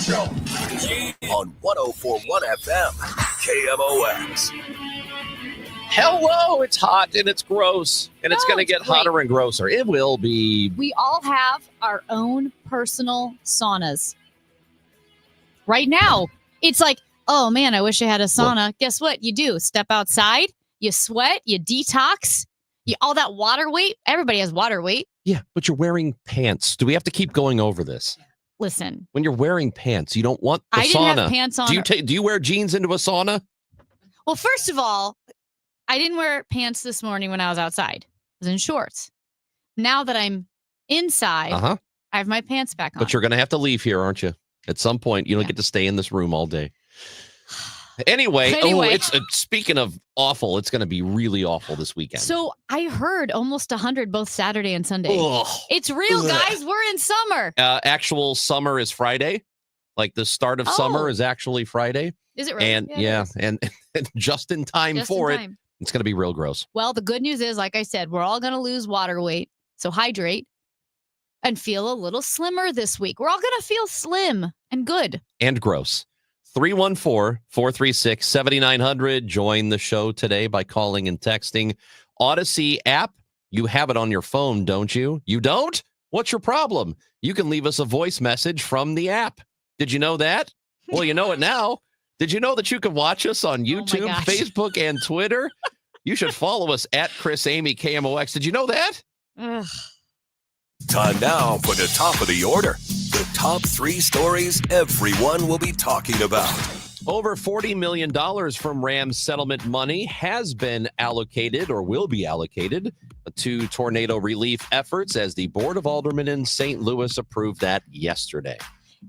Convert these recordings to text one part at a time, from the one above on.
Show on 104.1 FM, KMOX. Hello, it's hot and it's gross, and it's going to get hotter and grosser. It will be. We all have our own personal saunas. Right now, it's like, oh man, I wish I had a sauna. What? Guess what? You do. Step outside, you sweat, you detox, all that water weight. Everybody has water weight. Yeah, but you're wearing pants. Do we have to keep going over this? Listen. When you're wearing pants, you don't want the sauna. I didn't have pants on. Do you wear jeans into a sauna? Well, first of all, I didn't wear pants this morning when I was outside. I was in shorts. Now that I'm inside, I have my pants back on. But you're going to have to leave here, aren't you? At some point, you don't get to stay in this room all day. Anyway. It's speaking of awful, it's going to be really awful this weekend. So I heard almost 100 both Saturday and Sunday. Ugh. It's real, guys. We're in summer. Actual summer is Friday. Like the start of summer is actually Friday. Is it really? And and just in time it's going to be real gross. Well, the good news is, like I said, we're all going to lose water weight. So hydrate and feel a little slimmer this week. We're all going to feel slim and good. And gross. 314-436-7900. Join the show today by calling and texting. Odyssey app. You have it on your phone, don't you? You don't? What's your problem? You can leave us a voice message from the app. Did you know that? Well, you know it now. Did you know that you can watch us on YouTube, Facebook, and Twitter? You should follow us at Chris Amy KMOX. Did you know that? Ugh. Time now for the top of the order. The top 3 stories everyone will be talking about. Over $40 million from Rams settlement money has been allocated or will be allocated to tornado relief efforts as the Board of Aldermen in St. Louis approved that yesterday.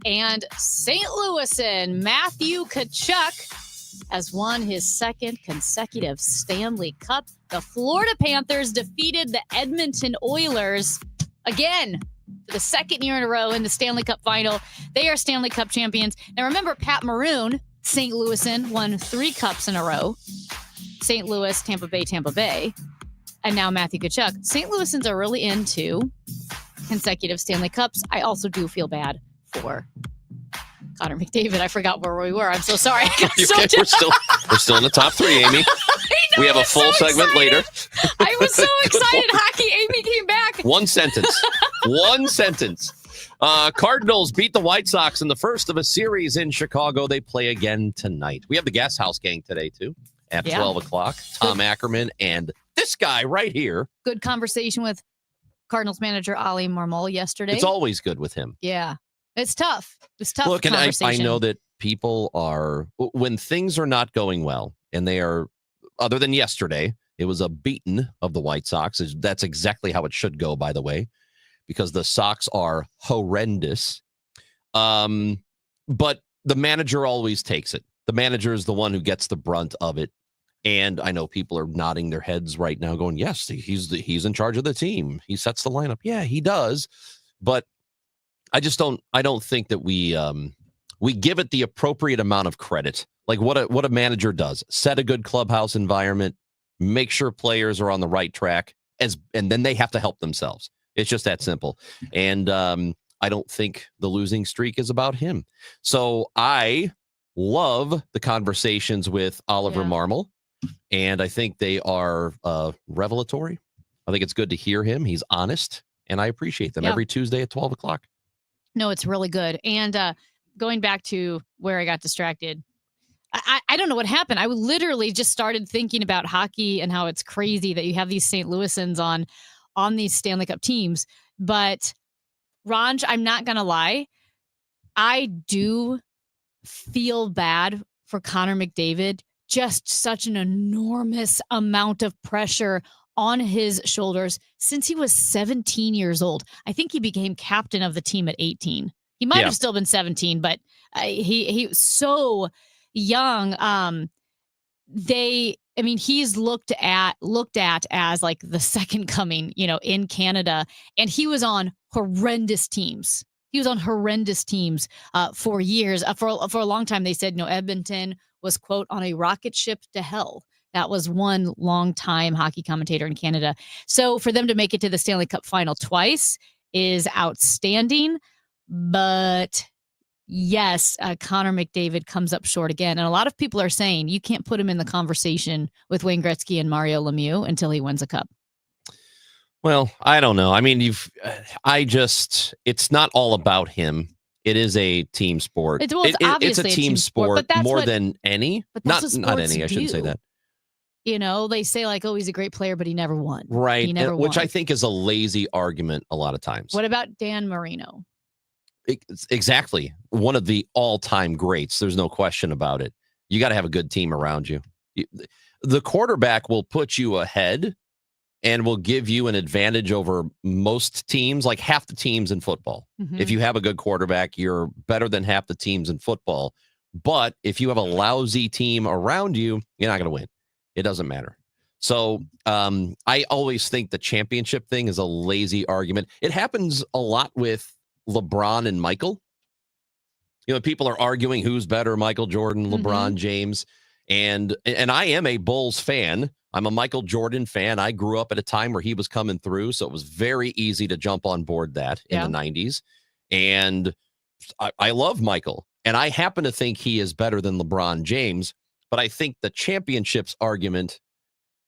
And St. Louisan Matthew Tkachuk has won his second consecutive Stanley Cup. The Florida Panthers defeated the Edmonton Oilers again for the second year in a row in the Stanley Cup final. They are Stanley Cup champions. Now remember, Pat Maroon, St. Louisan, won 3 cups in a row. St. Louis, Tampa Bay, and now Matthew Tkachuk. St. Louisans are really into consecutive Stanley Cups. I also do feel bad for Connor McDavid. I forgot where we were. I'm so sorry. We're still in the top 3, Amy. We have a full segment later. I was so excited. Hockey Amy came back. One sentence. Cardinals beat the White Sox in the first of a series in Chicago. They play again tonight. We have the Gas House gang today, too, at 12 o'clock. Tom Ackerman and this guy right here. Good conversation with Cardinals manager Ali Marmol yesterday. It's always good with him. Yeah. It's tough. Look, and I know that people are, when things are not going well, and they are, other than yesterday, it was a beating of the White Sox. That's exactly how it should go, by the way, because the Sox are horrendous. But the manager always takes it. The manager is the one who gets the brunt of it. And I know people are nodding their heads right now going, yes, he's in charge of the team. He sets the lineup. Yeah, he does. But I don't think that we give it the appropriate amount of credit. Like what a manager does. Set a good clubhouse environment, make sure players are on the right track, and then they have to help themselves. It's just that simple. And I don't think the losing streak is about him. So I love the conversations with Oliver Marmol, and I think they are revelatory. I think it's good to hear him. He's honest, and I appreciate them every Tuesday at 12 o'clock. No, it's really good. And going back to where I got distracted, I don't know what happened. I literally just started thinking about hockey and how it's crazy that you have these St. Louisans on these Stanley Cup teams. But, Ranj, I'm not going to lie. I do feel bad for Connor McDavid. Just such an enormous amount of pressure on his shoulders since he was 17 years old. I think he became captain of the team at 18. He might have still been 17, but he was so young. He's looked at as like the second coming, in Canada, and he was on horrendous teams. For years. For a long time, they said, Edmonton was, quote, on a rocket ship to hell. That was one long-time hockey commentator in Canada. So for them to make it to the Stanley Cup final twice is outstanding. But yes, Connor McDavid comes up short again. And a lot of people are saying you can't put him in the conversation with Wayne Gretzky and Mario Lemieux until he wins a cup. Well, I don't know. I mean, it's not all about him. It is a team sport. It's obviously a team sport but more than any. But that's not any. I shouldn't say that. You know, they say like, oh, he's a great player, but he never won. Right. He never which won. I think is a lazy argument a lot of times. What about Dan Marino? Exactly. One of the all-time greats. There's no question about it. You got to have a good team around you. The quarterback will put you ahead and will give you an advantage over most teams, like half the teams in football. Mm-hmm. If you have a good quarterback, you're better than half the teams in football. But if you have a lousy team around you, you're not going to win. It doesn't matter. So I always think the championship thing is a lazy argument. It happens a lot with LeBron and Michael. You know, people are arguing who's better, Michael Jordan, LeBron James. And I am a Bulls fan. I'm a Michael Jordan fan. I grew up at a time where he was coming through, so it was very easy to jump on board that in the 90s. And I love Michael. And I happen to think he is better than LeBron James, but I think the championships argument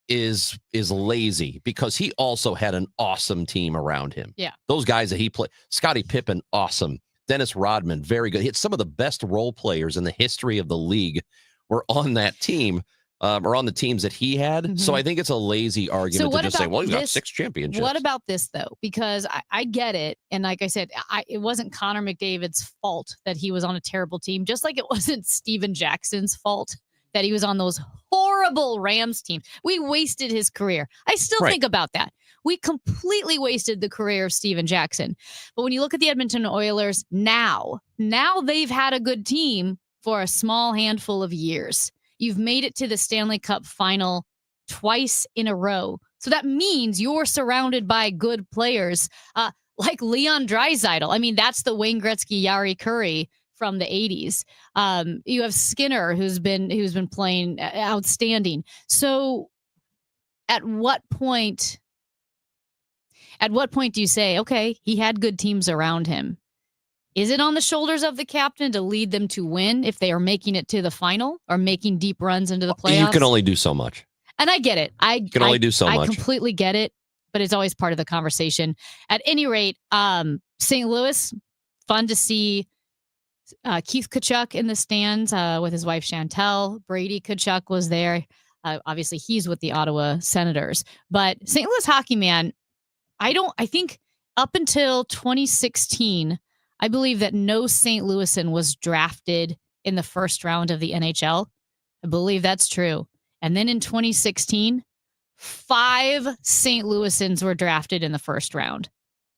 is lazy because he also had an awesome team around him. Yeah. Those guys that he played, Scottie Pippen, awesome. Dennis Rodman, very good. He had some of the best role players in the history of the league were on that team. Or on the teams that he had. So I think it's a lazy argument to just say, well, he's got 6 championships. What about this, though? Because I get it. And like I said, it wasn't Connor McDavid's fault that he was on a terrible team, just like it wasn't Steven Jackson's fault that he was on those horrible Rams teams. We wasted his career. I still think about that. We completely wasted the career of Steven Jackson. But when you look at the Edmonton Oilers now they've had a good team for a small handful of years. You've made it to the Stanley Cup final twice in a row. So that means you're surrounded by good players like Leon Draisaitl. I mean, that's the Wayne Gretzky, Yari Curry from the 80s. You have Skinner, who's been playing outstanding. So at what point do you say, okay, he had good teams around him? Is it on the shoulders of the captain to lead them to win if they are making it to the final or making deep runs into the playoffs? You can only do so much. And I get it. I can only do so much. I completely get it, but it's always part of the conversation. At any rate, St. Louis, fun to see Keith Tkachuk in the stands with his wife Chantel. Brady Tkachuk was there. Obviously, he's with the Ottawa Senators. But St. Louis hockey, man, I think up until 2016, I believe that no St. Louisan was drafted in the first round of the NHL. I believe that's true. And then in 2016, 5 St. Louisans were drafted in the first round.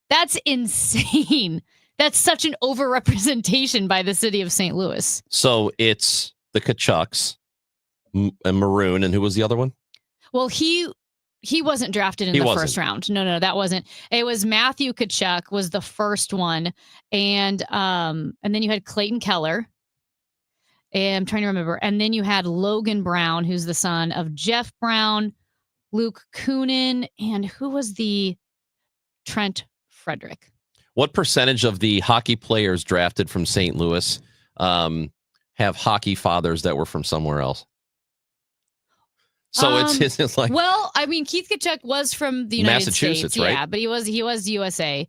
That's insane. That's such an overrepresentation by the city of St. Louis. So it's the Tkachuks, and Maroon, and who was the other one? Well, he wasn't drafted in the first round. No, that wasn't. It was Matthew Tkachuk was the first one. And then you had Clayton Keller. And I'm trying to remember. And then you had Logan Brown, who's the son of Jeff Brown, Luke Kunin, and who was the Trent Frederick? What percentage of the hockey players drafted from St. Louis have hockey fathers that were from somewhere else? So it's like, well, I mean, Keith Tkachuk was from the United States, right? Yeah, but he was USA.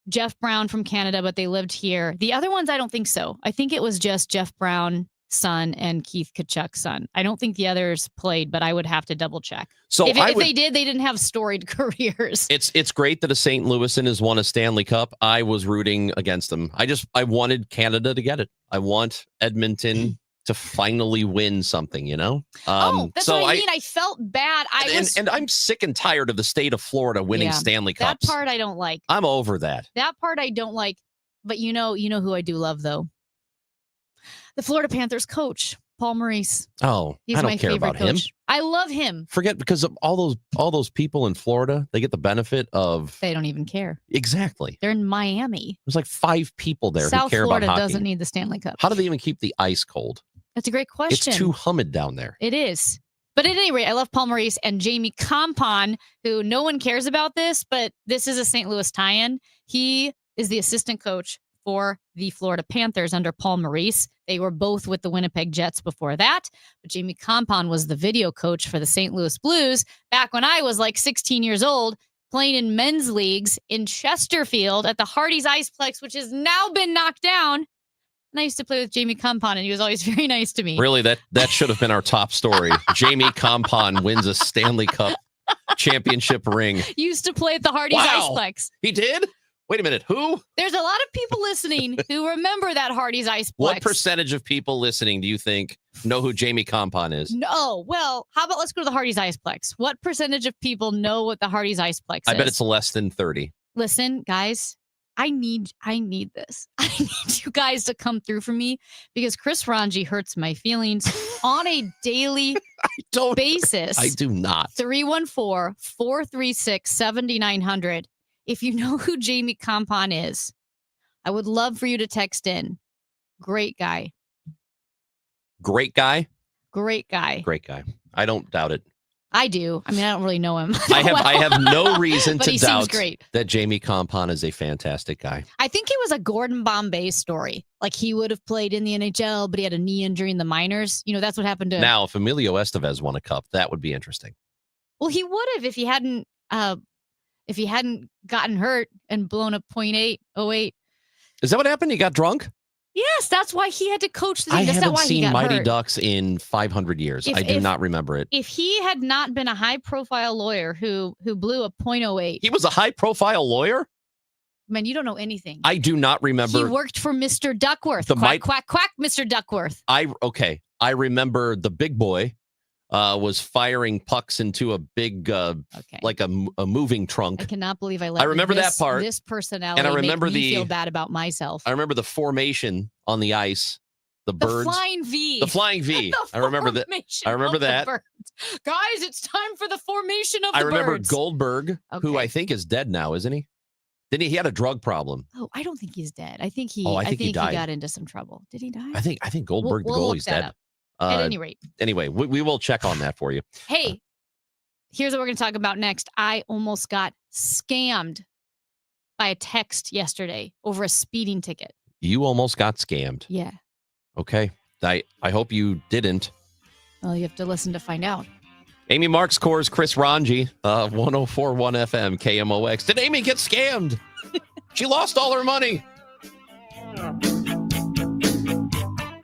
Jeff Brown from Canada, but they lived here. The other ones, I don't think so. I think it was just Jeff Brown son and Keith Tkachuk son. I don't think the others played, but I would have to double check. So if they did, they didn't have storied careers. It's great that a St. Louisan has won a Stanley Cup. I was rooting against them. I wanted Canada to get it. I want Edmonton to finally win something, you know? That's what I mean. I felt bad. And I'm sick and tired of the state of Florida winning Stanley Cups. That part I don't like. I'm over that. That part I don't like. But you know who I do love, though? The Florida Panthers coach, Paul Maurice. Oh, he's I don't my care favorite about coach. him. I love him. Forget, because of all those people in Florida, they get the benefit of. They don't even care. Exactly. They're in Miami. There's like 5 people there South who care Florida about hockey. Doesn't need the Stanley Cup. How do they even keep the ice cold? That's a great question. It's too humid down there. It is. But at any rate, I love Paul Maurice and Jamie Compon, who no one cares about this, but this is a St. Louis tie-in. He is the assistant coach for the Florida Panthers under Paul Maurice. They were both with the Winnipeg Jets before that. But Jamie Compon was the video coach for the St. Louis Blues back when I was like 16 years old, playing in men's leagues in Chesterfield at the Hardee's Iceplex, which has now been knocked down. And I used to play with Jamie Compon, and he was always very nice to me. Really, that should have been our top story. Jamie Compon wins a Stanley Cup championship ring. Used to play at the Hardee's Iceplex. He did? Wait a minute. Who? There's a lot of people listening who remember that Hardee's Iceplex. What percentage of people listening do you think know who Jamie Compon is? No. Well, how about let's go to the Hardee's Iceplex? What percentage of people know what the Hardee's Iceplex is? I bet it's less than 30. Listen, guys, I need this. I need you guys to come through for me because Chris Ranji hurts my feelings on a daily basis. I do not. 314-436-7900. If you know who Jamie Compon is, I would love for you to text in. Great guy. Great guy? Great guy. Great guy. I don't doubt it. I do. I mean, I don't really know him. I have no reason to doubt great. that Jamie Compon is a fantastic guy. I think it was a Gordon Bombay story. Like he would have played in the NHL, but he had a knee injury in the minors. You know, that's what happened to. Now, if Emilio Estevez won a cup, that would be interesting. Well, he would have if he hadn't gotten hurt and blown a .808. Is that what happened? He got drunk? Yes, that's why he had to coach the team. I That's haven't not why seen he got Mighty hurt. Ducks in 500 years. I do not remember it. If he had not been a high-profile lawyer who blew a .08. He was a high-profile lawyer? Man, you don't know anything. I do not remember. He worked for Mr. Duckworth. Quack, quack, Mr. Duckworth. I remember the big boy was firing pucks into a big, like a moving trunk. I cannot believe I remember that part. This personality and I remember make me feel bad about myself. I remember the formation on the ice, the birds. Flying V. The flying V. I remember that. I remember that. Guys, it's time for the formation of the birds. I remember Goldberg, who I think is dead now, isn't he? Didn't he had a drug problem? Oh, I don't think he's dead. I think he he died. He got into some trouble. Did he die? I think Goldberg, the goalie's dead. Up. At any rate. Anyway, we will check on that for you. Hey, here's what we're going to talk about next. I almost got scammed by a text yesterday over a speeding ticket. You almost got scammed? Yeah. Okay. I hope you didn't. Well, you have to listen to find out. Amy Marks scores Chris Ranji, 104.1 FM, KMOX. Did Amy get scammed? She lost all her money.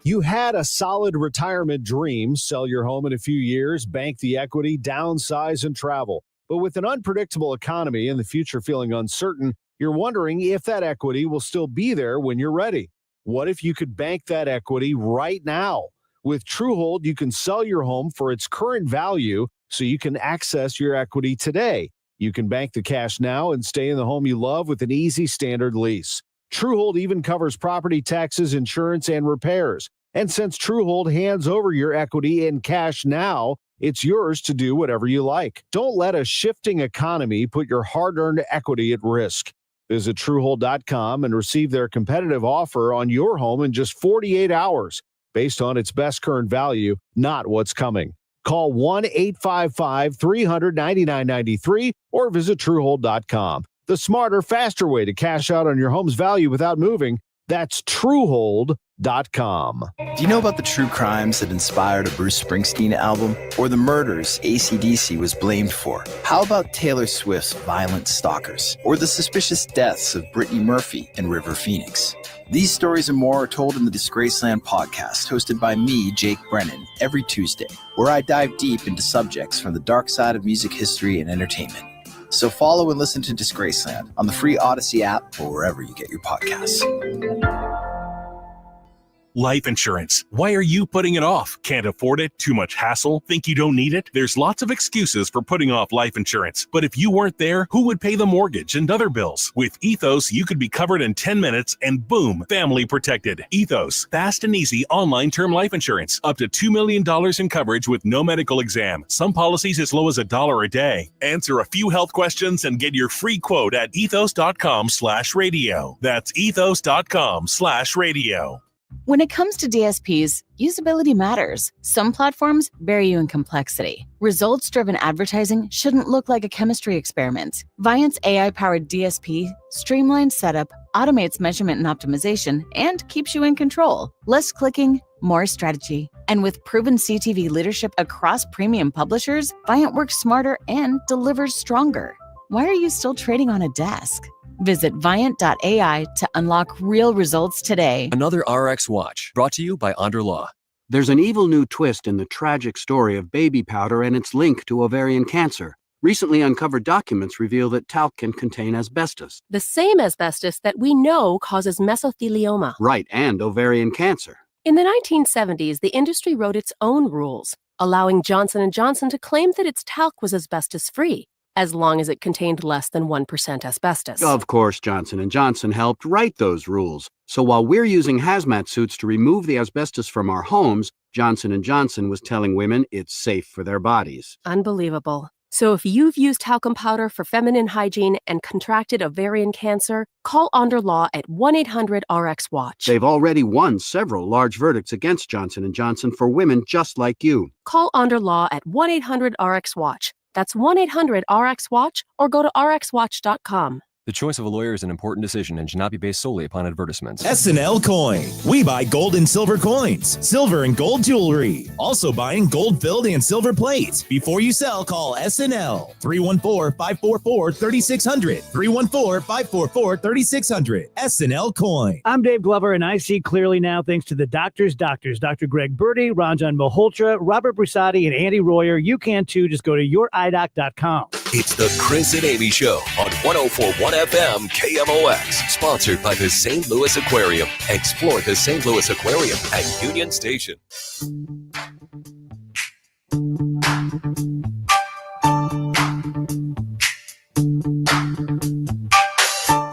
You had a solid retirement dream, sell your home in a few years, bank the equity, downsize, and travel. But with an unpredictable economy and the future feeling uncertain, you're wondering if that equity will still be there when you're ready. What if you could bank that equity right now? With Truehold, you can sell your home for its current value so you can access your equity today. You can bank the cash now and stay in the home you love with an easy standard lease. Truehold even covers property taxes, insurance, and repairs. And since Truehold hands over your equity in cash now, it's yours to do whatever you like. Don't let a shifting economy put your hard-earned equity at risk. Visit Truehold.com and receive their competitive offer on your home in just 48 hours, based on its best current value, not what's coming. Call 1-855-300-9993 or visit Truehold.com. The smarter, faster way to cash out on your home's value without moving. That's Truehold.com. Do you know about the true crimes that inspired a Bruce Springsteen album? Or the murders AC/DC was blamed for? How about Taylor Swift's Violent Stalkers? Or the suspicious deaths of Brittany Murphy and River Phoenix? These stories and more are told in the Disgraceland podcast, hosted by me, Jake Brennan, every Tuesday, where I dive deep into subjects from the dark side of music history and entertainment. So follow and listen to Disgraceland on the free Odyssey app or wherever you get your podcasts. Life insurance. Why are you putting it off? Can't afford it? Too much hassle? Think you don't need it? There's lots of excuses for putting off life insurance. But if you weren't there, who would pay the mortgage and other bills? With Ethos, you could be covered in 10 minutes and boom, family protected. Ethos, fast and easy online term life insurance. Up to $2 million in coverage with no medical exam. Some policies as low as $1 a day. Answer a few health questions and get your free quote at ethos.com/radio. That's ethos.com/radio. When it comes to DSPs, usability matters. Some platforms vary you in complexity. Results-driven advertising shouldn't look like a chemistry experiment. Viant's AI-powered DSP streamlines setup, automates measurement and optimization, and keeps you in control. Less clicking, more strategy. And with proven CTV leadership across premium publishers, Viant works smarter and delivers stronger. Why are you still trading on a desk? Visit Viant.ai to unlock real results today. Another RX watch brought to you by Underlaw. There's an evil new twist in the tragic story of baby powder and its link to ovarian cancer. Recently uncovered documents reveal that talc can contain asbestos. The same asbestos that we know causes mesothelioma. Right, and ovarian cancer. In the 1970s, the industry wrote its own rules, allowing Johnson & Johnson to claim that its talc was asbestos-free, as long as it contained less than 1% asbestos. Of course, Johnson & Johnson helped write those rules. So while we're using hazmat suits to remove the asbestos from our homes, Johnson & Johnson was telling women it's safe for their bodies. Unbelievable. So if you've used talcum powder for feminine hygiene and contracted ovarian cancer, call Underlaw at 1-800-RX-WATCH. They've already won several large verdicts against Johnson & Johnson for women just like you. Call Underlaw at 1-800-RX-WATCH. That's 1-800-RX-WATCH or go to rxwatch.com. The choice of a lawyer is an important decision and should not be based solely upon advertisements. S&L Coin. We buy gold and silver coins, silver and gold jewelry. Also buying gold-filled and silver plates. Before you sell, call S&L. 314-544-3600. 314-544-3600. S&L Coin. I'm Dave Glover, and I see clearly now thanks to the doctors, Dr. Greg Birdie, Ranjan Malhotra, Robert Brusati, and Andy Royer. You can too. Just go to youridoc.com. It's the Chris and Amy Show on 104.1 FM KMOX. Sponsored by the St. Louis Aquarium. Explore the St. Louis Aquarium at Union Station.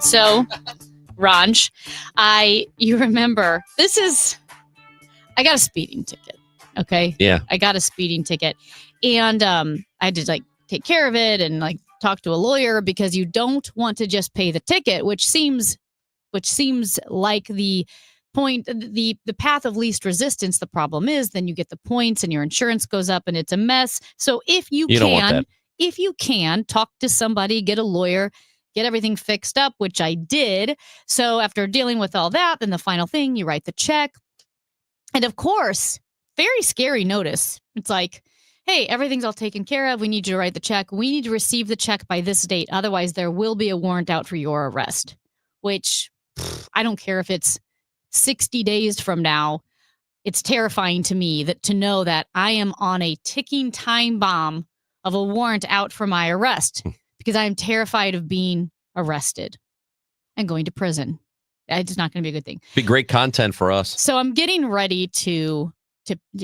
So, Ranj, you remember, I got a speeding ticket. Okay. Yeah. I got a speeding ticket, and I had to take care of it and talk to a lawyer, because you don't want to just pay the ticket, which seems like the point, the path of least resistance. The problem is then you get the points and your insurance goes up and it's a mess. So if you can talk to somebody, get a lawyer, get everything fixed up, which I did. So after dealing with all that, then the final thing, you write the check. And of course, very scary notice. It's like, hey, everything's all taken care of. We need you to write the check. We need to receive the check by this date. Otherwise, there will be a warrant out for your arrest, which I don't care if it's 60 days from now. It's terrifying to me to know that I am on a ticking time bomb of a warrant out for my arrest, because I'm terrified of being arrested and going to prison. It's not going to be a good thing. Be great content for us. So I'm getting ready to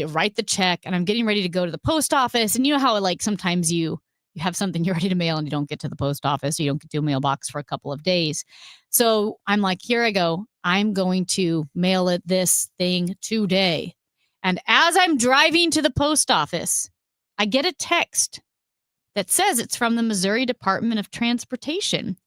write the check, and I'm getting ready to go to the post office. And you know how sometimes you have something you're ready to mail and you don't get to the post office, or you don't get to a mailbox for a couple of days. So I'm like, here I go. I'm going to mail this thing today. And as I'm driving to the post office, I get a text that says it's from the Missouri Department of Transportation.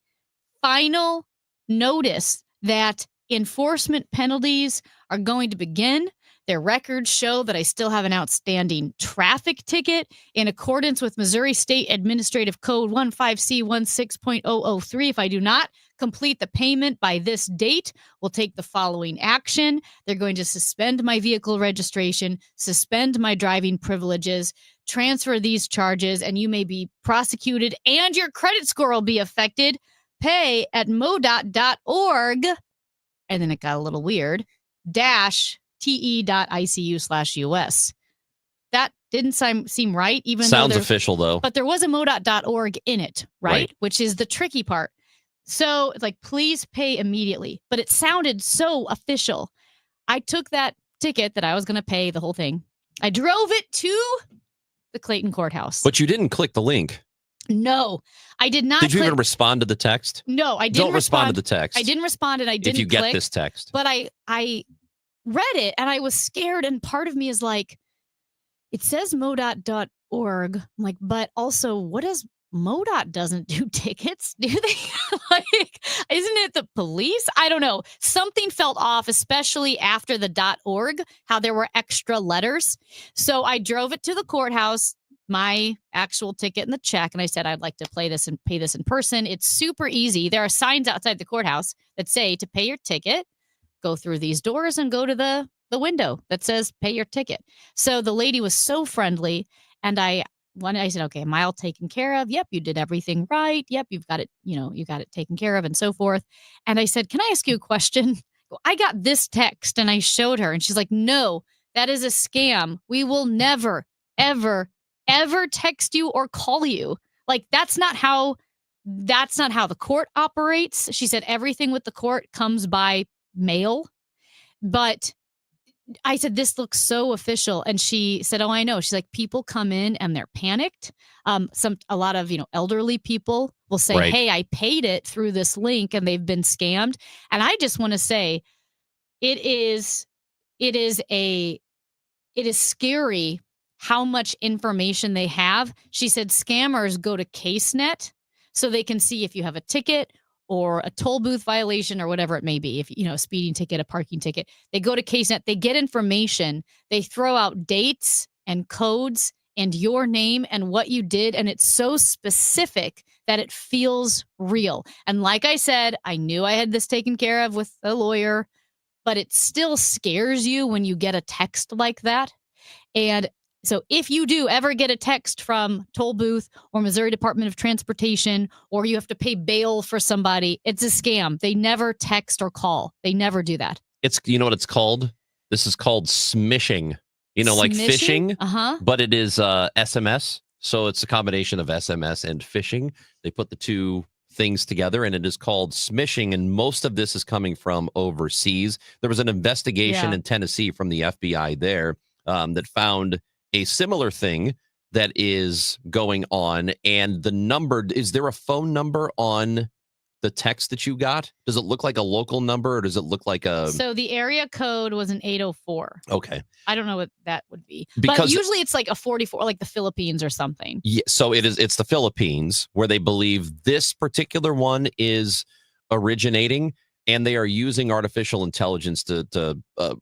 Final notice that enforcement penalties are going to begin. Their records show that I still have an outstanding traffic ticket in accordance with Missouri State Administrative Code 15C16.003. If I do not complete the payment by this date, we'll take the following action. They're going to suspend my vehicle registration, suspend my driving privileges, transfer these charges, and you may be prosecuted and your credit score will be affected. Pay at modot.org. And then it got a little weird. te.icu/US. That didn't seem right. Even sounds official though. But there was a modot.org in it, right? Which is the tricky part. So it's like, please pay immediately. But it sounded so official. I took that ticket that I was going to pay the whole thing. I drove it to the Clayton Courthouse. But you didn't click the link. No, I did not. Did you even respond to the text? No, I didn't. Don't respond to the text. I didn't respond, and I didn't. If you get click, this text, but I read it and I was scared, and part of me is like, it says modot.org. I'm like, but also, what does MoDOT doesn't do tickets, do they? Like, isn't it the police? I don't know. Something felt off, especially after the .org, how there were extra letters. So I drove it to the courthouse, my actual ticket and the check, and I said, I'd like to pay this in person. It's super easy. There are signs outside the courthouse that say to pay your ticket, go through these doors and go to the window that says pay your ticket. So the lady was so friendly, and I said, okay, mile taken care of. Yep, you did everything right. Yep, you've got it, you got it taken care of and so forth. And I said, can I ask you a question? I got this text and I showed her and she's like, no, that is a scam. We will never, ever, ever text you or call you. Like, that's not how the court operates. She said everything with the court comes by mail. But I said, this looks so official. And she said, oh, I know. She's like, people come in and they're panicked. A lot of, elderly people will say, right, hey, I paid it through this link and they've been scammed. And I just want to say it is scary how much information they have. She said scammers go to CaseNet so they can see if you have a ticket or a toll booth violation or whatever it may be. If, a speeding ticket, a parking ticket, they go to CaseNet, they get information, they throw out dates and codes and your name and what you did. And it's so specific that it feels real. And like I said, I knew I had this taken care of with a lawyer, but it still scares you when you get a text like that. And so if you do ever get a text from toll booth or Missouri Department of Transportation, or you have to pay bail for somebody, it's a scam. They never text or call. They never do that. It's, what it's called? This is called smishing. Like phishing, but it is SMS. So it's a combination of SMS and phishing. They put the two things together and it is called smishing. And most of this is coming from overseas. There was an investigation in Tennessee from the FBI there that found a similar thing that is going on. And the number, is there a phone number on the text that you got? Does it look like a local number or does it look like a... So the area code was an 804. Okay. I don't know what that would be. Because but usually it's like a 44, like the Philippines or something. Yeah, so it's the Philippines where they believe this particular one is originating, and they are using artificial intelligence to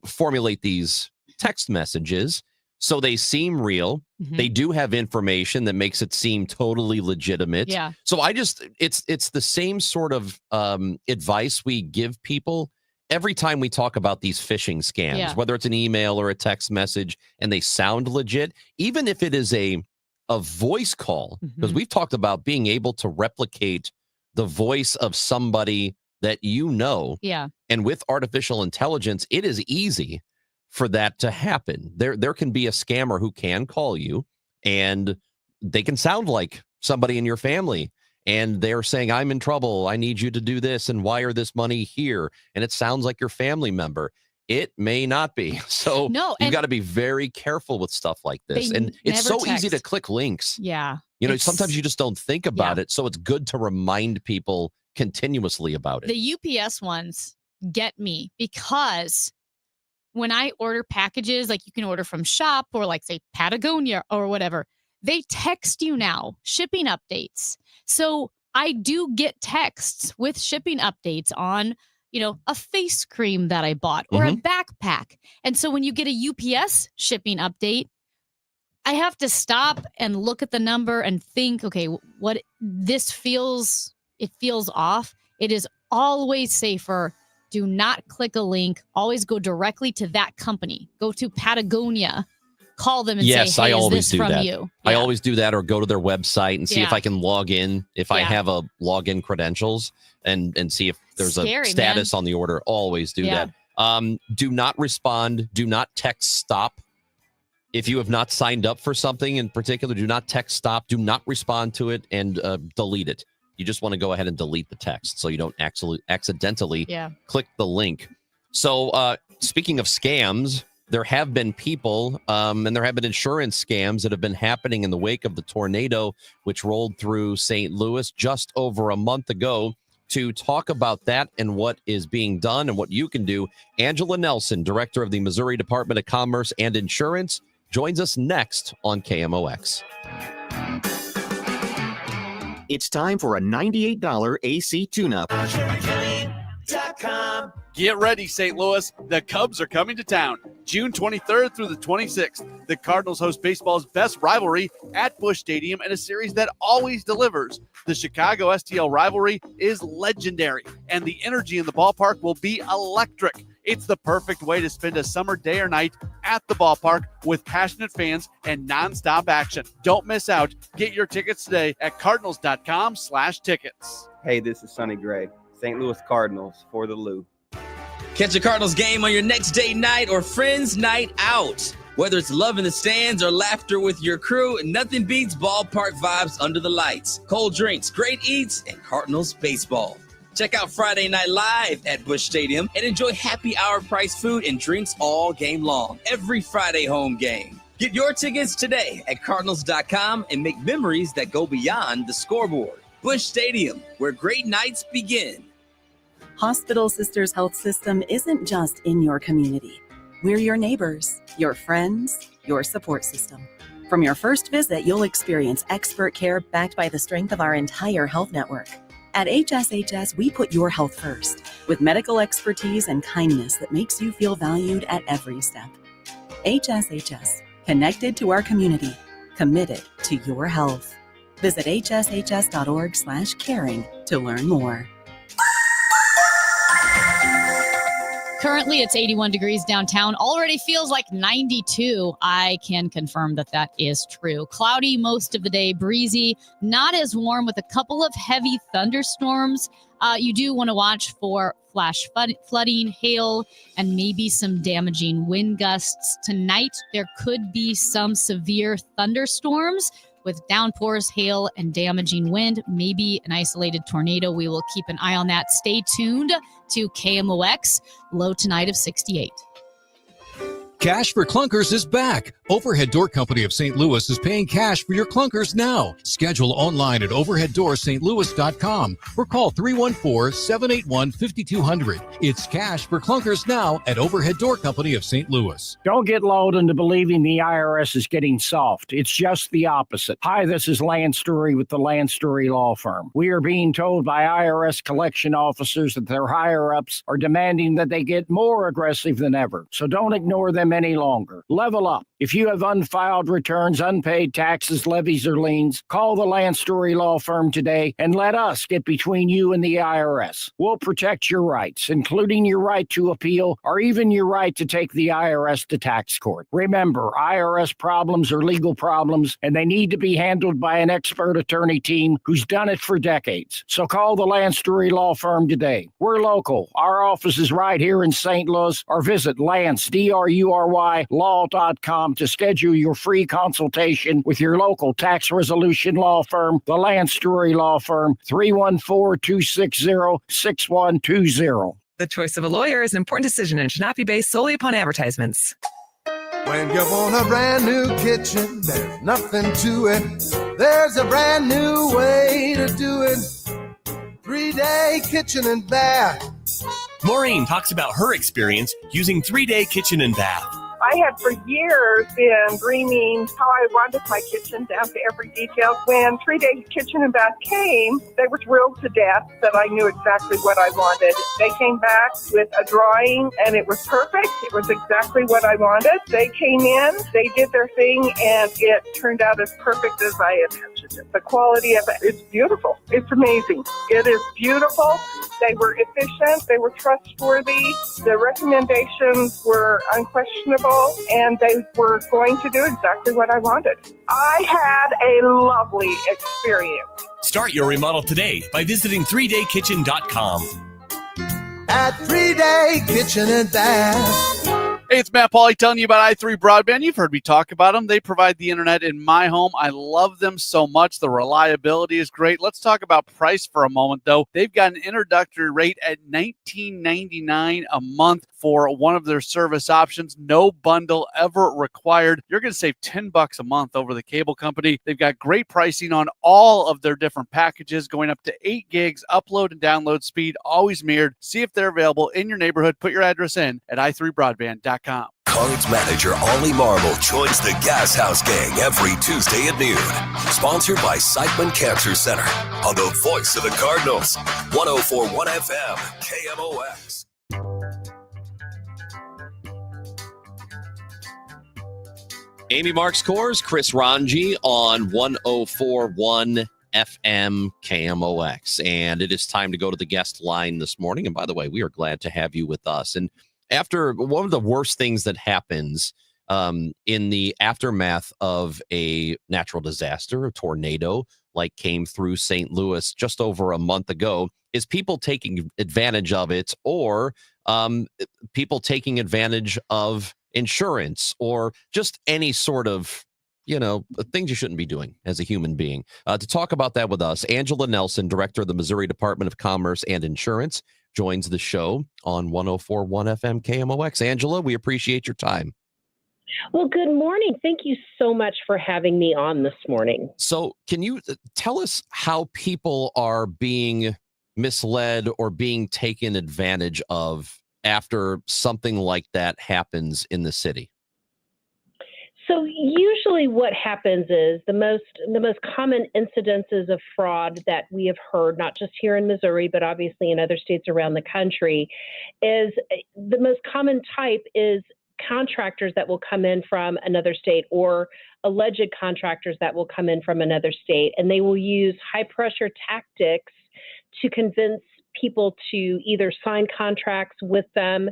formulate these text messages. So they seem real. Mm-hmm. They do have information that makes it seem totally legitimate. Yeah. So it's the same sort of advice we give people every time we talk about these phishing scams, whether it's an email or a text message, and they sound legit, even if it is a voice call, because we've talked about being able to replicate the voice of somebody that Yeah. And with artificial intelligence, it is easy for that to happen. There can be a scammer who can call you and they can sound like somebody in your family and they're saying, I'm in trouble, I need you to do this and wire this money here, and it sounds like your family member. It may not be. So you've got to be very careful with stuff like this. And it's so easy to click links. Yeah. Sometimes you just don't think about it. So it's good to remind people continuously about it. The UPS ones get me because when I order packages, like you can order from Shop or like say Patagonia or whatever, they text you now shipping updates. So I do get texts with shipping updates on, a face cream that I bought or a backpack. And so when you get a UPS shipping update, I have to stop and look at the number and think, okay, what this feels, it feels off. It is always safer. Do not click a link. Always go directly to that company. Go to Patagonia. Call them and say, hey, I always is this do from that. you? I always do that, or go to their website and see if I can log in, if I have a login credentials, and see if there's a status on the order. Always do that. Do not respond. Do not text stop. If you have not signed up for something in particular, do not text stop. Do not respond to it and delete it. You just want to go ahead and delete the text so you don't accidentally click the link. So speaking of scams, there have been people and there have been insurance scams that have been happening in the wake of the tornado, which rolled through St. Louis just over a month ago. To talk about that and what is being done and what you can do, Angela Nelson, director of the Missouri Department of Commerce and Insurance, joins us next on KMOX. It's time for a $98 AC tune-up. Get ready, St. Louis. The Cubs are coming to town June 23rd through the 26th. The Cardinals host baseball's best rivalry at Busch Stadium in a series that always delivers. The Chicago STL rivalry is legendary, and the energy in the ballpark will be electric. It's the perfect way to spend a summer day or night at the ballpark with passionate fans and nonstop action. Don't miss out. Get your tickets today at cardinals.com/tickets. Hey, this is Sonny Gray, St. Louis Cardinals for the Lou. Catch a Cardinals game on your next date night or friends night out. Whether it's love in the stands or laughter with your crew, nothing beats ballpark vibes under the lights. Cold drinks, great eats, and Cardinals baseball. Check out Friday Night Live at Busch Stadium and enjoy happy hour price food and drinks all game long. Every Friday home game. Get your tickets today at Cardinals.com and make memories that go beyond the scoreboard. Busch Stadium, where great nights begin. Hospital Sisters Health System isn't just in your community. We're your neighbors, your friends, your support system. From your first visit, you'll experience expert care backed by the strength of our entire health network. At HSHS, we put your health first, with medical expertise and kindness that makes you feel valued at every step. HSHS, connected to our community, committed to your health. Visit hshs.org/caring to learn more. Currently, it's 81 degrees downtown. Already feels like 92. I can confirm that that is true. Cloudy most of the day, breezy, not as warm with a couple of heavy thunderstorms. You do want to watch for flash flooding, hail, and maybe some damaging wind gusts. Tonight, there could be some severe thunderstorms with downpours, hail, and damaging wind, maybe an isolated tornado. We will keep an eye on that. Stay tuned to KMOX. Low tonight of 68. Cash for Clunkers is back. Overhead Door Company of St. Louis is paying cash for your clunkers now. Schedule online at overheaddoorsstlouis.com or call 314-781-5200. It's cash for clunkers now at Overhead Door Company of St. Louis. Don't get lulled into believing the IRS is getting soft. It's just the opposite. Hi, this is Lance Story with the Lance Story Law Firm. We are being told by IRS collection officers that their higher-ups are demanding that they get more aggressive than ever. So don't ignore them any longer. Level up. If you have unfiled returns, unpaid taxes, levies, or liens, call the Land Story Law Firm today and let us get between you and the IRS. We'll protect your rights, including your right to appeal or even your right to take the IRS to tax court. Remember, IRS problems are legal problems, and they need to be handled by an expert attorney team who's done it for decades. So call the Land Story Law Firm today. We're local. Our office is right here in St. Louis, or visit Lance, DRURY, to schedule your free consultation with your local tax resolution law firm, the Lance Story Law Firm, 314-260-6120. The choice of a lawyer is an important decision and should not be based solely upon advertisements. When you want a brand new kitchen, there's nothing to it. There's a brand new way to do it. 3-Day Kitchen and Bath. Maureen talks about her experience using 3-Day Kitchen and Bath. I had for years been dreaming how I wanted my kitchen down to every detail. When 3-Day Kitchen and Bath came, they were thrilled to death that I knew exactly what I wanted. They came back with a drawing, and it was perfect. It was exactly what I wanted. They came in, they did their thing, and it turned out as perfect as I imagined it. The quality of it is beautiful. It's amazing. It is beautiful. They were efficient. They were trustworthy. The recommendations were unquestionable, and they were going to do exactly what I wanted. I had a lovely experience. Start your remodel today by visiting 3daykitchen.com. At 3-Day Kitchen and Bath. Hey, it's Matt Pauley telling you about i3 Broadband. You've heard me talk about them. They provide the internet in my home. I love them so much. The reliability is great. Let's talk about price for a moment, though. They've got an introductory rate at $19.99 a month for one of their service options. No bundle ever required. You're going to save $10 a month over the cable company. They've got great pricing on all of their different packages, going up to 8 gigs upload and download speed, always mirrored. See if they're available in your neighborhood. Put your address in at i3broadband.com. Cards manager Ollie Marble joins the Gas House Gang every Tuesday at noon. Sponsored by Siteman Cancer Center on the voice of the Cardinals, 104.1 FM, KMOX. Amy Marks Coors, Chris Ranji on 104.1 FM KMOX. And it is time to go to the guest line this morning. And by the way, we are glad to have you with us. And after one of the worst things that happens in the aftermath of a natural disaster, a tornado like came through St. Louis just over a month ago, is people taking advantage of it, or people taking advantage of insurance, or just any sort of, things you shouldn't be doing as a human being. To talk about that with us, Angela Nelson, director of the Missouri Department of Commerce and Insurance, joins the show on 104.1 FM KMOX. Angela, we appreciate your time. Well, good morning. Thank you so much for having me on this morning. So can you tell us how people are being misled or being taken advantage of after something like that happens in the city? So usually what happens is the most common incidences of fraud that we have heard, not just here in Missouri, but obviously in other states around the country, is the most common type is contractors that will come in from another state, or alleged contractors that will come in from another state, and they will use high pressure tactics to convince people to either sign contracts with them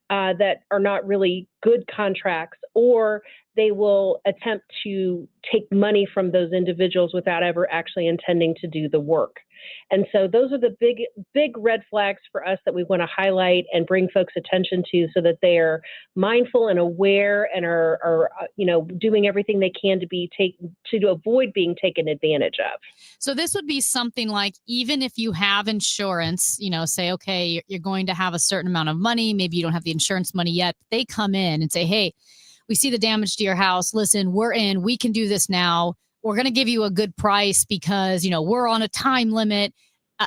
that are not really good contracts, or they will attempt to take money from those individuals without ever actually intending to do the work. And so those are the big red flags for us that we want to highlight and bring folks' attention to, so that they are mindful and aware and are doing everything they can to avoid being taken advantage of. So this would be something like, even if you have insurance, say, okay, you're going to have a certain amount of money. Maybe you don't have the insurance money yet. They come in and say, hey, we see the damage to your house. Listen, we're in. We can do this now. We're going to give you a good price because, we're on a time limit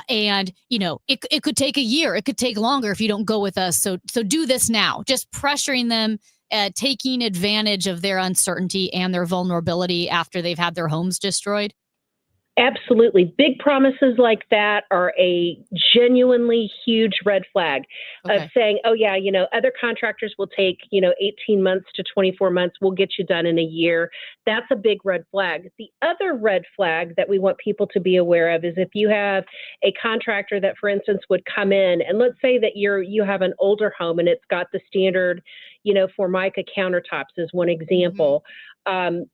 and, it could take a year. It could take longer if you don't go with us. So do this now. Just pressuring them, taking advantage of their uncertainty and their vulnerability after they've had their homes destroyed. Absolutely. Big promises like that are a genuinely huge red flag of saying, oh, yeah, other contractors will take, 18 months to 24 months. We'll get you done in a year. That's a big red flag. The other red flag that we want people to be aware of is if you have a contractor that, for instance, would come in, and let's say that you have an older home and it's got the standard, Formica countertops is one example.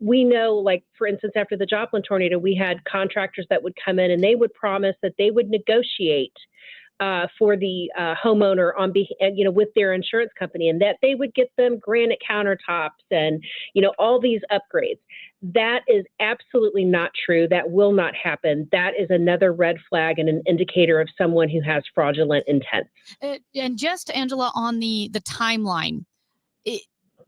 We know, like, for instance, after the Joplin tornado, we had contractors that would come in and they would promise that they would negotiate for the homeowner with their insurance company, and that they would get them granite countertops and, all these upgrades. That is absolutely not true. That will not happen. That is another red flag and an indicator of someone who has fraudulent intent. And just, Angela, on the timeline,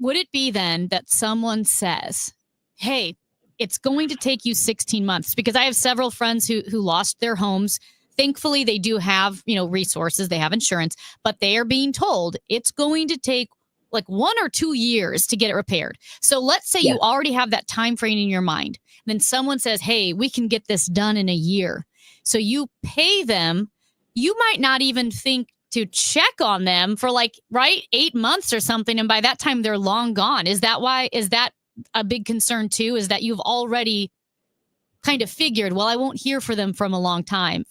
would it be then that someone says, hey, it's going to take you 16 months? Because I have several friends who lost their homes. Thankfully, they do have, resources. They have insurance, but they are being told it's going to take like 1 or 2 years to get it repaired. So let's say you already have that time frame in your mind. Then someone says, hey, we can get this done in a year. So you pay them. You might not even think to check on them for 8 months or something. And by that time, they're long gone. Is that a big concern too? Is that you've already kind of figured, well, I won't hear for them for a long time.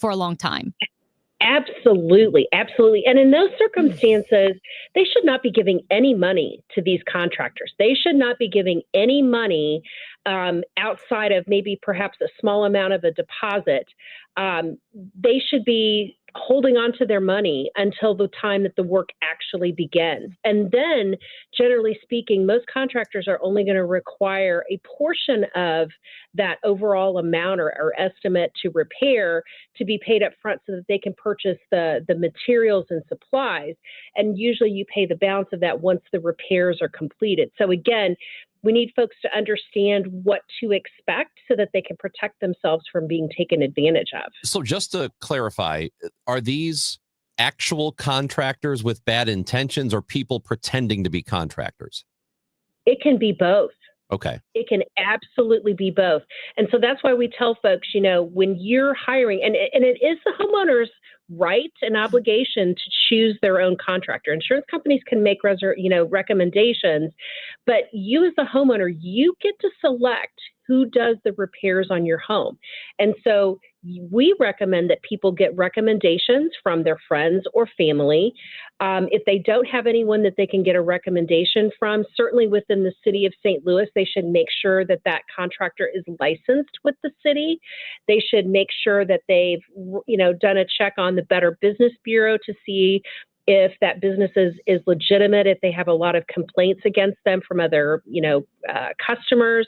Absolutely. Absolutely. And in those circumstances, they should not be giving any money to these contractors. They should not be giving any money outside of maybe perhaps a small amount of a deposit. They should be holding on to their money until the time that the work actually begins. And then, generally speaking, most contractors are only going to require a portion of that overall amount or estimate to repair to be paid up front so that they can purchase the materials and supplies. And usually you pay the balance of that once the repairs are completed. So again, we need folks to understand what to expect so that they can protect themselves from being taken advantage of. So just to clarify, are these actual contractors with bad intentions or people pretending to be contractors? It can be both. Okay. It can absolutely be both. And so that's why we tell folks, when you're hiring, and it is the homeowner's right and obligation to choose their own contractor. Insurance companies can make recommendations, but you as the homeowner, you get to select who does the repairs on your home. And so we recommend that people get recommendations from their friends or family. If they don't have anyone that they can get a recommendation from, certainly within the city of St. Louis, they should make sure that that contractor is licensed with the city. They should make sure that they've, done a check on the Better Business Bureau to see if that business is legitimate, if they have a lot of complaints against them from other, customers.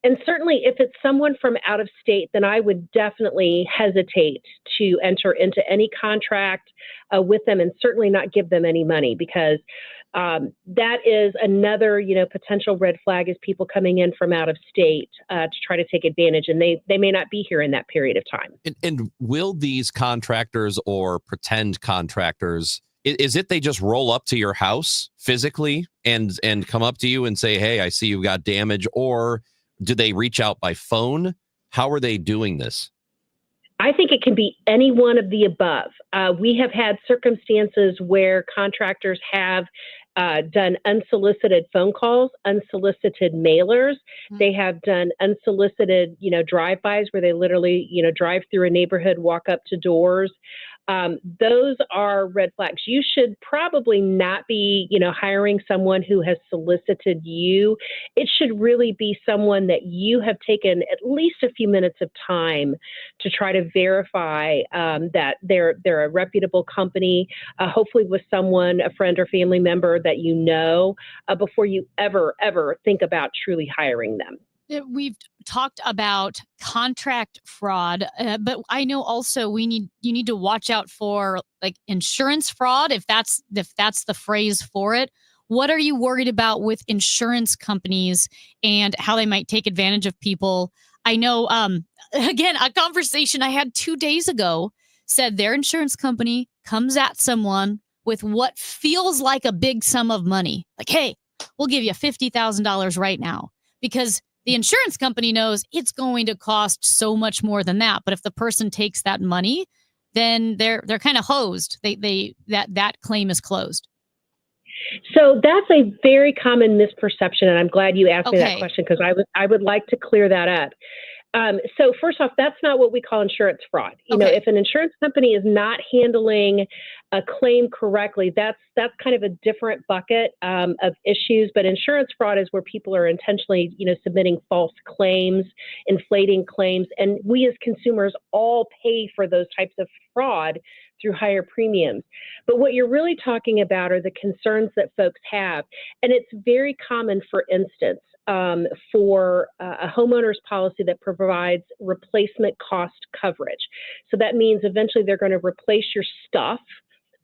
And certainly if it's someone from out of state, then I would definitely hesitate to enter into any contract with them, and certainly not give them any money, because that is another, potential red flag, is people coming in from out of state to try to take advantage, and they may not be here in that period of time. And will these contractors or pretend contractors, is it they just roll up to your house physically and come up to you and say, hey, I see you got damage, or do they reach out by phone? How are they doing this? I think it can be any one of the above. We have had circumstances where contractors have done unsolicited phone calls, unsolicited mailers. They have done unsolicited, drive-bys where they literally, drive through a neighborhood, walk up to doors. Those are red flags. You should probably not be, hiring someone who has solicited you. It should really be someone that you have taken at least a few minutes of time to try to verify that they're a reputable company, hopefully with someone, a friend or family member that before you ever think about truly hiring them. We've talked about contract fraud, but I know also you need to watch out for like insurance fraud, if that's the phrase for it. What are you worried about with insurance companies and how they might take advantage of people? I know, again, a conversation I had 2 days ago said their insurance company comes at someone with what feels like a big sum of money. Like, hey, we'll give you $50,000 right now, because the insurance company knows it's going to cost so much more than that. But if the person takes that money, then they're kind of hosed. That claim is closed. So that's a very common misperception, and I'm glad you asked me that question, because I would like to clear that up. So first off, that's not what we call insurance fraud. If an insurance company is not handling a claim correctly, that's kind of a different bucket of issues. But insurance fraud is where people are intentionally, submitting false claims, inflating claims, and we as consumers all pay for those types of fraud through higher premiums. But what you're really talking about are the concerns that folks have, and it's very common, for instance, for a homeowner's policy that provides replacement cost coverage. So that means eventually they're going to replace your stuff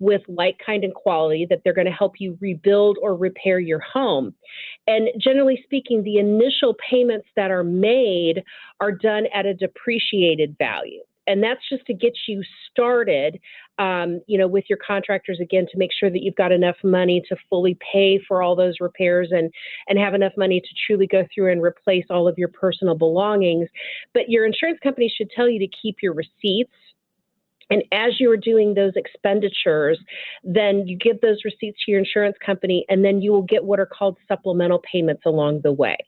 with like, kind, and quality, that they're going to help you rebuild or repair your home. And generally speaking, the initial payments that are made are done at a depreciated value. And that's just to get you started, with your contractors, again, to make sure that you've got enough money to fully pay for all those repairs and have enough money to truly go through and replace all of your personal belongings. But your insurance company should tell you to keep your receipts. And as you are doing those expenditures, then you give those receipts to your insurance company, and then you will get what are called supplemental payments along the way.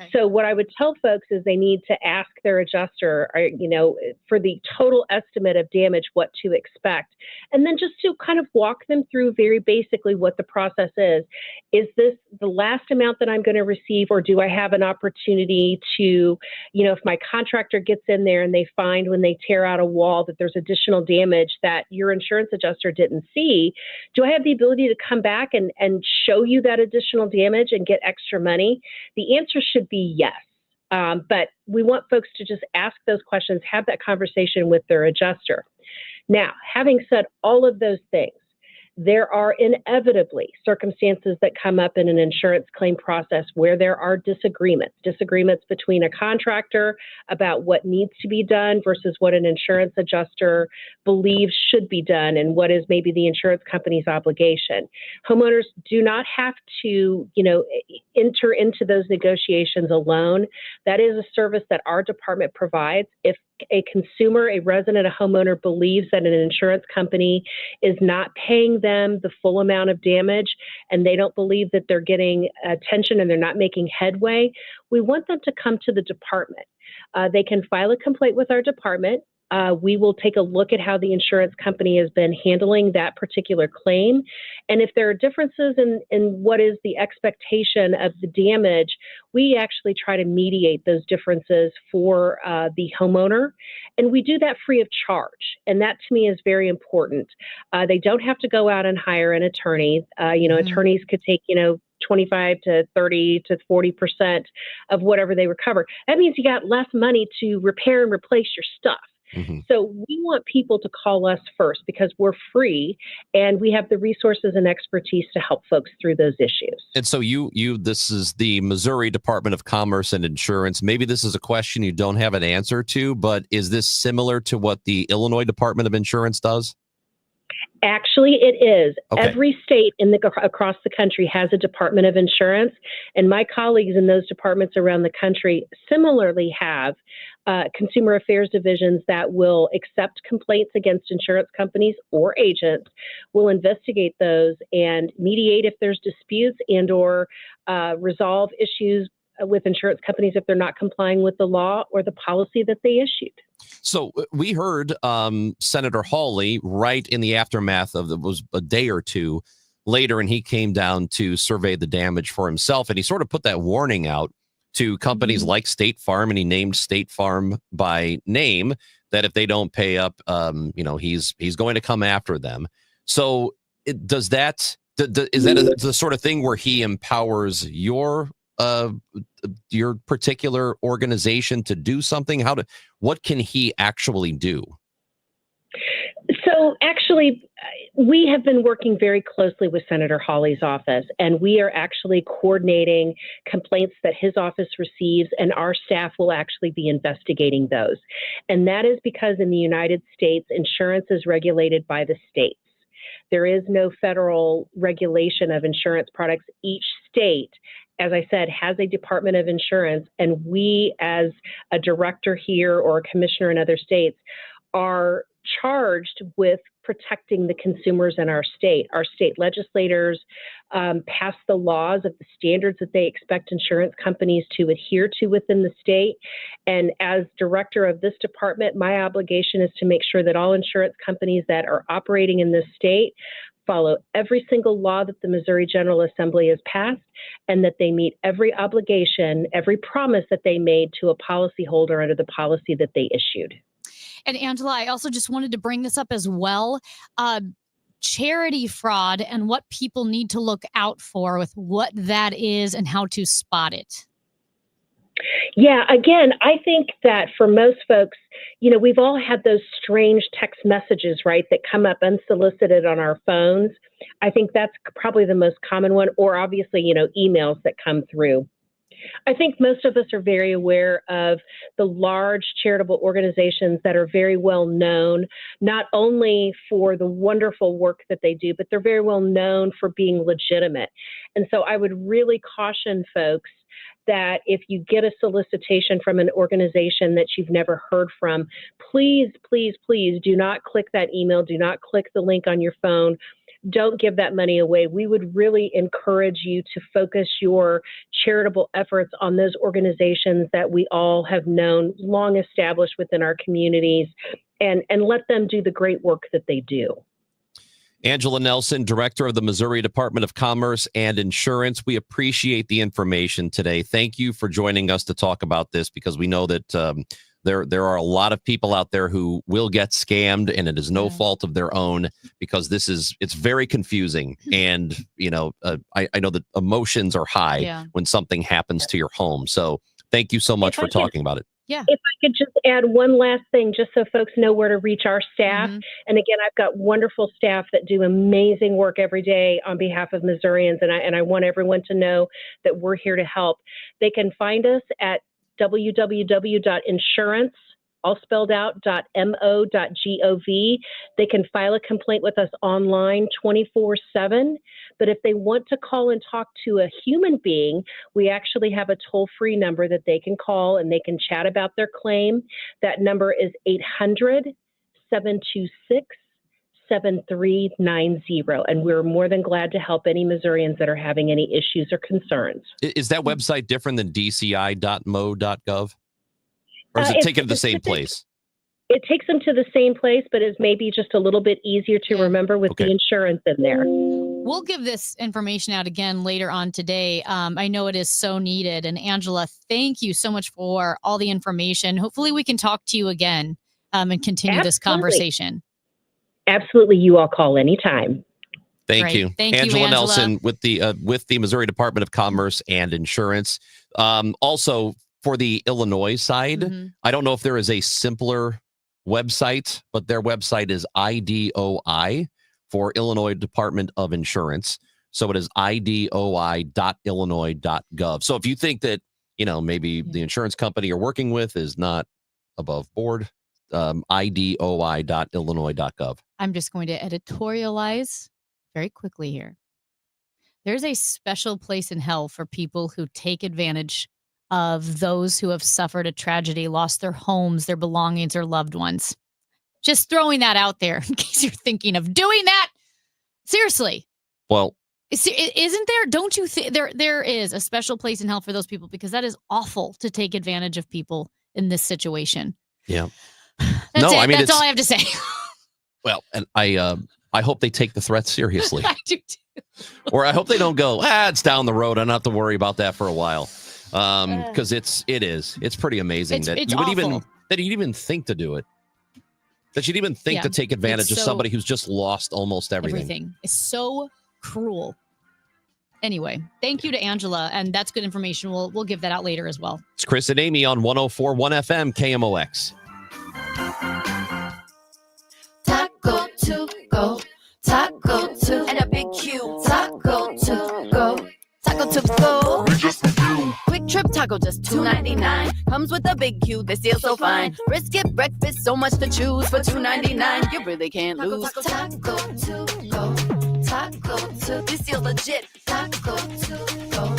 Okay. So what I would tell folks is they need to ask their adjuster, for the total estimate of damage, what to expect. And then just to kind of walk them through very basically what the process is. Is this the last amount that I'm going to receive, or do I have an opportunity to, if my contractor gets in there and they find when they tear out a wall that there's additional damage that your insurance adjuster didn't see, do I have the ability to come back and show you that additional damage and get extra money? The answer should be yes. But we want folks to just ask those questions, have that conversation with their adjuster. Now, having said all of those things, There are inevitably circumstances that come up in an insurance claim process where there are disagreements between a contractor about what needs to be done versus what an insurance adjuster believes should be done and what is maybe the insurance company's obligation. Homeowners do not have to, enter into those negotiations alone. That is a service that our department provides. If a consumer, a resident, a homeowner believes that an insurance company is not paying them the full amount of damage and they don't believe that they're getting attention and they're not making headway, we want them to come to the department. They can file a complaint with our department. We will take a look at how the insurance company has been handling that particular claim. And if there are differences in what is the expectation of the damage, we actually try to mediate those differences for the homeowner. And we do that free of charge. And that to me is very important. They don't have to go out and hire an attorney. Attorneys could take, 25 to 30 to 40% of whatever they recover. That means you got less money to repair and replace your stuff. Mm-hmm. So we want people to call us first because we're free and we have the resources and expertise to help folks through those issues. And so this is the Missouri Department of Commerce and Insurance. Maybe this is a question you don't have an answer to, but is this similar to what the Illinois Department of Insurance does? Actually, it is. Okay. Every state across the country has a Department of Insurance, and my colleagues in those departments around the country similarly have consumer affairs divisions that will accept complaints against insurance companies or agents, will investigate those and mediate if there's disputes and or resolve issues with insurance companies if they're not complying with the law or the policy that they issued. So we heard Senator Hawley right in the aftermath of it was a day or two later, and he came down to survey the damage for himself. And he sort of put that warning out to companies like State Farm, and he named State Farm by name that if they don't pay up, he's going to come after them. So is that the sort of thing where he empowers your particular organization to do something? What can he actually do? So actually, we have been working very closely with Senator Hawley's office, and we are actually coordinating complaints that his office receives, and our staff will actually be investigating those. And that is because in the United States, insurance is regulated by the states. There is no federal regulation of insurance products. Each state, as I said, has a Department of Insurance, and we as a director here or a commissioner in other states are charged with protecting the consumers in our state. Our state legislators pass the laws of the standards that they expect insurance companies to adhere to within the state. And as director of this department, my obligation is to make sure that all insurance companies that are operating in this state follow every single law that the Missouri General Assembly has passed, and that they meet every obligation, every promise that they made to a policyholder under the policy that they issued. And Angela, I also just wanted to bring this up as well. Charity fraud and what people need to look out for with what that is and how to spot it. Yeah, again, I think that for most folks, we've all had those strange text messages, right, that come up unsolicited on our phones. I think that's probably the most common one, or obviously, emails that come through. I think most of us are very aware of the large charitable organizations that are very well known, not only for the wonderful work that they do, but they're very well known for being legitimate. And so I would really caution folks that if you get a solicitation from an organization that you've never heard from, please, please, please do not click that email. Do not click the link on your phone. Don't give that money away. We would really encourage you to focus your charitable efforts on those organizations that we all have known, long established within our communities, and let them do the great work that they do. Angela Nelson, Director of the Missouri Department of Commerce and Insurance. We appreciate the information today. Thank you for joining us to talk about this, because we know that there are a lot of people out there who will get scammed, and it is no fault of their own, because it's very confusing. And, I know that emotions are high when something happens to your home. So thank you so much for talking about it. Yeah. If I could just add one last thing, just so folks know where to reach our staff. Mm-hmm. And again, I've got wonderful staff that do amazing work every day on behalf of Missourians. And I want everyone to know that we're here to help. They can find us at www.insurance, all spelled out, .mo.gov. They can file a complaint with us online 24/7. But if they want to call and talk to a human being, we actually have a toll-free number that they can call and they can chat about their claim. That number is 800-726-7390. And we're more than glad to help any Missourians that are having any issues or concerns. Is that website different than dci.mo.gov? Or is it taken to the same place? It takes them to the same place, but it's maybe just a little bit easier to remember with the insurance in there. We'll give this information out again later on today. I know it is so needed. And Angela, thank you so much for all the information. Hopefully we can talk to you again and continue this conversation. Absolutely. You all call anytime. Thank you. Thank you, Angela Angela Nelson with the Missouri Department of Commerce and Insurance. Also, for the Illinois side, I don't know if there is a simpler website, but their website is IDOI for Illinois Department of Insurance. So it is idoi.illinois.gov. So if you think that, maybe the insurance company you're working with is not above board, idoi.illinois.gov. I'm just going to editorialize very quickly here. There's a special place in hell for people who take advantage of those who have suffered a tragedy, lost their homes, their belongings, or loved ones. Just throwing that out there in case you're thinking of doing that. Seriously. Well, isn't there? Don't you think there is a special place in hell for those people? Because that is awful to take advantage of people in this situation. Yeah. That's all I have to say. Well, and I hope they take the threat seriously. I do too. Or I hope they don't go, it's down the road. I don't have to worry about that for a while. Because it's pretty amazing that you'd even think to do it. That you'd even think to take advantage of somebody who's just lost almost everything. Everything is so cruel. Anyway, thank you to Angela, and that's good information. We'll give that out later as well. It's Chris and Amy on 104.1 FM KMOX. Taco to go, taco to, and a big Q. Taco to go, taco to go. Quick Trip Taco just $2.99. Comes with a big Q, this deal so fine. Brisket breakfast, so much to choose for $2.99. You really can't lose. Taco to go, taco to, this deal legit. Taco to go,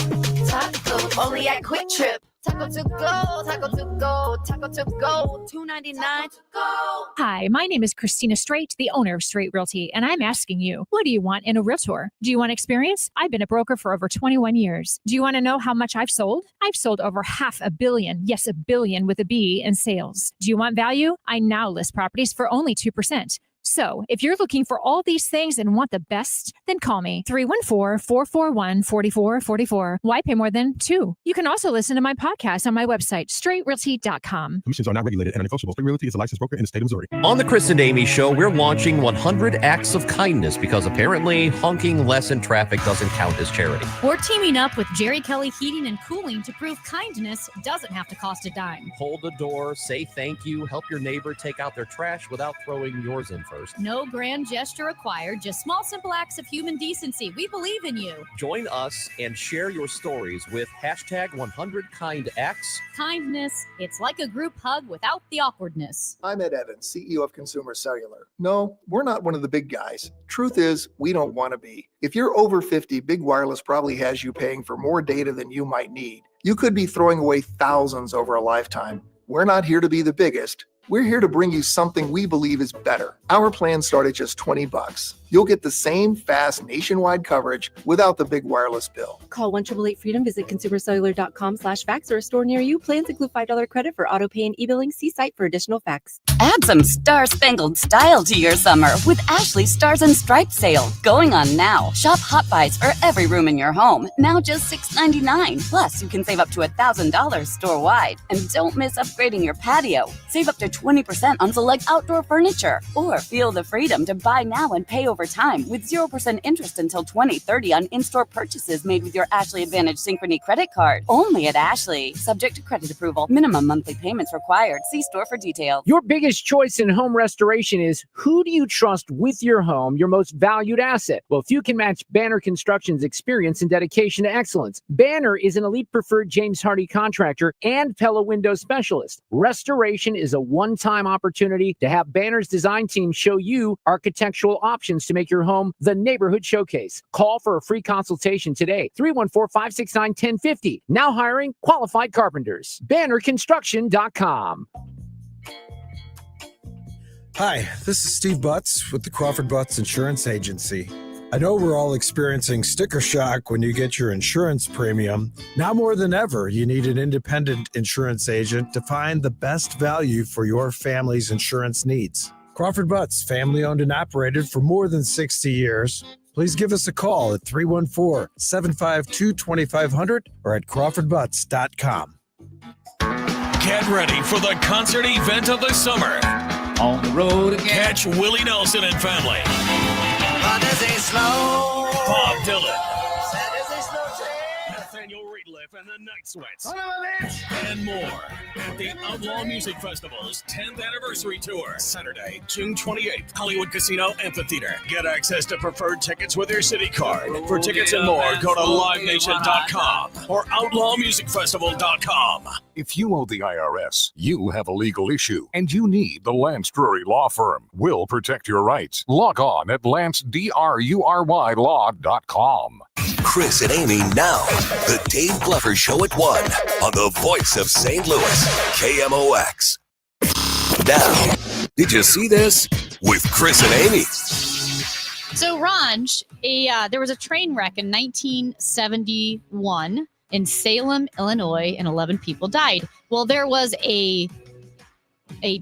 taco only at Quick Trip. Taco to go, taco to go, taco to go, $2.99 to go. Hi, my name is Christina Straight, the owner of Straight Realty, and I'm asking you, what do you want in a realtor? Do you want experience? I've been a broker for over 21 years. Do you want to know how much I've sold? I've sold over $500 million, yes, $1 billion with a B, in sales. Do you want value? I now list properties for only 2%. So, if you're looking for all these things and want the best, then call me 314-441-4444. Why pay more than 2? You can also listen to my podcast on my website, straightrealty.com. Commissions are not regulated and negotiable. Straight Realty is a licensed broker in the state of Missouri. On the Chris and Amy Show, we're launching 100 acts of kindness because apparently honking less in traffic doesn't count as charity. We're teaming up with Jerry Kelly Heating and Cooling to prove kindness doesn't have to cost a dime. Hold the door, say thank you, help your neighbor take out their trash without throwing yours in first. No grand gesture required, just small, simple acts of human decency. We believe in you. Join us and share your stories with hashtag 100KindActs. Kindness, it's like a group hug without the awkwardness. I'm Ed Evans, CEO of Consumer Cellular. No, we're not one of the big guys. Truth is, we don't want to be. If you're over 50, Big Wireless probably has you paying for more data than you might need. You could be throwing away thousands over a lifetime. We're not here to be the biggest. We're here to bring you something we believe is better. Our plans start at just $20. You'll get the same fast nationwide coverage without the big wireless bill. Call 1-888-FREEDOM, visit consumercellular.com/facts or a store near you. Plans include $5 credit for auto pay and e-billing. See site for additional facts. Add some star-spangled style to your summer with Ashley's Stars and Stripes sale. Going on now. Shop Hot Buys for every room in your home. Now just $6.99. Plus, you can save up to $1,000 store-wide. And don't miss upgrading your patio. Save up to 20% on select outdoor furniture. Or feel the freedom to buy now and pay over over time with 0% interest until 2030 on in-store purchases made with your Ashley Advantage Synchrony credit card. Only at Ashley. Subject to credit approval. Minimum monthly payments required. See store for details. Your biggest choice in home restoration is who do you trust with your home, your most valued asset? Well, few can match Banner Construction's experience and dedication to excellence. Banner is an elite preferred James Hardie contractor and Pella window specialist. Restoration is a one-time opportunity to have Banner's design team show you architectural options to make your home the neighborhood showcase. Call for a free consultation today. 314-569-1050. Now hiring qualified carpenters. BannerConstruction.com. Hi, this is Steve Butts with the Crawford Butts Insurance Agency. I know we're all experiencing sticker shock when you get your insurance premium. Now more than ever, you need an independent insurance agent to find the best value for your family's insurance needs. Crawford Butts, family owned and operated for more than 60 years. Please give us a call at 314-752-2500 or at crawfordbutts.com. Get ready for the concert event of the summer. On the road again. Catch Willie Nelson and family. Bob Dylan. Nathaniel Rateliff and the Night Sweats. And more at the Outlaw Music Festival's 10th anniversary tour. Saturday, June 28th, Hollywood Casino Amphitheater. Get access to preferred tickets with your city card. For tickets and more, go to livenation.com or outlawmusicfestival.com. If you owe the IRS, you have a legal issue, and you need the Lance Drury Law Firm. We'll protect your rights. Log on at lancedrurylaw.com. Chris and Amy now. The Dave Glover Show at 1 on the voice of St. Louis, KMOX. Now, did you see this? With Chris and Amy. So, Ranj, there was a train wreck in 1971 in Salem, Illinois, and 11 people died. Well, there was a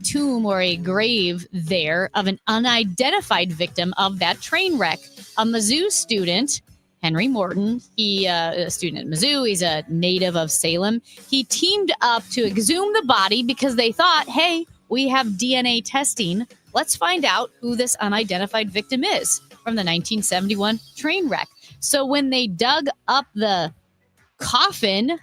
tomb or a grave there of an unidentified victim of that train wreck. A Mizzou student, Henry Morton, a student at Mizzou, he's a native of Salem. He teamed up to exhume the body because they thought, hey, we have DNA testing. Let's find out who this unidentified victim is from the 1971 train wreck. So when they dug up the coffin,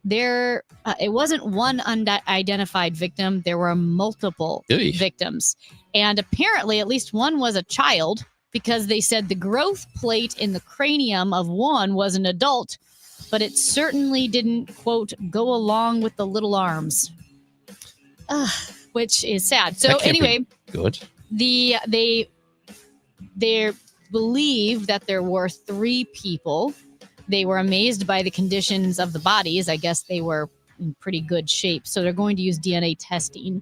it wasn't one unidentified victim. There were multiple victims. And apparently at least one was a child, because they said the growth plate in the cranium of one was an adult, but it certainly didn't, quote, go along with the little arms, which is sad. So anyway, good. They believe that there were 3 people. They were amazed by the conditions of the bodies. I guess they were in pretty good shape. So they're going to use DNA testing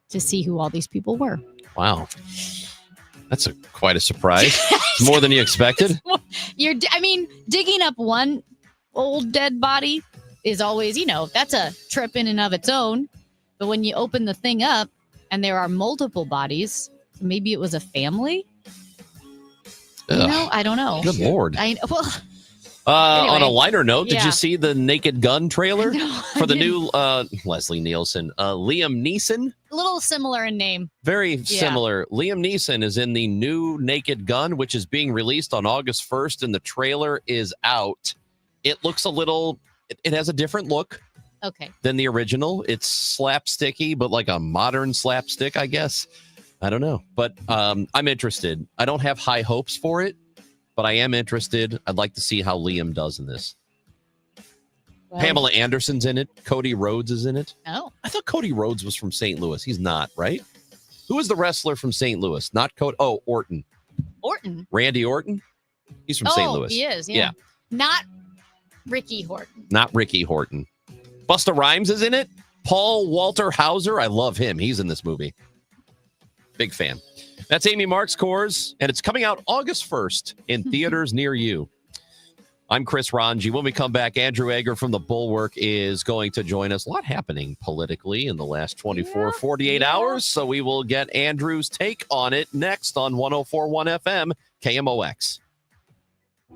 to see who all these people were. Wow. That's quite a surprise. More than you expected. Digging up one old dead body is always, that's a trip in and of its own. But when you open the thing up and there are multiple bodies, maybe it was a family. I don't know. Good Lord. Anyway. On a lighter note, did you see the Naked Gun trailer for the didn't. new Leslie Nielsen, Liam Neeson? A little similar in name. Very similar. Liam Neeson is in the new Naked Gun, which is being released on August 1st, and the trailer is out. It looks it has a different look than the original. It's slapsticky, but like a modern slapstick, I guess. I don't know. But I'm interested. I don't have high hopes for it, but I am interested. I'd like to see how Liam does in this. Well, Pamela Anderson's in it. Cody Rhodes is in it. Oh. I thought Cody Rhodes was from St. Louis. He's not, right? Who is the wrestler from St. Louis? Not Cody. Oh, Orton. Orton? Randy Orton? He's from St. Louis. He is, yeah. Not Ricky Horton. Not Ricky Horton. Busta Rhymes is in it. Paul Walter Hauser. I love him. He's in this movie. Big fan. That's Amy Marks Coors, and it's coming out August 1st in theaters near you. I'm Chris Ranji. When we come back, Andrew Egger from The Bulwark is going to join us. A lot happening politically in the last 48 hours, so we will get Andrew's take on it next on 104.1 FM KMOX.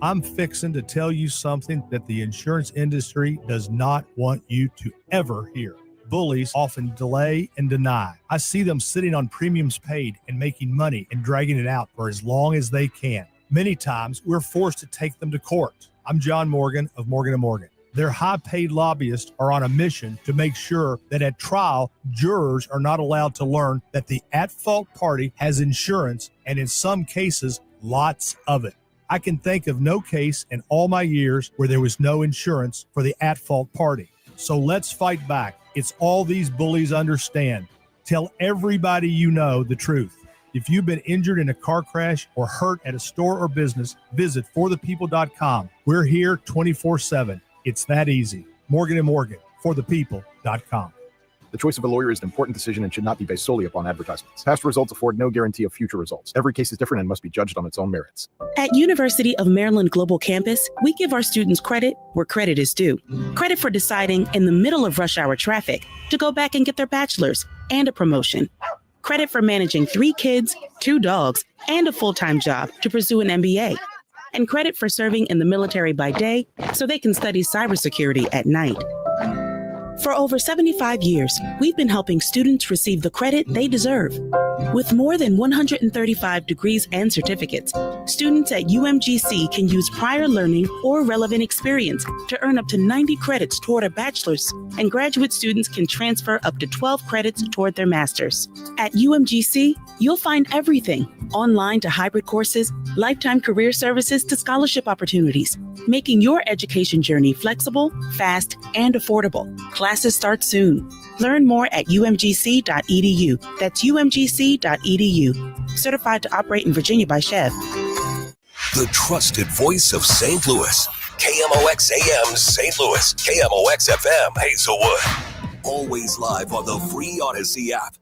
I'm fixing to tell you something that the insurance industry does not want you to ever hear. bullies often delay and deny. I see them sitting on premiums paid and making money and dragging it out for as long as they can. Many times, we're forced to take them to court. I'm John Morgan of Morgan & Morgan. Their high-paid lobbyists are on a mission to make sure that at trial, jurors are not allowed to learn that the at-fault party has insurance, and in some cases, lots of it. I can think of no case in all my years where there was no insurance for the at-fault party. So let's fight back. It's all these bullies understand. Tell everybody you know the truth. If you've been injured in a car crash or hurt at a store or business, visit forthepeople.com. We're here 24/7. It's that easy. Morgan & Morgan, forthepeople.com. The choice of a lawyer is an important decision and should not be based solely upon advertisements. Past results afford no guarantee of future results. Every case is different and must be judged on its own merits. At University of Maryland Global Campus, we give our students credit where credit is due. Credit for deciding in the middle of rush hour traffic to go back and get their bachelor's and a promotion. Credit for managing 3 kids, 2 dogs, and a full-time job to pursue an MBA. And credit for serving in the military by day so they can study cybersecurity at night. For over 75 years, we've been helping students receive the credit they deserve. With more than 135 degrees and certificates, students at UMGC can use prior learning or relevant experience to earn up to 90 credits toward a bachelor's, and graduate students can transfer up to 12 credits toward their master's. At UMGC, you'll find everything, online to hybrid courses, lifetime career services to scholarship opportunities, making your education journey flexible, fast, and affordable. Classes start soon. Learn more at umgc.edu. That's umgc.edu. Certified to operate in Virginia by Chev. The trusted voice of St. Louis. KMOX AM St. Louis. KMOX FM Hazelwood. Always live on the free Odyssey app.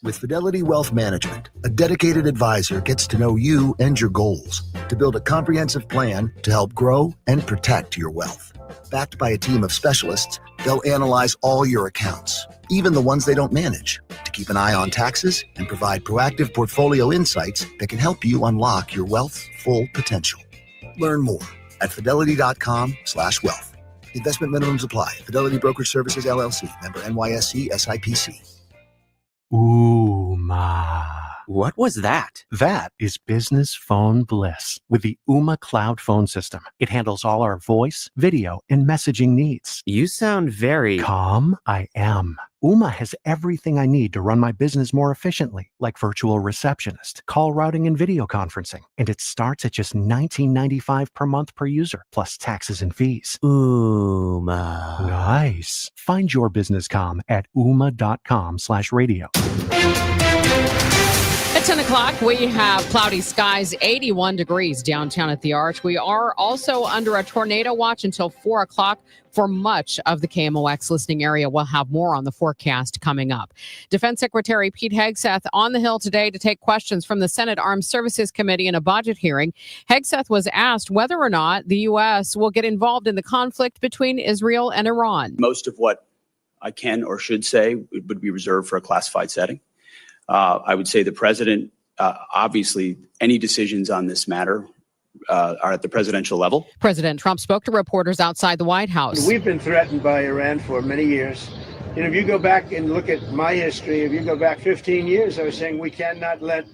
With Fidelity Wealth Management, a dedicated advisor gets to know you and your goals to build a comprehensive plan to help grow and protect your wealth. Backed by a team of specialists, they'll analyze all your accounts, even the ones they don't manage, to keep an eye on taxes and provide proactive portfolio insights that can help you unlock your wealth's full potential. Learn more at fidelity.com/wealth. Investment minimums apply. Fidelity Brokerage Services, LLC. Member NYSE SIPC. Ooh, ma. What was that? That is business phone bliss with the Ooma Cloud phone system. It handles all our voice, video, and messaging needs. You sound very calm. I am. Ooma has everything I need to run my business more efficiently, like virtual receptionist, call routing, and video conferencing. And it starts at just $19.95 per month per user, plus taxes and fees. Ooma. Nice. Find your business calm at ooma.com/radio. At 10 o'clock, we have cloudy skies, 81 degrees downtown at the Arch. We are also under a tornado watch until 4 o'clock for much of the KMOX listening area. We'll have more on the forecast coming up. Defense Secretary Pete Hegseth on the Hill today to take questions from the Senate Armed Services Committee in a budget hearing. Hegseth was asked whether or not the U.S. will get involved in the conflict between Israel and Iran. Most of what I can or should say would be reserved for a classified setting. I would say the president, obviously, any decisions on this matter are at the presidential level. President Trump spoke to reporters outside the White House. We've been threatened by Iran for many years. You know, if you go back and look at my history, if you go back 15 years, I was saying we cannot let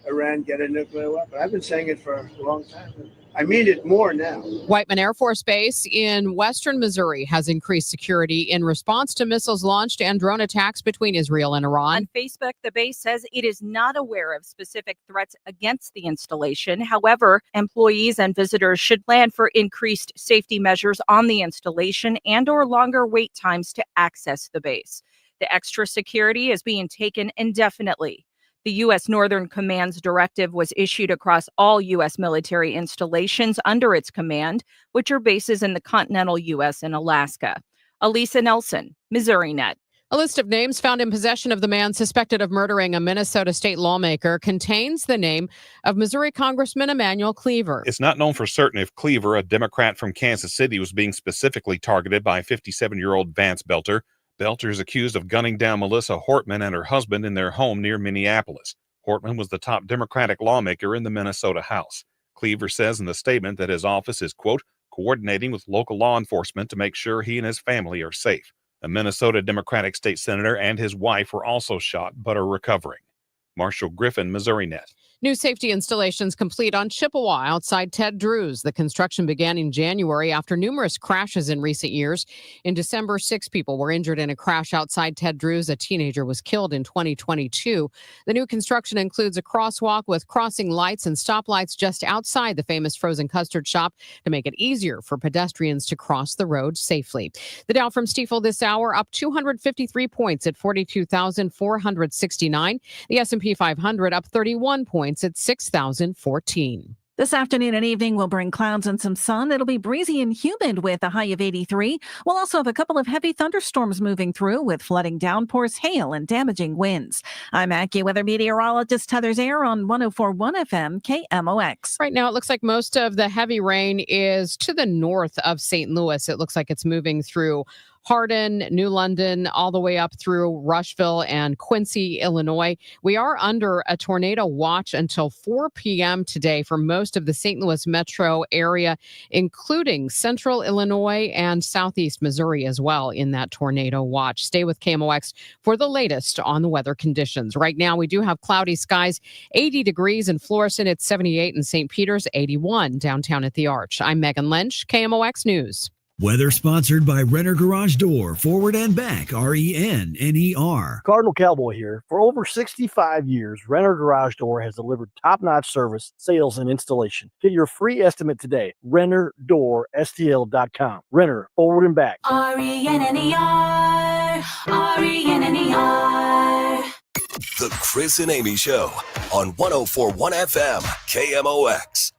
Iran get a nuclear weapon. I've been saying it for a long time. I mean it more now. Whiteman Air Force Base in western Missouri has increased security in response to missiles launched and drone attacks between Israel and Iran. On Facebook, the base says it is not aware of specific threats against the installation. However, employees and visitors should plan for increased safety measures on the installation and/or longer wait times to access the base. The extra security is being taken indefinitely. The U.S. Northern Command's directive was issued across all U.S. military installations under its command, which are bases in the continental U.S. and Alaska. Elisa Nelson, Missouri Net. A list of names found in possession of the man suspected of murdering a Minnesota state lawmaker contains the name of Missouri Congressman Emanuel Cleaver. It's not known for certain if Cleaver, a Democrat from Kansas City, was being specifically targeted by 57-year-old Vance Belter. Belter is accused of gunning down Melissa Hortman and her husband in their home near Minneapolis. Hortman was the top Democratic lawmaker in the Minnesota House. Cleaver says in the statement that his office is, quote, coordinating with local law enforcement to make sure he and his family are safe. A Minnesota Democratic state senator and his wife were also shot but are recovering. Marshall Griffin, Missouri Net. New safety installations complete on Chippewa outside Ted Drew's. The construction began in January after numerous crashes in recent years. In December, 6 people were injured in a crash outside Ted Drew's. A teenager was killed in 2022. The new construction includes a crosswalk with crossing lights and stoplights just outside the famous frozen custard shop to make it easier for pedestrians to cross the road safely. The Dow from Stifel this hour up 253 points at 42,469. The S&P 500 up 31 points at 6,014. This afternoon and evening will bring clouds and some sun. It'll be breezy and humid with a high of 83. We'll also have a couple of heavy thunderstorms moving through with flooding downpours, hail, and damaging winds. I'm AccuWeather meteorologist Heather Zaire on 104.1 FM KMOX. Right now, it looks like most of the heavy rain is to the north of St. Louis. It looks like it's moving through Hardin, New London, all the way up through Rushville and Quincy, Illinois. We are under a tornado watch until 4 p.m. today for most of the St. Louis metro area, including central Illinois and southeast Missouri as well in that tornado watch. Stay with KMOX for the latest on the weather conditions. Right now, we do have cloudy skies, 80 degrees in Florissant at 78 in St. Peter's, 81 downtown at the Arch. I'm Megan Lynch, KMOX News. Weather sponsored by Renner Garage Door, forward and back, RENNER. Cardinal Cowboy here. For over 65 years, Renner Garage Door has delivered top-notch service, sales, and installation. Get your free estimate today. RennerDoorSTL.com. Renner, forward and back. RENNER. RENNER. The Chris and Amy Show on 104.1 FM KMOX.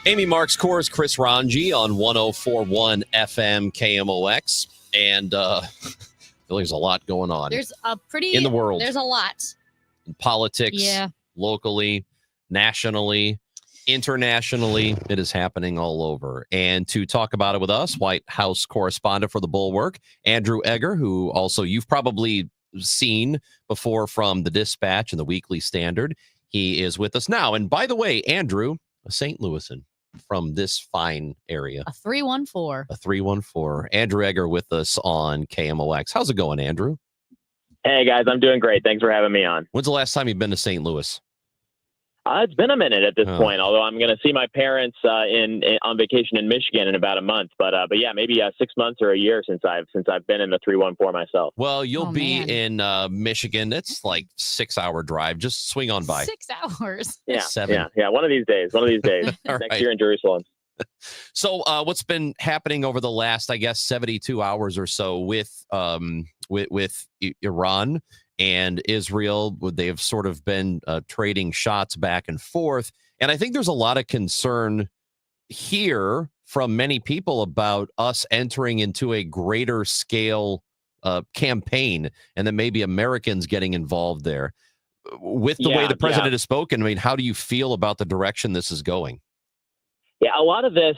Amy Marks Course, Chris Ranji on 104.1 FM KMOX. And I feel like there's a lot going on. There's a pretty in the world. There's a lot. In politics, locally, nationally, internationally, it is happening all over. And to talk about it with us, White House correspondent for the Bulwark, Andrew Egger, who also you've probably seen before from the Dispatch and the Weekly Standard. He is with us now. And by the way, Andrew, a St. Louisan from this fine area. A 314. A 314. Andrew Egger with us on KMOX. How's it going, Andrew? Hey, guys. I'm doing great. Thanks for having me on. When's the last time you've been to St. Louis? It's been a minute at this point, although I'm going to see my parents on vacation in Michigan in about a month. But yeah, maybe 6 months or a year since I've been in the 314 myself. Well, you'll be in Michigan. It's like 6-hour drive. Just swing on by. 6 hours. Yeah, 7. Yeah. One of these days. Next year in Jerusalem. So what's been happening over the last, I guess, 72 hours or so with Iran and Israel? They've sort of been trading shots back and forth. And I think there's a lot of concern here from many people about us entering into a greater scale campaign and then maybe Americans getting involved there. With the way the president has spoken, I mean, how do you feel about the direction this is going? Yeah, a lot of this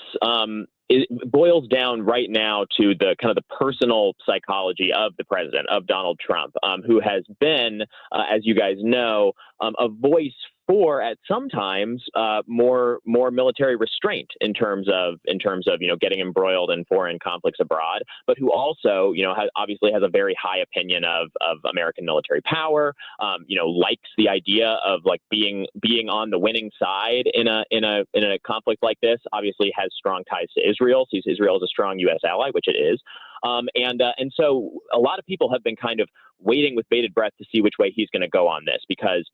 it boils down right now to the kind of the personal psychology of the president, of Donald Trump, who has been, as you guys know, a voice for at sometimes more military restraint in terms of getting embroiled in foreign conflicts abroad, but who also obviously has a very high opinion of American military power. Likes the idea of like being on the winning side in a conflict like this. Obviously has strong ties to Israel. Sees Israel as a strong U.S. ally, which it is. And so a lot of people have been kind of waiting with bated breath to see which way he's going to go on this, because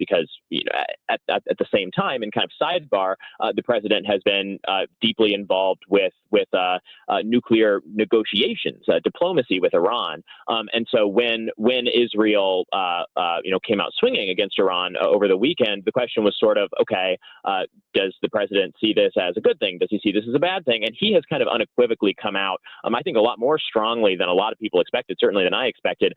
at the same time, in kind of sidebar, the president has been deeply involved with nuclear negotiations, diplomacy with Iran. And so when Israel came out swinging against Iran over the weekend, the question was sort of, okay, does the president see this as a good thing? Does he see this as a bad thing? And he has kind of unequivocally come out, I think, a lot more strongly than a lot of people expected, certainly than I expected,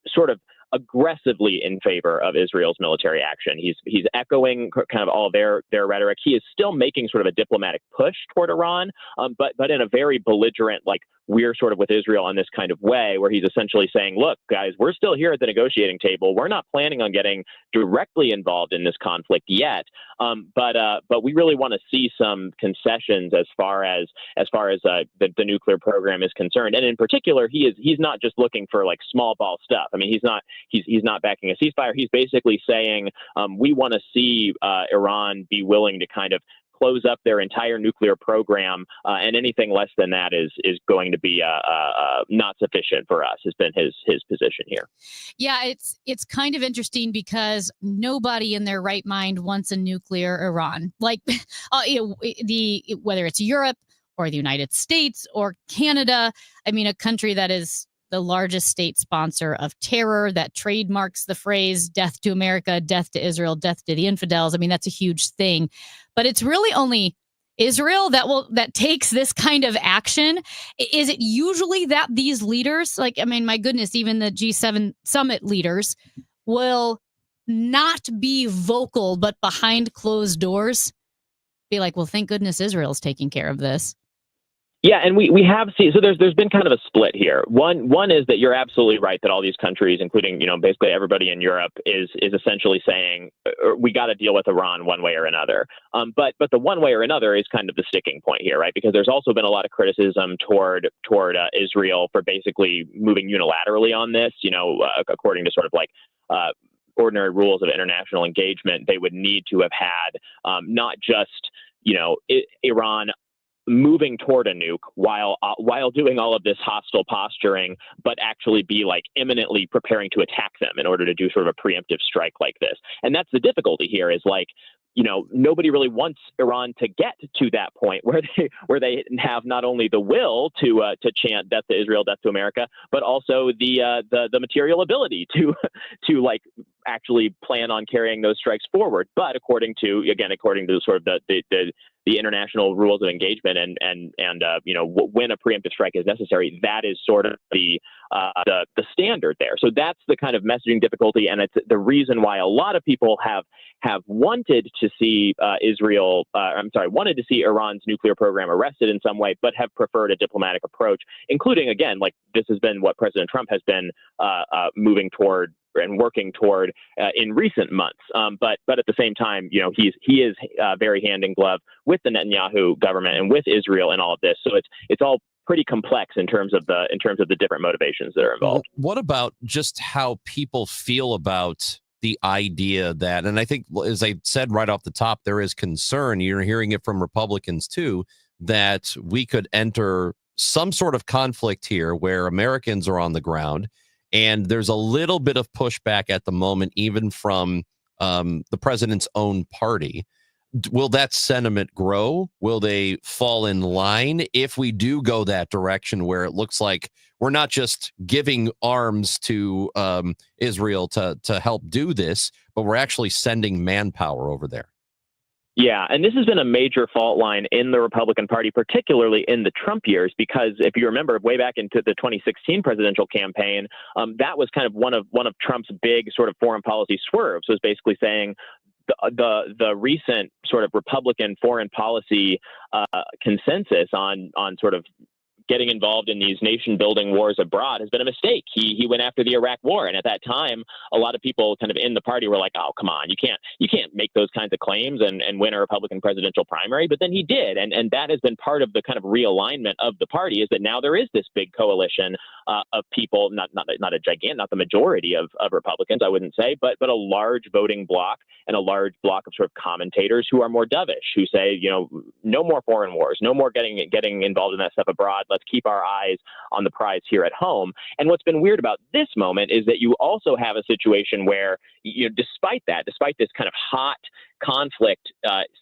sort of aggressively in favor of Israel's military action. He's echoing kind of all their rhetoric. He is still making sort of a diplomatic push toward Iran, but in a very belligerent, like we're sort of with Israel in this kind of way, where he's essentially saying, look, guys, we're still here at the negotiating table. We're not planning on getting directly involved in this conflict yet. But we really want to see some concessions as far as the nuclear program is concerned. And in particular, he's not just looking for like small ball stuff. I mean, he's not backing a ceasefire. He's basically saying we want to see Iran be willing to kind of close up their entire nuclear program, and anything less than that is going to be not sufficient for us, has been his position here. Yeah, it's kind of interesting because nobody in their right mind wants a nuclear Iran. Like whether it's Europe or the United States or Canada, I mean, a country that is the largest state sponsor of terror, that trademarks the phrase death to America, death to Israel, death to the infidels. I mean, that's a huge thing. But it's really only Israel that takes this kind of action. Is it usually that these leaders, like, I mean, my goodness, even the G7 summit leaders will not be vocal, but behind closed doors be like, well, thank goodness Israel's taking care of this. Yeah, and we have seen, so there's been kind of a split here. One is that you're absolutely right that all these countries, including, basically everybody in Europe, is essentially saying we got to deal with Iran one way or another. But the one way or another is kind of the sticking point here, right? Because there's also been a lot of criticism toward Israel for basically moving unilaterally on this. According to sort of like ordinary rules of international engagement, they would need to have had not just Iran moving toward a nuke while doing all of this hostile posturing, but actually be like imminently preparing to attack them in order to do sort of a preemptive strike like this. And that's the difficulty here, is like, nobody really wants Iran to get to that point where they have not only the will to chant death to Israel, death to America, but also the material ability to like actually plan on carrying those strikes forward. But according to sort of the international rules of engagement and when a preemptive strike is necessary, that is sort of the standard there. So that's the kind of messaging difficulty, and it's the reason why a lot of people have wanted to see wanted to see Iran's nuclear program arrested in some way, but have preferred a diplomatic approach, including, again, like this has been what President Trump has been moving toward and working toward in recent months. But at the same time, he is very hand in glove with the Netanyahu government and with Israel in all of this. So it's all pretty complex in terms of the different motivations that are involved. What about just how people feel about the idea that, and I think, as I said right off the top, there is concern, you're hearing it from Republicans too, that we could enter some sort of conflict here where Americans are on the ground. And there's a little bit of pushback at the moment, even from the president's own party. Will that sentiment grow? Will they fall in line if we do go that direction, where it looks like we're not just giving arms to Israel to help do this, but we're actually sending manpower over there? Yeah, and this has been a major fault line in the Republican Party, particularly in the Trump years, because if you remember way back into the 2016 presidential campaign, that was kind of one of Trump's big sort of foreign policy swerves, was basically saying the recent sort of Republican foreign policy consensus on sort of getting involved in these nation-building wars abroad has been a mistake. He went after the Iraq War, and at that time, a lot of people kind of in the party were like, "Oh, come on, you can't make those kinds of claims and win a Republican presidential primary." But then he did, and that has been part of the kind of realignment of the party, is that now there is this big coalition of people, not the majority of Republicans, I wouldn't say, but a large voting bloc and a large bloc of sort of commentators who are more dovish, who say, no more foreign wars, no more getting involved in that stuff abroad. Let's keep our eyes on the prize here at home. And what's been weird about this moment is that you also have a situation where, despite this kind of hot conflict,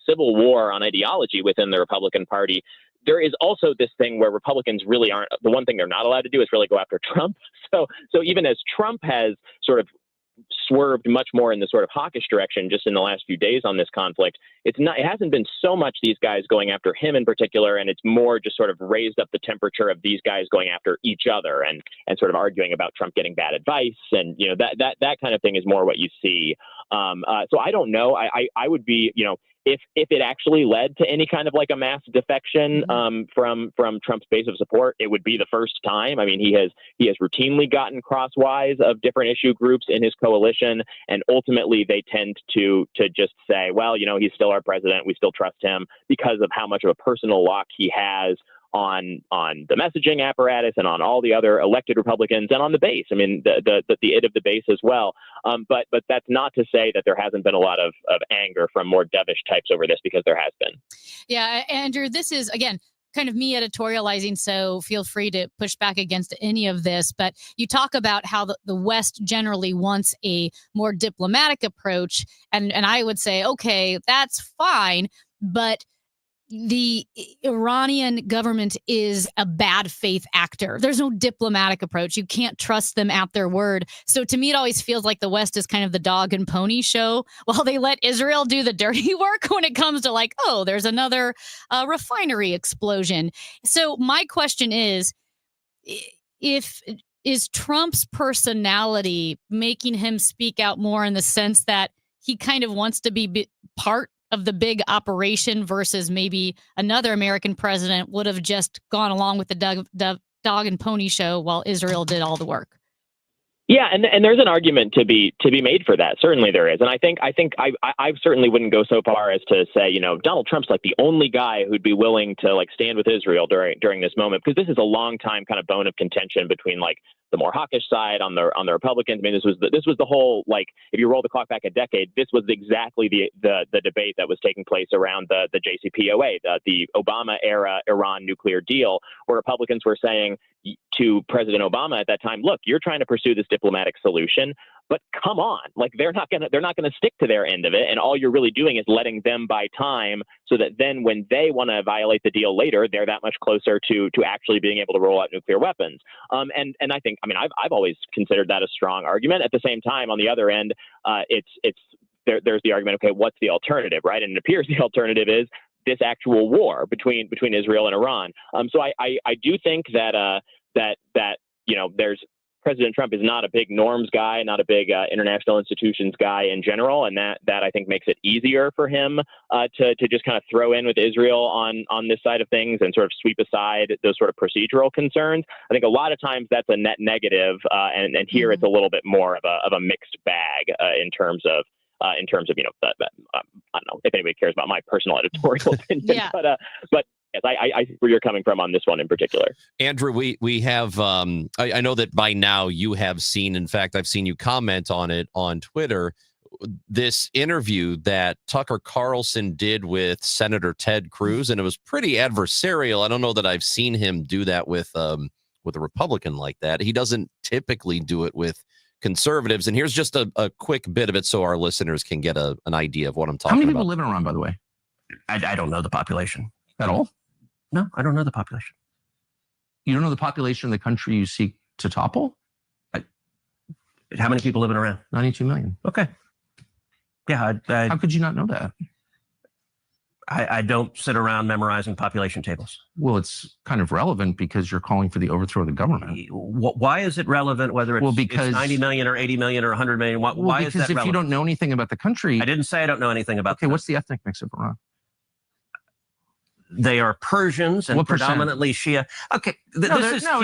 civil war on ideology within the Republican Party, there is also this thing where Republicans really aren't, the one thing they're not allowed to do is really go after Trump. So even as Trump has sort of swerved much more in the sort of hawkish direction just in the last few days on this conflict, it hasn't been so much these guys going after him in particular, and it's more just sort of raised up the temperature of these guys going after each other and sort of arguing about Trump getting bad advice, and that kind of thing is more what you see. So I don't know. I would be, if it actually led to any kind of like a mass defection from Trump's base of support, it would be the first time. I mean, he has routinely gotten crosswise of different issue groups in his coalition, and ultimately they tend to just say, well, he's still our president, we still trust him because of how much of a personal lock he has on the messaging apparatus and on all the other elected Republicans and on the base. I mean, the it of the base as well. But that's not to say that there hasn't been a lot of anger from more dovish types over this, because there has been. Yeah, Andrew, this is, again, kind of me editorializing, so feel free to push back against any of this. But you talk about how the West generally wants a more diplomatic approach. And I would say, okay, that's fine. But the Iranian government is a bad faith actor. There's no diplomatic approach. You can't trust them at their word. So to me, it always feels like the West is kind of the dog and pony show, while they let Israel do the dirty work when it comes to like, oh, there's another refinery explosion. So my question is Trump's personality making him speak out more in the sense that he kind of wants to be part of the big operation versus maybe another American president would have just gone along with the dog and pony show while Israel did all the work? Yeah, and there's an argument to be made for that. Certainly there is, and I think I certainly wouldn't go so far as to say Donald Trump's like the only guy who'd be willing to like stand with Israel during this moment, because this is a long time kind of bone of contention between like the more hawkish side on the Republicans. I mean, this was the whole, like, if you roll the clock back a decade, this was exactly the debate that was taking place around the JCPOA, the Obama era Iran nuclear deal, where Republicans were saying to President Obama at that time, look, you're trying to pursue this diplomatic solution, but come on, like they're not gonna stick to their end of it, and all you're really doing is letting them buy time so that then when they want to violate the deal later, they're that much closer to actually being able to roll out nuclear weapons. And I think, I mean, I've always considered that a strong argument. At the same time, on the other end, there's the argument, okay, what's the alternative, right? And it appears the alternative is this actual war between Israel and Iran. So I do think that there's President Trump is not a big norms guy, not a big international institutions guy in general, and that I think makes it easier for him to just kind of throw in with Israel on this side of things and sort of sweep aside those sort of procedural concerns. I think a lot of times that's a net negative, and here it's a little bit more of a mixed bag in terms of I don't know if anybody cares about my personal editorial opinion, but yes, I see where you're coming from on this one in particular. Andrew, we have, I know that by now you have seen, in fact, I've seen you comment on it on Twitter, this interview that Tucker Carlson did with Senator Ted Cruz, and it was pretty adversarial. I don't know that I've seen him do that with a Republican like that. He doesn't typically do it with conservatives. And here's just a quick bit of it so our listeners can get an idea of what I'm talking about. How many people live in Iran, by the way? I don't know the population at all. No, I don't know the population. You don't know the population of the country you seek to topple? How many people live in Iran? 92 million. Okay. Yeah. How could you not know that? I don't sit around memorizing population tables. Well, it's kind of relevant because you're calling for the overthrow of the government. Why is it relevant whether it's, because it's 90 million or 80 million or 100 million? Why is that relevant? Because if you don't know anything about the country... I didn't say I don't know anything about Okay, what's the ethnic mix of Iran? They are Persians and predominantly Shia. Okay,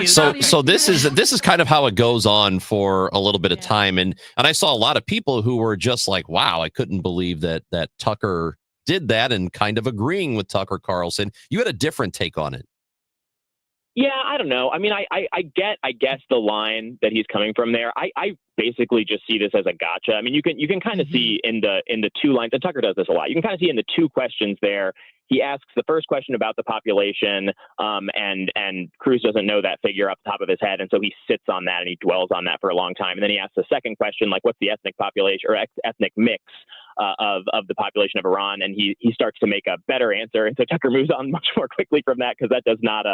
so this is kind of how it goes on for a little bit of time, and I saw a lot of people who were just like, "Wow, I couldn't believe that Tucker did that," and kind of agreeing with Tucker Carlson. You had a different take on it. Yeah, I don't know. I mean, I guess the line that he's coming from there. I basically just see this as a gotcha. I mean, you can kind of see in the two lines, and Tucker does this a lot. You can kind of see in the two questions there. He asks the first question about the population, and Cruz doesn't know that figure off the top of his head, and so he sits on that and he dwells on that for a long time. And then he asks the second question, like, what's the ethnic population or ethnic mix of the population of Iran? And he starts to make a better answer, and so Tucker moves on much more quickly from that, because that does not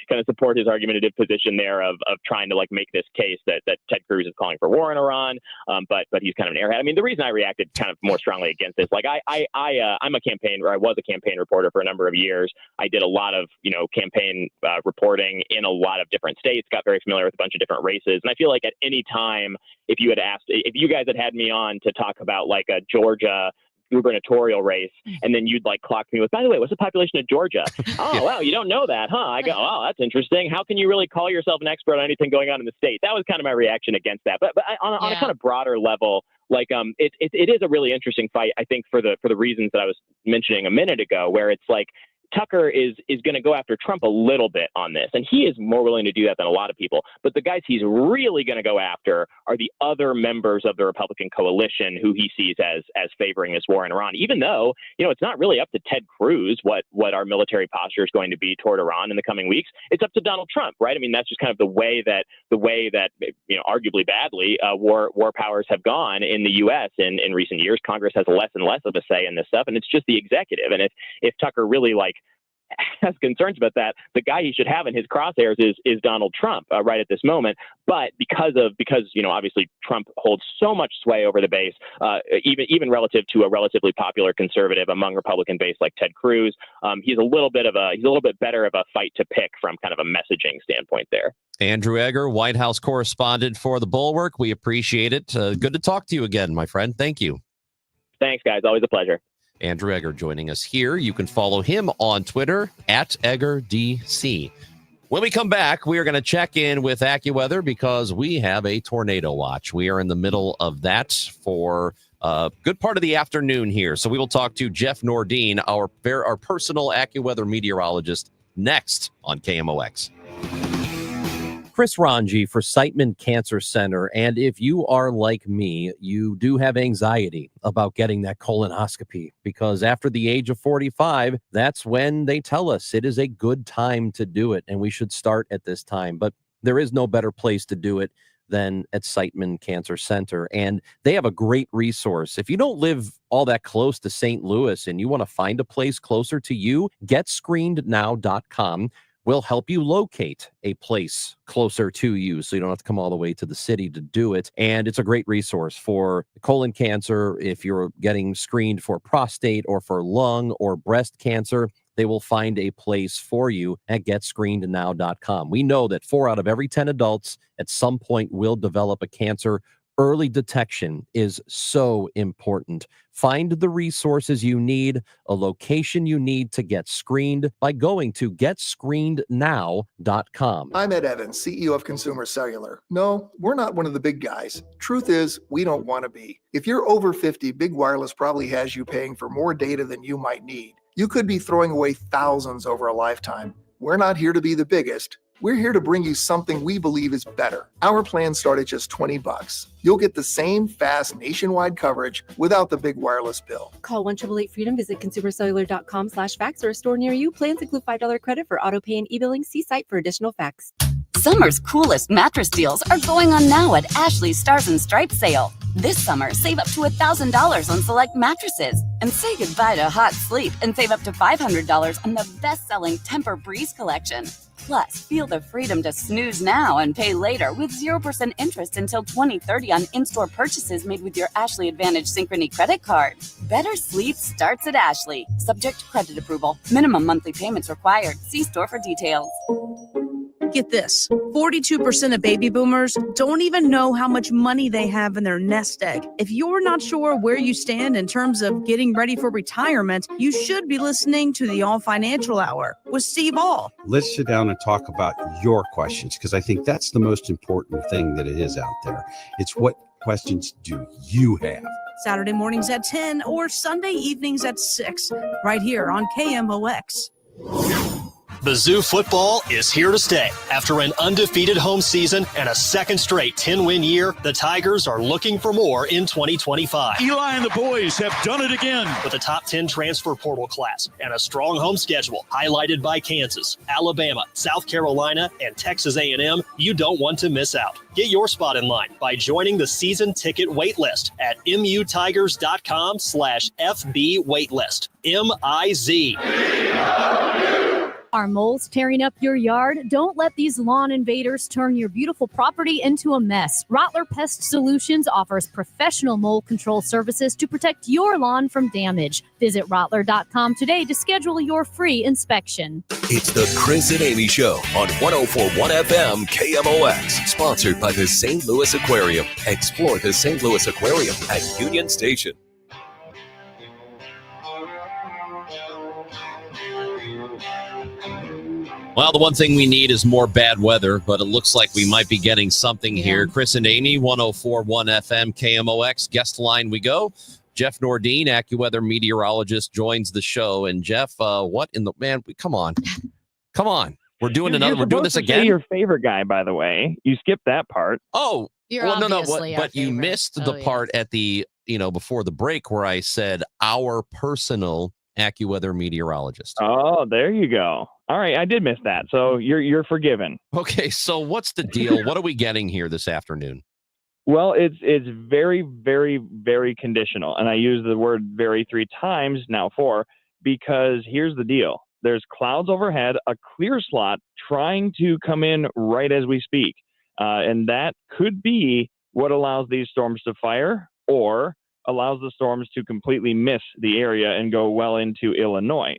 kind of support his argumentative position there of trying to like make this case that Ted Cruz is calling for war in Iran, but he's kind of an airhead. I mean, the reason I reacted kind of more strongly against this, like I was a campaign reporter for a number of years. I did a lot of campaign reporting in a lot of different states, got very familiar with a bunch of different races, and I feel like at any time if you guys had me on to talk about like a Georgia gubernatorial race, and then you'd like clock me with, by the way, what's the population of Georgia? Oh, wow, you don't know that, huh? I go, oh, that's interesting. How can you really call yourself an expert on anything going on in the state? That was kind of my reaction against that. But on a kind of broader level, like it is a really interesting fight, I think, for the reasons that I was mentioning a minute ago, where it's like Tucker is going to go after Trump a little bit on this, and he is more willing to do that than a lot of people. But the guys he's really going to go after are the other members of the Republican coalition who he sees as favoring this war in Iran, even though, it's not really up to Ted Cruz what our military posture is going to be toward Iran in the coming weeks. It's up to Donald Trump, right? I mean, that's just kind of the way that arguably badly, war powers have gone in the U.S. in recent years. Congress has less and less of a say in this stuff, and it's just the executive. And if Tucker really has concerns about that, the guy he should have in his crosshairs is Donald Trump right at this moment. But because obviously Trump holds so much sway over the base, even relative to a relatively popular conservative among Republican base like Ted Cruz, he's a little bit better of a fight to pick from kind of a messaging standpoint there. Andrew Egger, White House correspondent for The Bulwark. We appreciate it. Good to talk to you again, my friend. Thank you. Thanks, guys. Always a pleasure. Andrew Egger joining us here. You can follow him on Twitter @EggerDC. When we come back, we are going to check in with AccuWeather because we have a tornado watch. We are in the middle of that for a good part of the afternoon here. So we will talk to Jeff Nordine, our personal AccuWeather meteorologist, next on KMOX. Chris Ranji for Siteman Cancer Center. And if you are like me, you do have anxiety about getting that colonoscopy because after the age of 45, that's when they tell us it is a good time to do it and we should start at this time. But there is no better place to do it than at Siteman Cancer Center. And they have a great resource. If you don't live all that close to St. Louis and you want to find a place closer to you, GetScreenedNow.com will help you locate a place closer to you so you don't have to come all the way to the city to do it. And it's a great resource for colon cancer. If you're getting screened for prostate or for lung or breast cancer, they will find a place for you at GetScreenedNow.com. We know that 4 out of every 10 adults at some point will develop a cancer. Early detection is so important. Find the resources you need, a location you need to get screened by going to GetScreenedNow.com. I'm Ed Evans, CEO of Consumer Cellular. No, we're not one of the big guys. Truth is, we don't want to be. If you're over 50, Big Wireless probably has you paying for more data than you might need. You could be throwing away thousands over a lifetime. We're not here to be the biggest. We're here to bring you something we believe is better. Our plans start at just $20. You'll get the same fast nationwide coverage without the big wireless bill. Call 1-888-FREEDOM, visit consumercellular.com/facts or a store near you. Plans include $5 credit for auto pay and e-billing. See site for additional facts. Summer's coolest mattress deals are going on now at Ashley's Stars and Stripes sale. This summer, save up to $1,000 on select mattresses and say goodbye to hot sleep and save up to $500 on the best-selling Tempur-Breeze collection. Plus, feel the freedom to snooze now and pay later with 0% interest until 2030 on in-store purchases made with your Ashley Advantage Synchrony credit card. Better sleep starts at Ashley. Subject to credit approval. Minimum monthly payments required. See store for details. Get this, 42% of baby boomers don't even know how much money they have in their nest egg. If you're not sure where you stand in terms of getting ready for retirement, you should be listening to the All Financial Hour with Steve All. Let's sit down and talk about your questions, because I think that's the most important thing that it is out there. It's what questions do you have? Saturday mornings at 10 or Sunday evenings at 6, right here on KMOX. Mizzou football is here to stay. After an undefeated home season and a second straight 10-win year, the Tigers are looking for more in 2025. Eli and the boys have done it again. With a top 10 transfer portal class and a strong home schedule highlighted by Kansas, Alabama, South Carolina, and Texas A&M, you don't want to miss out. Get your spot in line by joining the season ticket waitlist at mutigers.com/FB waitlist. MIZ. Are moles tearing up your yard? Don't let these lawn invaders turn your beautiful property into a mess. Rottler Pest Solutions offers professional mole control services to protect your lawn from damage. Visit Rottler.com today to schedule your free inspection. It's the Chris and Amy Show on 104.1 FM KMOX, sponsored by the St. Louis Aquarium. Explore the St. Louis Aquarium at Union Station. Well, the one thing we need is more bad weather, but it looks like we might be getting something here. Chris and Amy, 104.1 FM, KMOX. Guest line we go. Jeff Nordine, AccuWeather meteorologist, joins the show. And Jeff, what in the man? Come on. We're doing another. We're doing this again. Your favorite guy, by the way. You skipped that part. Oh, You're well, obviously our but you favorite. missed the part at the before the break where I said our personal AccuWeather meteorologist. Oh, there you go. All right, I did miss that, so you're forgiven. Okay, so what's the deal? What are we getting here this afternoon? Well, it's very, very, very conditional, and I use the word "very" 3 times now, 4, because here's the deal: there's clouds overhead, a clear slot trying to come in right as we speak, and that could be what allows these storms to fire, or allows the storms to completely miss the area and go well into Illinois.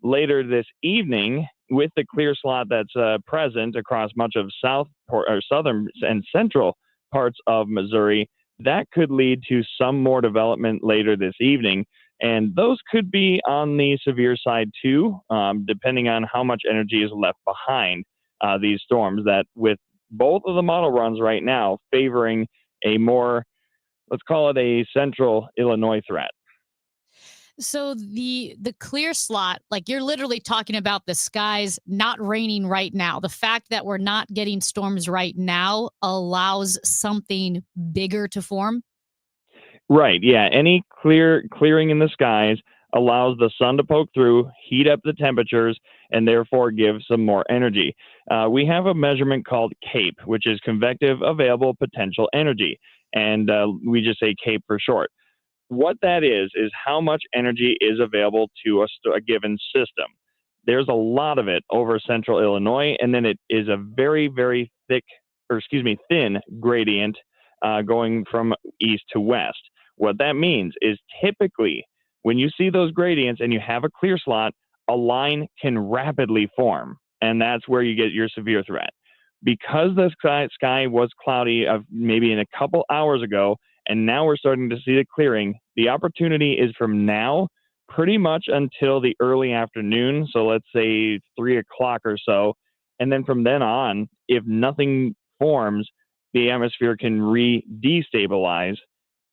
Later this evening, with the clear slot that's present across much of southern and central parts of Missouri, that could lead to some more development later this evening. And those could be on the severe side too, depending on how much energy is left behind these storms, that with both of the model runs right now favoring a more, let's call it a central Illinois threat. So the clear slot, like you're literally talking about the skies not raining right now. The fact that we're not getting storms right now allows something bigger to form. Right. Yeah. Any clearing in the skies allows the sun to poke through, heat up the temperatures, and therefore give some more energy. We have a measurement called CAPE, which is convective available potential energy. And we just say CAPE for short. What that is how much energy is available to a given system. There's a lot of it over central Illinois, and then it is a very, very thin gradient going from east to west. What that means is typically when you see those gradients and you have a clear slot, a line can rapidly form, and that's where you get your severe threat. Because the sky was cloudy maybe in a couple hours ago, and now we're starting to see the clearing, the opportunity is from now pretty much until the early afternoon. So let's say 3 o'clock or so. And then from then on, if nothing forms, the atmosphere can destabilize,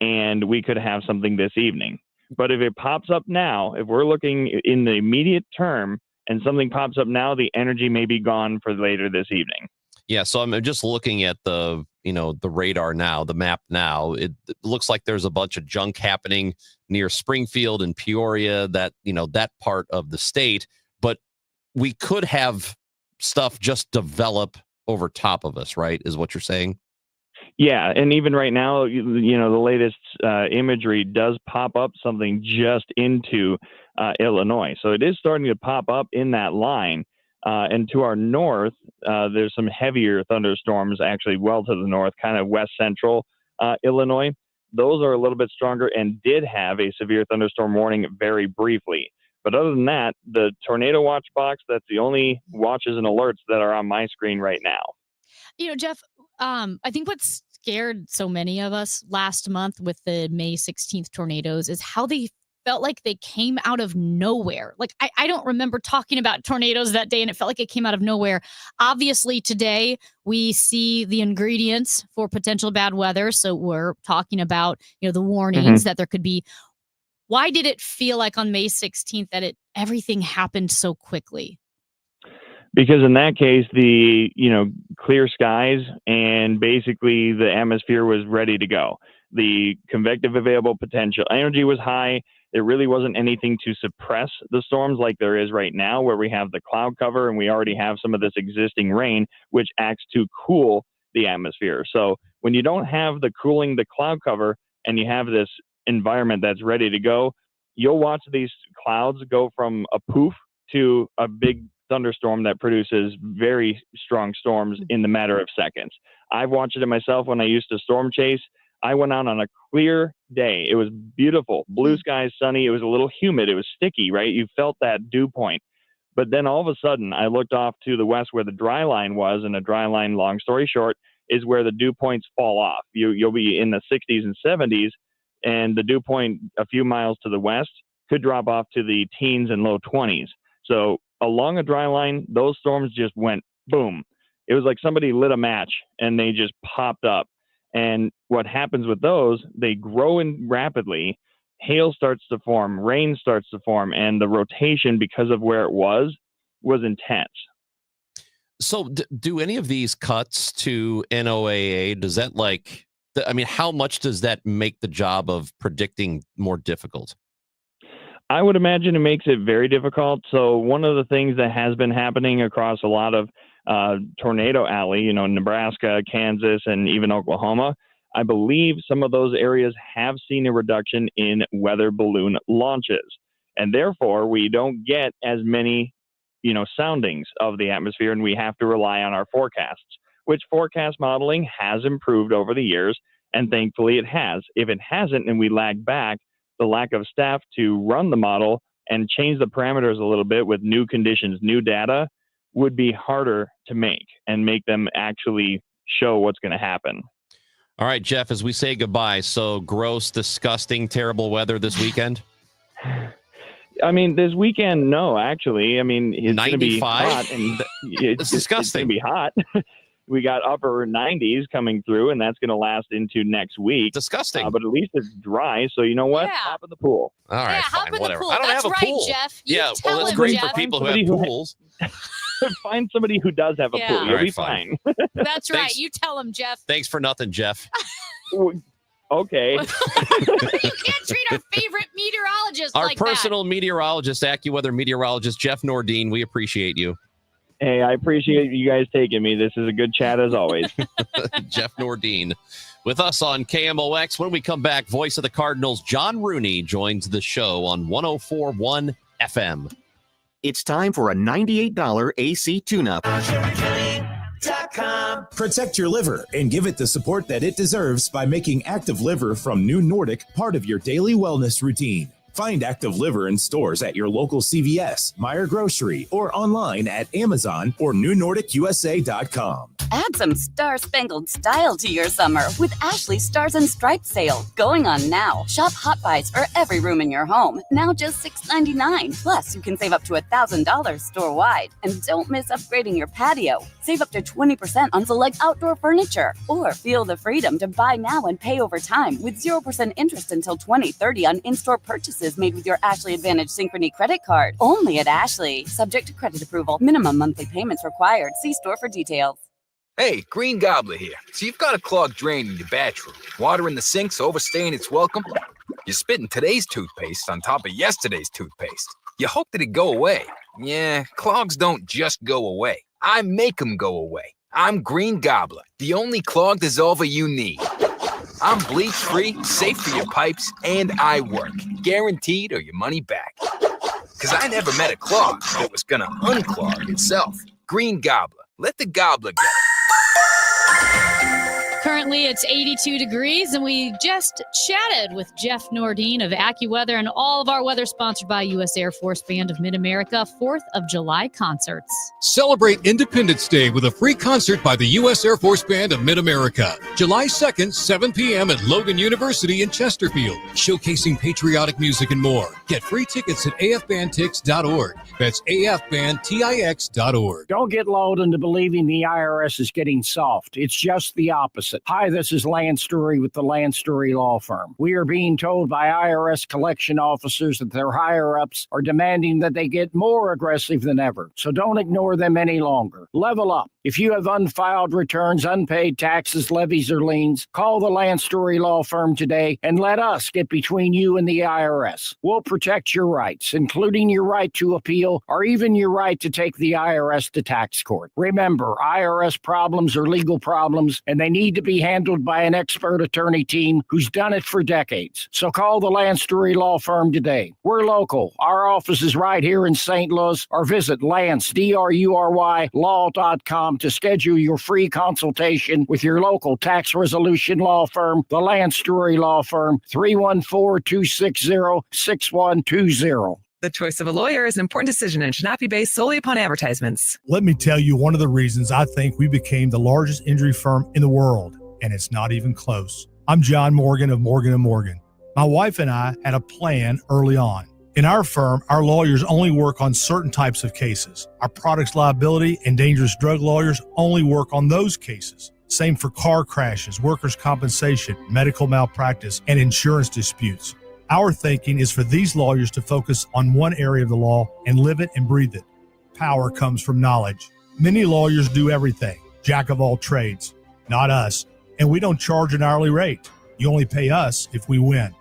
and we could have something this evening. But if it pops up now, if we're looking in the immediate term and something pops up now, the energy may be gone for later this evening. Yeah, so I'm just looking at the radar now, the map now. It looks like there's a bunch of junk happening near Springfield and Peoria, that part of the state. But we could have stuff just develop over top of us, right? Is what you're saying? Yeah, and even right now, the latest imagery does pop up something just into Illinois. So it is starting to pop up in that line. And to our north, there's some heavier thunderstorms actually well to the north, kind of west central Illinois. Those are a little bit stronger and did have a severe thunderstorm warning very briefly. But other than that, the tornado watch box, that's the only watches and alerts that are on my screen right now. Jeff, I think what scared so many of us last month with the May 16th tornadoes is how they felt like they came out of nowhere. Like, I don't remember talking about tornadoes that day, and it felt like it came out of nowhere. Obviously, today we see the ingredients for potential bad weather. So we're talking about, the warnings that there could be. Why did it feel like on May 16th that everything happened so quickly? Because in that case, the clear skies and basically the atmosphere was ready to go. The convective available potential energy was high. There really wasn't anything to suppress the storms like there is right now, where we have the cloud cover and we already have some of this existing rain, which acts to cool the atmosphere. So when you don't have the cloud cover and you have this environment that's ready to go, you'll watch these clouds go from a poof to a big thunderstorm that produces very strong storms in the matter of seconds. I've watched it myself when I used to storm chase. I went out on a clear day. It was beautiful, blue skies, sunny. It was a little humid. It was sticky, right? You felt that dew point. But then all of a sudden, I looked off to the west where the dry line was, and a dry line, long story short, is where the dew points fall off. You'll be in the 60s and 70s, and the dew point a few miles to the west could drop off to the teens and low 20s. So along a dry line, those storms just went boom. It was like somebody lit a match and they just popped up. And what happens with those, they grow in rapidly. Hail starts to form, rain starts to form, and the rotation, because of where it was intense. So do any of these cuts to NOAA, does that how much does that make the job of predicting more difficult? I would imagine it makes it very difficult. So one of the things that has been happening across a lot of Tornado Alley, Nebraska, Kansas, and even Oklahoma, I believe some of those areas have seen a reduction in weather balloon launches. And therefore, we don't get as many, soundings of the atmosphere, and we have to rely on our forecasts, which forecast modeling has improved over the years. And thankfully it has. If it hasn't and we lag back, the lack of staff to run the model and change the parameters a little bit with new conditions, new data, would be harder to make them actually show what's going to happen. All right, Jeff, as we say goodbye, so gross, disgusting, terrible weather this weekend? I mean, this weekend, no, actually. I mean, it's going to be hot. And it's disgusting. It's going to be hot. We got upper 90s coming through, and that's going to last into next week. Disgusting. But at least it's dry, so you know what? Yeah. Hop in the pool. All right, hop fine, in whatever. The pool. I don't That's have a right, pool. Jeff. Well, that's him, great Jeff. for people who have pools. Find somebody who does have a Yeah. pool. All You'll right, be fine. fine. That's right. Thanks. You tell him, Jeff. Thanks for nothing, Jeff. Okay. You can't treat our favorite meteorologist Our like personal meteorologist, AccuWeather meteorologist, Jeff Nordine, we appreciate you. Hey, I appreciate you guys taking me. This is a good chat as always. Jeff Nordine with us on KMOX. When we come back, voice of the Cardinals, John Rooney, joins the show on 104.1 FM. It's time for a $98 AC tune-up. Protect your liver and give it the support that it deserves by making Active Liver from New Nordic part of your daily wellness routine. Find Active Liver in stores at your local CVS, Meijer Grocery, or online at Amazon or NewNordicUSA.com. Add some star-spangled style to your summer with Ashley's Stars and Stripes sale. Going on now. Shop Hot Buys for every room in your home. Now just $6.99. Plus, you can save up to $1,000 store-wide. And don't miss upgrading your patio. Save up to 20% on select outdoor furniture. Or feel the freedom to buy now and pay over time with 0% interest until 2030 on in-store purchases made with your Ashley Advantage Synchrony credit card. Only at Ashley. Subject to credit approval. Minimum monthly payments required. See store for details. Hey, Green Gobbler here. So you've got a clogged drain in your bathroom. Water in the sink's overstaying its welcome. You're spitting today's toothpaste on top of yesterday's toothpaste. You hope that it go away. Yeah, clogs don't just go away. I make them go away. I'm Green Gobbler, the only clog dissolver you need. I'm bleach-free, safe for your pipes, and I work. Guaranteed or your money back. Because I never met a clog that was going to unclog itself. Green Gobbler. Let the gobbler get it. Currently, it's 82 degrees, and we just chatted with Jeff Nordine of AccuWeather, and all of our weather sponsored by U.S. Air Force Band of Mid-America 4th of July concerts. Celebrate Independence Day with a free concert by the U.S. Air Force Band of Mid-America. July 2nd, 7 p.m. at Logan University in Chesterfield, showcasing patriotic music and more. Get free tickets at afbandtix.org. That's afbandtix.org. Don't get lulled into believing the IRS is getting soft. It's just the opposite. Hi, this is Lance Story with the Lance Story Law Firm. We are being told by IRS collection officers that their higher-ups are demanding that they get more aggressive than ever. So don't ignore them any longer. Level up. If you have unfiled returns, unpaid taxes, levies, or liens, call the Lance Story Law Firm today and let us get between you and the IRS. We'll protect your rights, including your right to appeal or even your right to take the IRS to tax court. Remember, IRS problems are legal problems, and they need to be handled by an expert attorney team who's done it for decades. So call the Lance Story Law Firm today. We're local. Our office is right here in St. Louis, or visit Lance, DRURY, law.com to schedule your free consultation with your local tax resolution law firm, the Lance Story Law Firm, 314-260-6120. The choice of a lawyer is an important decision and should not be based solely upon advertisements. Let me tell you one of the reasons I think we became the largest injury firm in the world, and it's not even close. I'm John Morgan of Morgan & Morgan. My wife and I had a plan early on. In our firm, our lawyers only work on certain types of cases. Our products liability and dangerous drug lawyers only work on those cases. Same for car crashes, workers' compensation, medical malpractice, and insurance disputes. Our thinking is for these lawyers to focus on one area of the law and live it and breathe it. Power comes from knowledge. Many lawyers do everything, jack of all trades. Not us. And we don't charge an hourly rate. You only pay us if we win.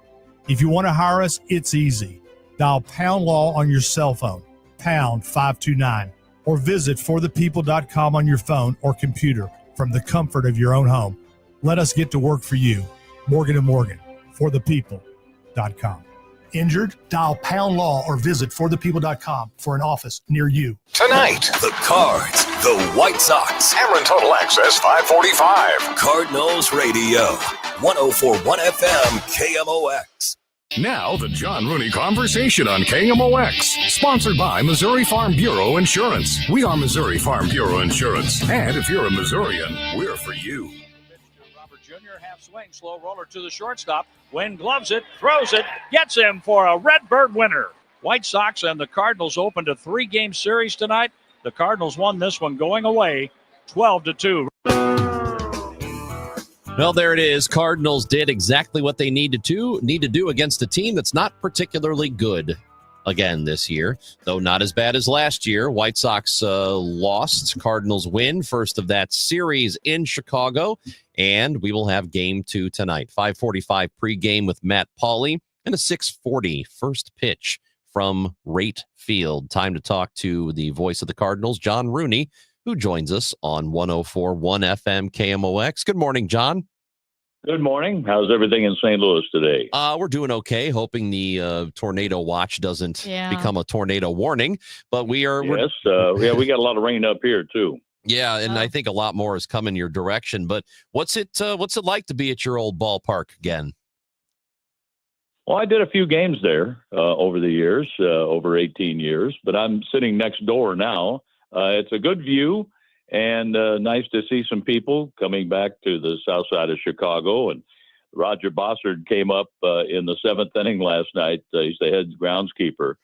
If you want to hire us, it's easy. Dial Pound Law on your cell phone, pound 529, or visit forthepeople.com on your phone or computer from the comfort of your own home. Let us get to work for you. Morgan & Morgan, forthepeople.com. Injured? Dial Pound Law or visit forthepeople.com for an office near you. Tonight, the Cards, the White Sox. Cameron Total Access 545. Cardinals Radio, 104.1 FM, KMOX. Now, the John Rooney Conversation on KMOX. Sponsored by Missouri Farm Bureau Insurance. We are Missouri Farm Bureau Insurance. And if you're a Missourian, we're for you. Robert Jr. half swing, slow roller to the shortstop. Wynn gloves it, throws it, gets him for a Redbird winner. White Sox and the Cardinals opened a 3-game series tonight. The Cardinals won this one going away 12-2. Well, there it is. Cardinals did exactly what they need to do against a team that's not particularly good again this year, though not as bad as last year. White Sox lost. Cardinals win. First of that series in Chicago. And we will have game 2 tonight. 5:45 pregame with Matt Pauley and a 6:40 first pitch from Rate Field. Time to talk to the voice of the Cardinals, John Rooney, who joins us on 104.1 FM KMOX. Good morning, John. Good morning. How's everything in St. Louis today? We're doing okay, hoping the tornado watch doesn't become a tornado warning. But we are. Yes, we got a lot of rain up here, too. Yeah, and I think a lot more is coming your direction. But what's it like to be at your old ballpark again? Well, I did a few games there over the years, over 18 years. But I'm sitting next door now. It's a good view. And nice to see some people coming back to the south side of Chicago. And Roger Bossard came up in the 7th inning last night. He's the head groundskeeper.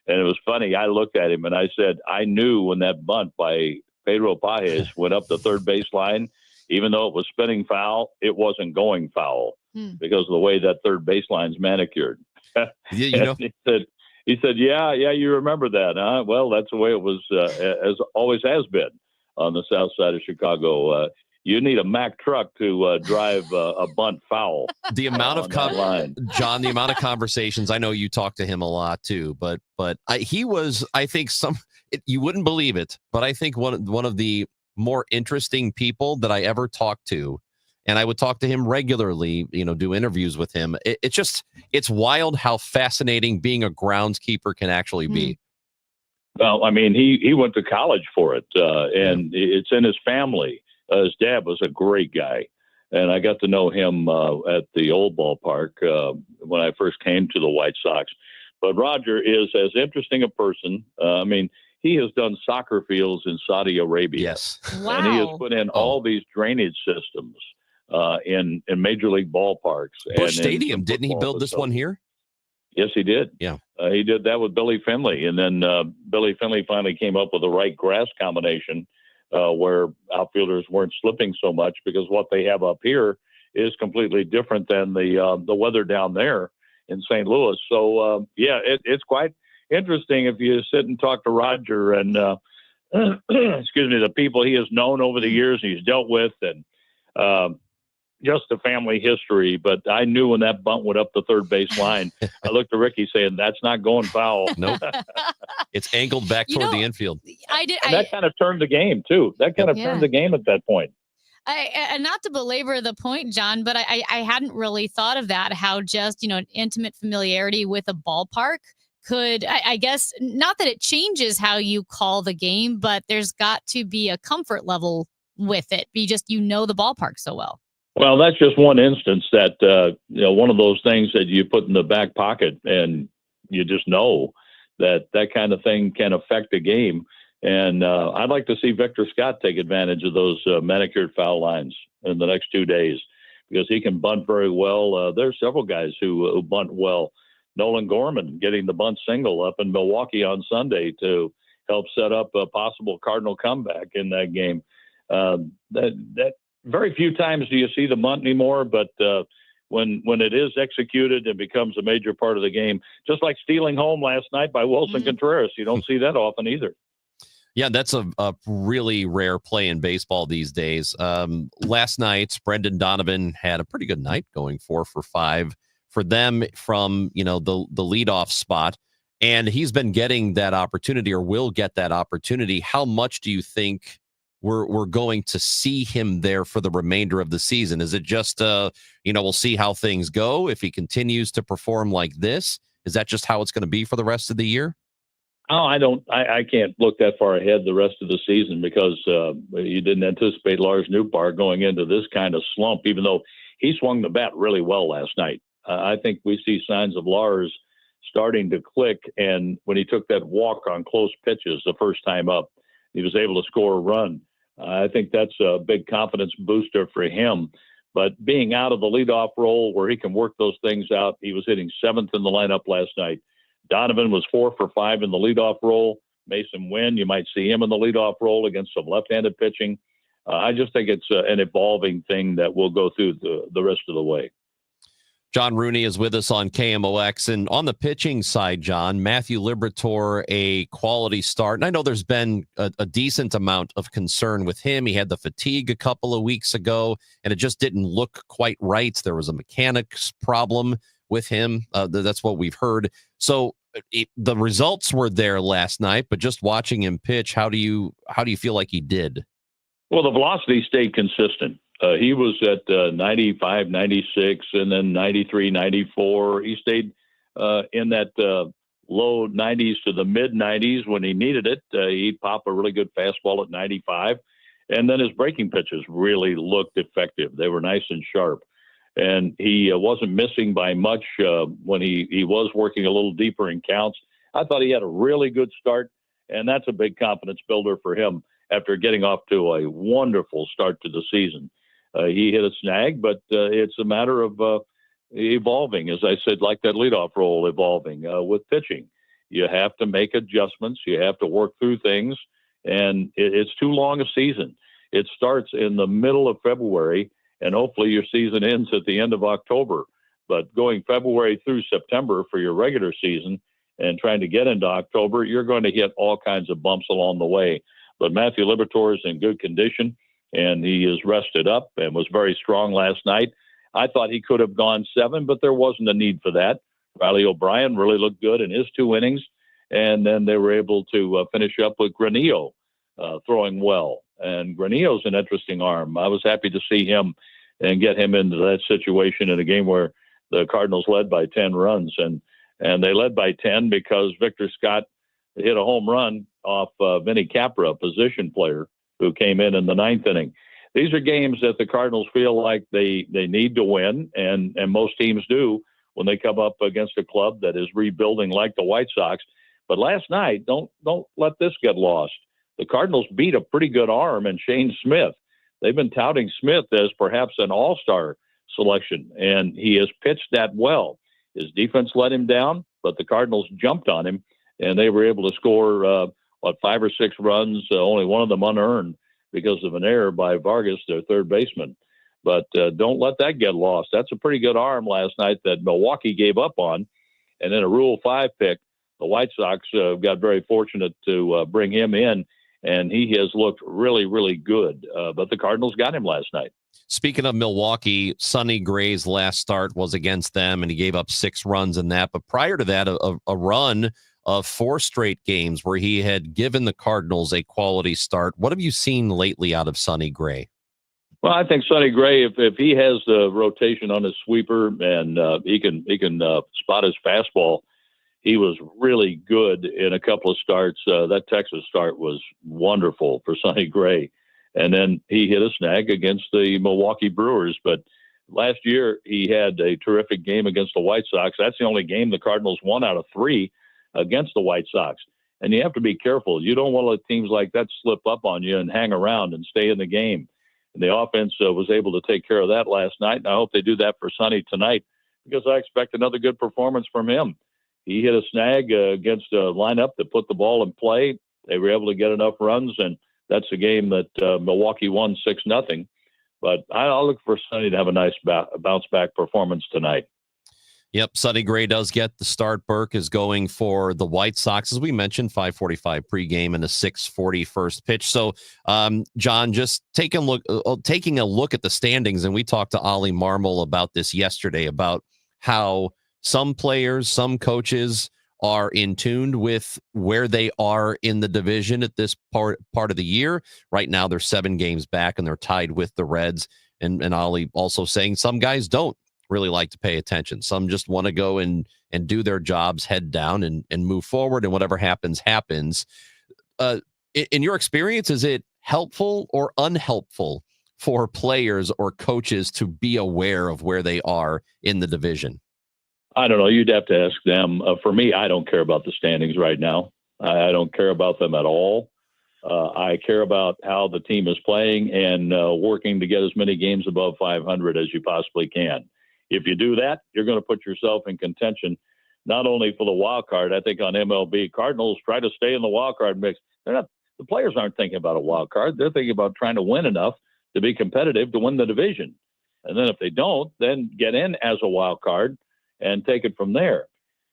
And it was funny. I looked at him and I said, I knew when that bunt by Pedro Pages went up the third baseline, even though it was spinning foul, it wasn't going foul because of the way that third baseline's manicured. You know? He said, yeah, you remember that, huh? Well, that's the way it was, as always has been. On the south side of Chicago, you need a Mack truck to drive a bunt foul. The amount of John, the amount of conversations. I know you talk to him a lot too, but he was, I think, you wouldn't believe it, but I think one of the more interesting people that I ever talked to, and I would talk to him regularly. Do interviews with him. It's wild how fascinating being a groundskeeper can actually be. Well, I mean, he went to college for it, and it's in his family. His dad was a great guy, and I got to know him at the old ballpark when I first came to the White Sox. But Roger is as interesting a person. I mean, he has done soccer fields in Saudi Arabia. Yes. Wow. And he has put in all these drainage systems in major league ballparks. Busch Stadium, didn't he build this one here? Yes, he did. Yeah. He did that with Billy Finley. And then Billy Finley finally came up with the right grass combination where outfielders weren't slipping so much, because what they have up here is completely different than the weather down there in St. Louis. So, it's quite interesting if you sit and talk to Roger and, excuse me, the people he has known over the years and he's dealt with, and just the family history. But I knew when that bunt went up the third base line, I looked at Ricky saying, that's not going foul. Nope. It's angled back toward the infield. That kind of turned the game, too. That kind of turned the game at that point. Not to belabor the point, John, but I hadn't really thought of that, how just, an intimate familiarity with a ballpark could, I guess, not that it changes how you call the game, but there's got to be a comfort level with it. The ballpark so well. Well, that's just one instance that, one of those things that you put in the back pocket, and you just know that kind of thing can affect a game. And I'd like to see Victor Scott take advantage of those manicured foul lines in the next 2 days, because he can bunt very well. There's several guys who bunt well Nolan Gorman getting the bunt single up in Milwaukee on Sunday to help set up a possible Cardinal comeback in that game. That very few times do you see the bunt anymore, but when it is executed, it becomes a major part of the game. Just like stealing home last night by Wilson Contreras. You don't see that often either. Yeah, that's a really rare play in baseball these days. Last night, Brendan Donovan had a pretty good night, going 4 for 5 for them from, the leadoff spot. And he's been getting that opportunity, or will get that opportunity. How much do you think we're going to see him there for the remainder of the season? Is it just, we'll see how things go if he continues to perform like this? Is that just how it's going to be for the rest of the year? Oh, I can't look that far ahead the rest of the season because you didn't anticipate Lars Nootbaar going into this kind of slump, even though he swung the bat really well last night. I think we see signs of Lars starting to click, and when he took that walk on close pitches the first time up, he was able to score a run. I think that's a big confidence booster for him. But being out of the leadoff role where he can work those things out, he was hitting 7th in the lineup last night. Donovan was 4 for 5 in the leadoff role. Mason Wynn, you might see him in the leadoff role against some left-handed pitching. I just think it's an evolving thing that will go through the rest of the way. John Rooney is with us on KMOX. And on the pitching side, John, Matthew Liberatore, a quality start. And I know there's been a decent amount of concern with him. He had the fatigue a couple of weeks ago, and it just didn't look quite right. There was a mechanics problem with him. That's what we've heard. So the results were there last night, but just watching him pitch, how do you feel like he did? Well, the velocity stayed consistent. He was at 95, 96, and then 93, 94. He stayed in that low 90s to the mid 90s when he needed it. He'd pop a really good fastball at 95. And then his breaking pitches really looked effective. They were nice and sharp. And he wasn't missing by much when he was working a little deeper in counts. I thought he had a really good start, and that's a big confidence builder for him after getting off to a wonderful start to the season. He hit a snag, but it's a matter of evolving, as I said, like that leadoff role evolving with pitching. You have to make adjustments. You have to work through things, and it's too long a season. It starts in the middle of February, and hopefully your season ends at the end of October. But going February through September for your regular season and trying to get into October, you're going to hit all kinds of bumps along the way. But Matthew Liberatore is in good condition, and he is rested up and was very strong last night. I thought he could have gone 7, but there wasn't a need for that. Riley O'Brien really looked good in his 2 innings, and then they were able to finish up with Granillo throwing well. And Granillo's an interesting arm. I was happy to see him and get him into that situation in a game where the Cardinals led by 10 runs. And they led by 10 because Victor Scott hit a home run off Vinny Capra, a position player who came in the 9th inning. These are games that the Cardinals feel like they need to win, and most teams do when they come up against a club that is rebuilding like the White Sox. But last night, don't let this get lost. The Cardinals beat a pretty good arm in Shane Smith. They've been touting Smith as perhaps an all-star selection, and he has pitched that well. His defense let him down, but the Cardinals jumped on him, and they were able to score, 5 or 6 runs, only one of them unearned because of an error by Vargas, their third baseman. But don't let that get lost. That's a pretty good arm last night that Milwaukee gave up on. And then a Rule 5 pick, the White Sox got very fortunate to bring him in, and he has looked really, really good. But the Cardinals got him last night. Speaking of Milwaukee, Sonny Gray's last start was against them, and he gave up 6 runs in that. But prior to that, a run of 4 straight games where he had given the Cardinals a quality start. What have you seen lately out of Sonny Gray? Well, I think Sonny Gray, if he has the rotation on his sweeper and he can spot his fastball, he was really good in a couple of starts. That Texas start was wonderful for Sonny Gray. And then he hit a snag against the Milwaukee Brewers. But last year, he had a terrific game against the White Sox. That's the only game the Cardinals won out of 3 against the White Sox. And you have to be careful. You don't want to let teams like that slip up on you and hang around and stay in the game. And the offense was able to take care of that last night. And I hope they do that for Sonny tonight because I expect another good performance from him. He hit a snag against a lineup that put the ball in play. They were able to get enough runs, and that's a game that Milwaukee won 6-0. But I'll look for Sonny to have a nice bounce-back performance tonight. Yep, Sonny Gray does get the start. Burke is going for the White Sox, as we mentioned, 5:45 pregame and a 6:40 first pitch. So, John, just taking a look at the standings, and we talked to Ollie Marmol about this yesterday, about how some players, some coaches are in tune with where they are in the division at this part of the year. Right now, they're 7 games back, and they're tied with the Reds. And Ollie also saying some guys don't really like to pay attention. Some just want to go and do their jobs, head down and move forward, and whatever happens. In your experience, is it helpful or unhelpful for players or coaches to be aware of where they are in the division? I don't know. You'd have to ask them. For me, I don't care about the standings right now. I don't care about them at all. I care about how the team is playing and working to get as many games above 500 as you possibly can. If you do that, you're going to put yourself in contention, not only for the wild card. I think on MLB, Cardinals try to stay in the wild card mix. The players aren't thinking about a wild card. They're thinking about trying to win enough to be competitive to win the division. And then if they don't, then get in as a wild card and take it from there.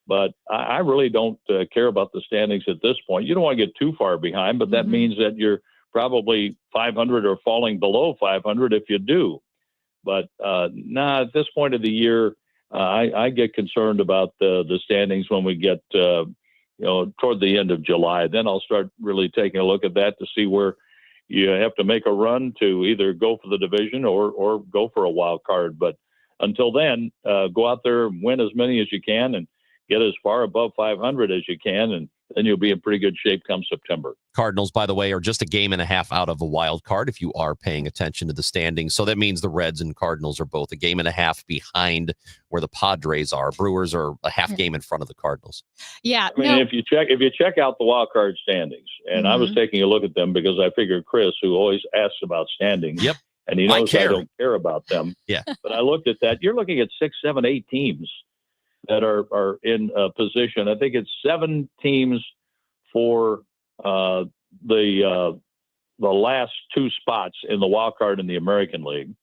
But I really don't care about the standings at this point. You don't want to get too far behind, but that means that you're probably 500 or falling below 500 if you do. But at this point of the year, I get concerned about the standings when we get toward the end of July. Then I'll start really taking a look at that to see where you have to make a run to either go for the division or go for a wild card. But until then, go out there and win as many as you can and get as far above 500 as you can, and then you'll be in pretty good shape come September. Cardinals, by the way, are just a game and a half out of a wild card if you are paying attention to the standings. So that means the Reds and Cardinals are both a game and a half behind where the Padres are. Brewers are a half game in front of the Cardinals. Yeah. I mean, if you check out the wild card standings, and I was taking a look at them because I figured Chris, who always asks about standings, and he knows I don't care about them. Yeah. But I looked at that. You're looking at 6, 7, 8 teams that are in a position. I think it's 7 teams for the last 2 spots in the wild card in the American League,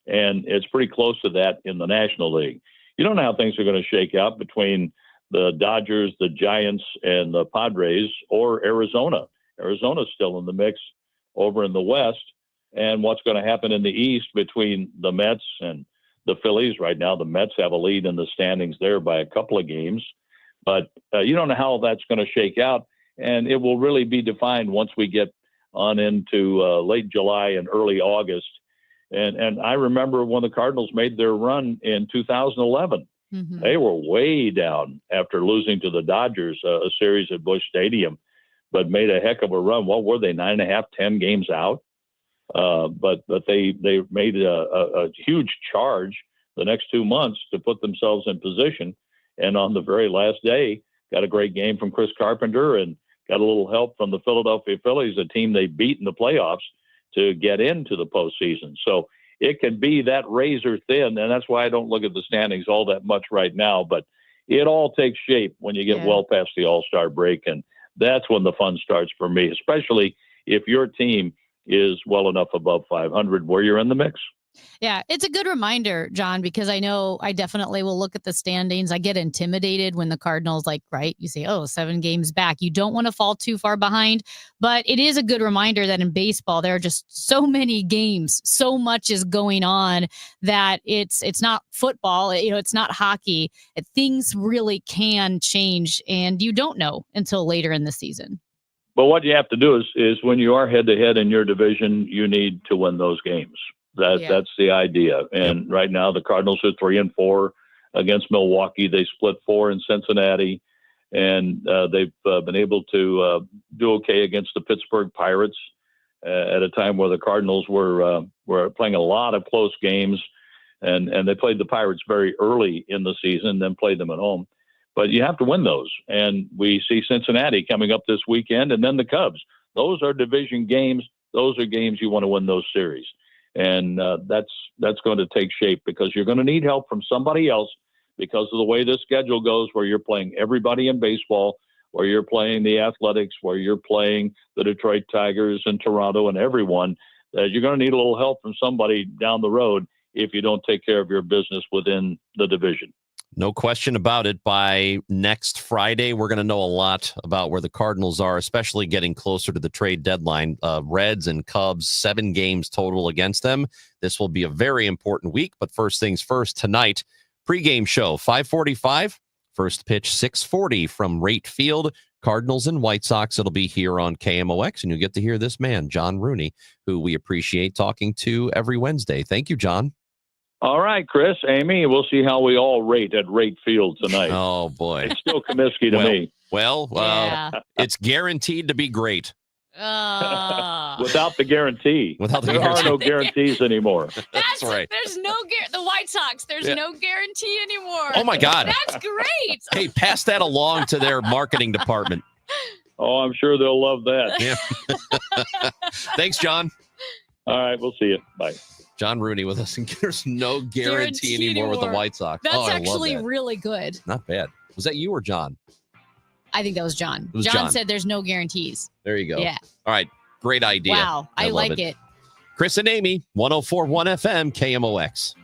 and it's pretty close to that in the National League. You don't know how things are going to shake out between the Dodgers, the Giants, and the Padres, or Arizona. Arizona's still in the mix over in the West, and what's going to happen in the East between the Mets and the Phillies. Right now, the Mets have a lead in the standings there by a couple of games, but you don't know how that's going to shake out, and it will really be defined once we get on into late July and early August. And I remember when the Cardinals made their run in 2011, they were way down after losing to the Dodgers, a series at Busch Stadium, but made a heck of a run. What were they, 9.5, 10 games out? But they made a huge charge the next 2 months to put themselves in position. And on the very last day, got a great game from Chris Carpenter and got a little help from the Philadelphia Phillies, a team they beat in the playoffs to get into the postseason. So it can be that razor thin, and that's why I don't look at the standings all that much right now. But it all takes shape when you get well past the All-Star break, and that's when the fun starts for me, especially if your team is well enough above 500 where you're in the mix. Yeah, it's a good reminder, John, because I know I definitely will look at the standings. I get intimidated when the Cardinals, you say, 7 games back. You don't want to fall too far behind, but it is a good reminder that in baseball, there are just so many games, so much is going on that it's not football, it's not hockey. Things really can change, and you don't know until later in the season. But what you have to do is when you are head-to-head in your division, you need to win those games. That's the idea. And right now, the Cardinals are 3-4 against Milwaukee. They split 4 in Cincinnati, and they've been able to do okay against the Pittsburgh Pirates at a time where the Cardinals were playing a lot of close games, and they played the Pirates very early in the season, then played them at home. But you have to win those. And we see Cincinnati coming up this weekend, and then the Cubs. Those are division games. Those are games you want to win those series. And that's going to take shape because you're going to need help from somebody else because of the way this schedule goes, where you're playing everybody in baseball, where you're playing the Athletics, where you're playing the Detroit Tigers and Toronto and everyone, you're going to need a little help from somebody down the road if you don't take care of your business within the division. No question about it. By next Friday, we're going to know a lot about where the Cardinals are, especially getting closer to the trade deadline. Reds and Cubs, 7 games total against them. This will be a very important week. But first things first, tonight, pregame show, 5:45. First pitch, 6:40 from Rate Field. Cardinals and White Sox. It'll be here on KMOX, and you'll get to hear this man, John Rooney, who we appreciate talking to every Wednesday. Thank you, John. All right, Chris, Amy, we'll see how we all rate at Rate Field tonight. Oh, boy. It's still Comiskey to me. Well, it's guaranteed to be great. Without the guarantee. There are no guarantees anymore. That's right. There's no the White Sox. There's no guarantee anymore. Oh, my God. That's great. Hey, pass that along to their marketing department. Oh, I'm sure they'll love that. Yeah. Thanks, John. All right, we'll see you. Bye. John Rooney with us, and there's no guarantee anymore with the White Sox. That's actually really good. Not bad. Was that you or John? I think that was John. It was John said there's no guarantees. There you go. Yeah. All right. Great idea. Wow. I love like it. Chris and Amy, 104.1 FM, KMOX.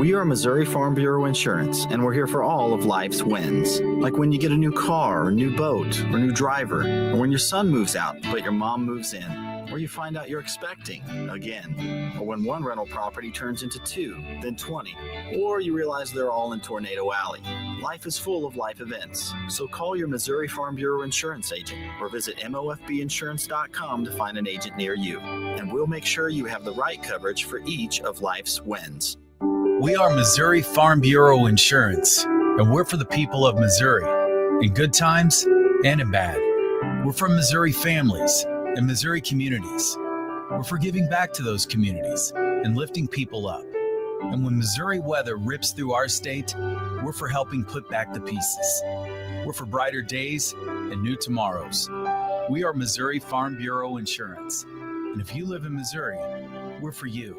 We are Missouri Farm Bureau Insurance, and we're here for all of life's wins. Like when you get a new car, or new boat, or new driver, or when your son moves out, but your mom moves in, or you find out you're expecting again, or when one rental property turns into 2, then 20, or you realize they're all in Tornado Alley. Life is full of life events, so call your Missouri Farm Bureau Insurance agent or visit mofbinsurance.com to find an agent near you, and we'll make sure you have the right coverage for each of life's wins. We are Missouri Farm Bureau Insurance, and we're for the people of Missouri, in good times and in bad. We're for Missouri families and Missouri communities. We're for giving back to those communities and lifting people up. And when Missouri weather rips through our state, we're for helping put back the pieces. We're for brighter days and new tomorrows. We are Missouri Farm Bureau Insurance. And if you live in Missouri, we're for you.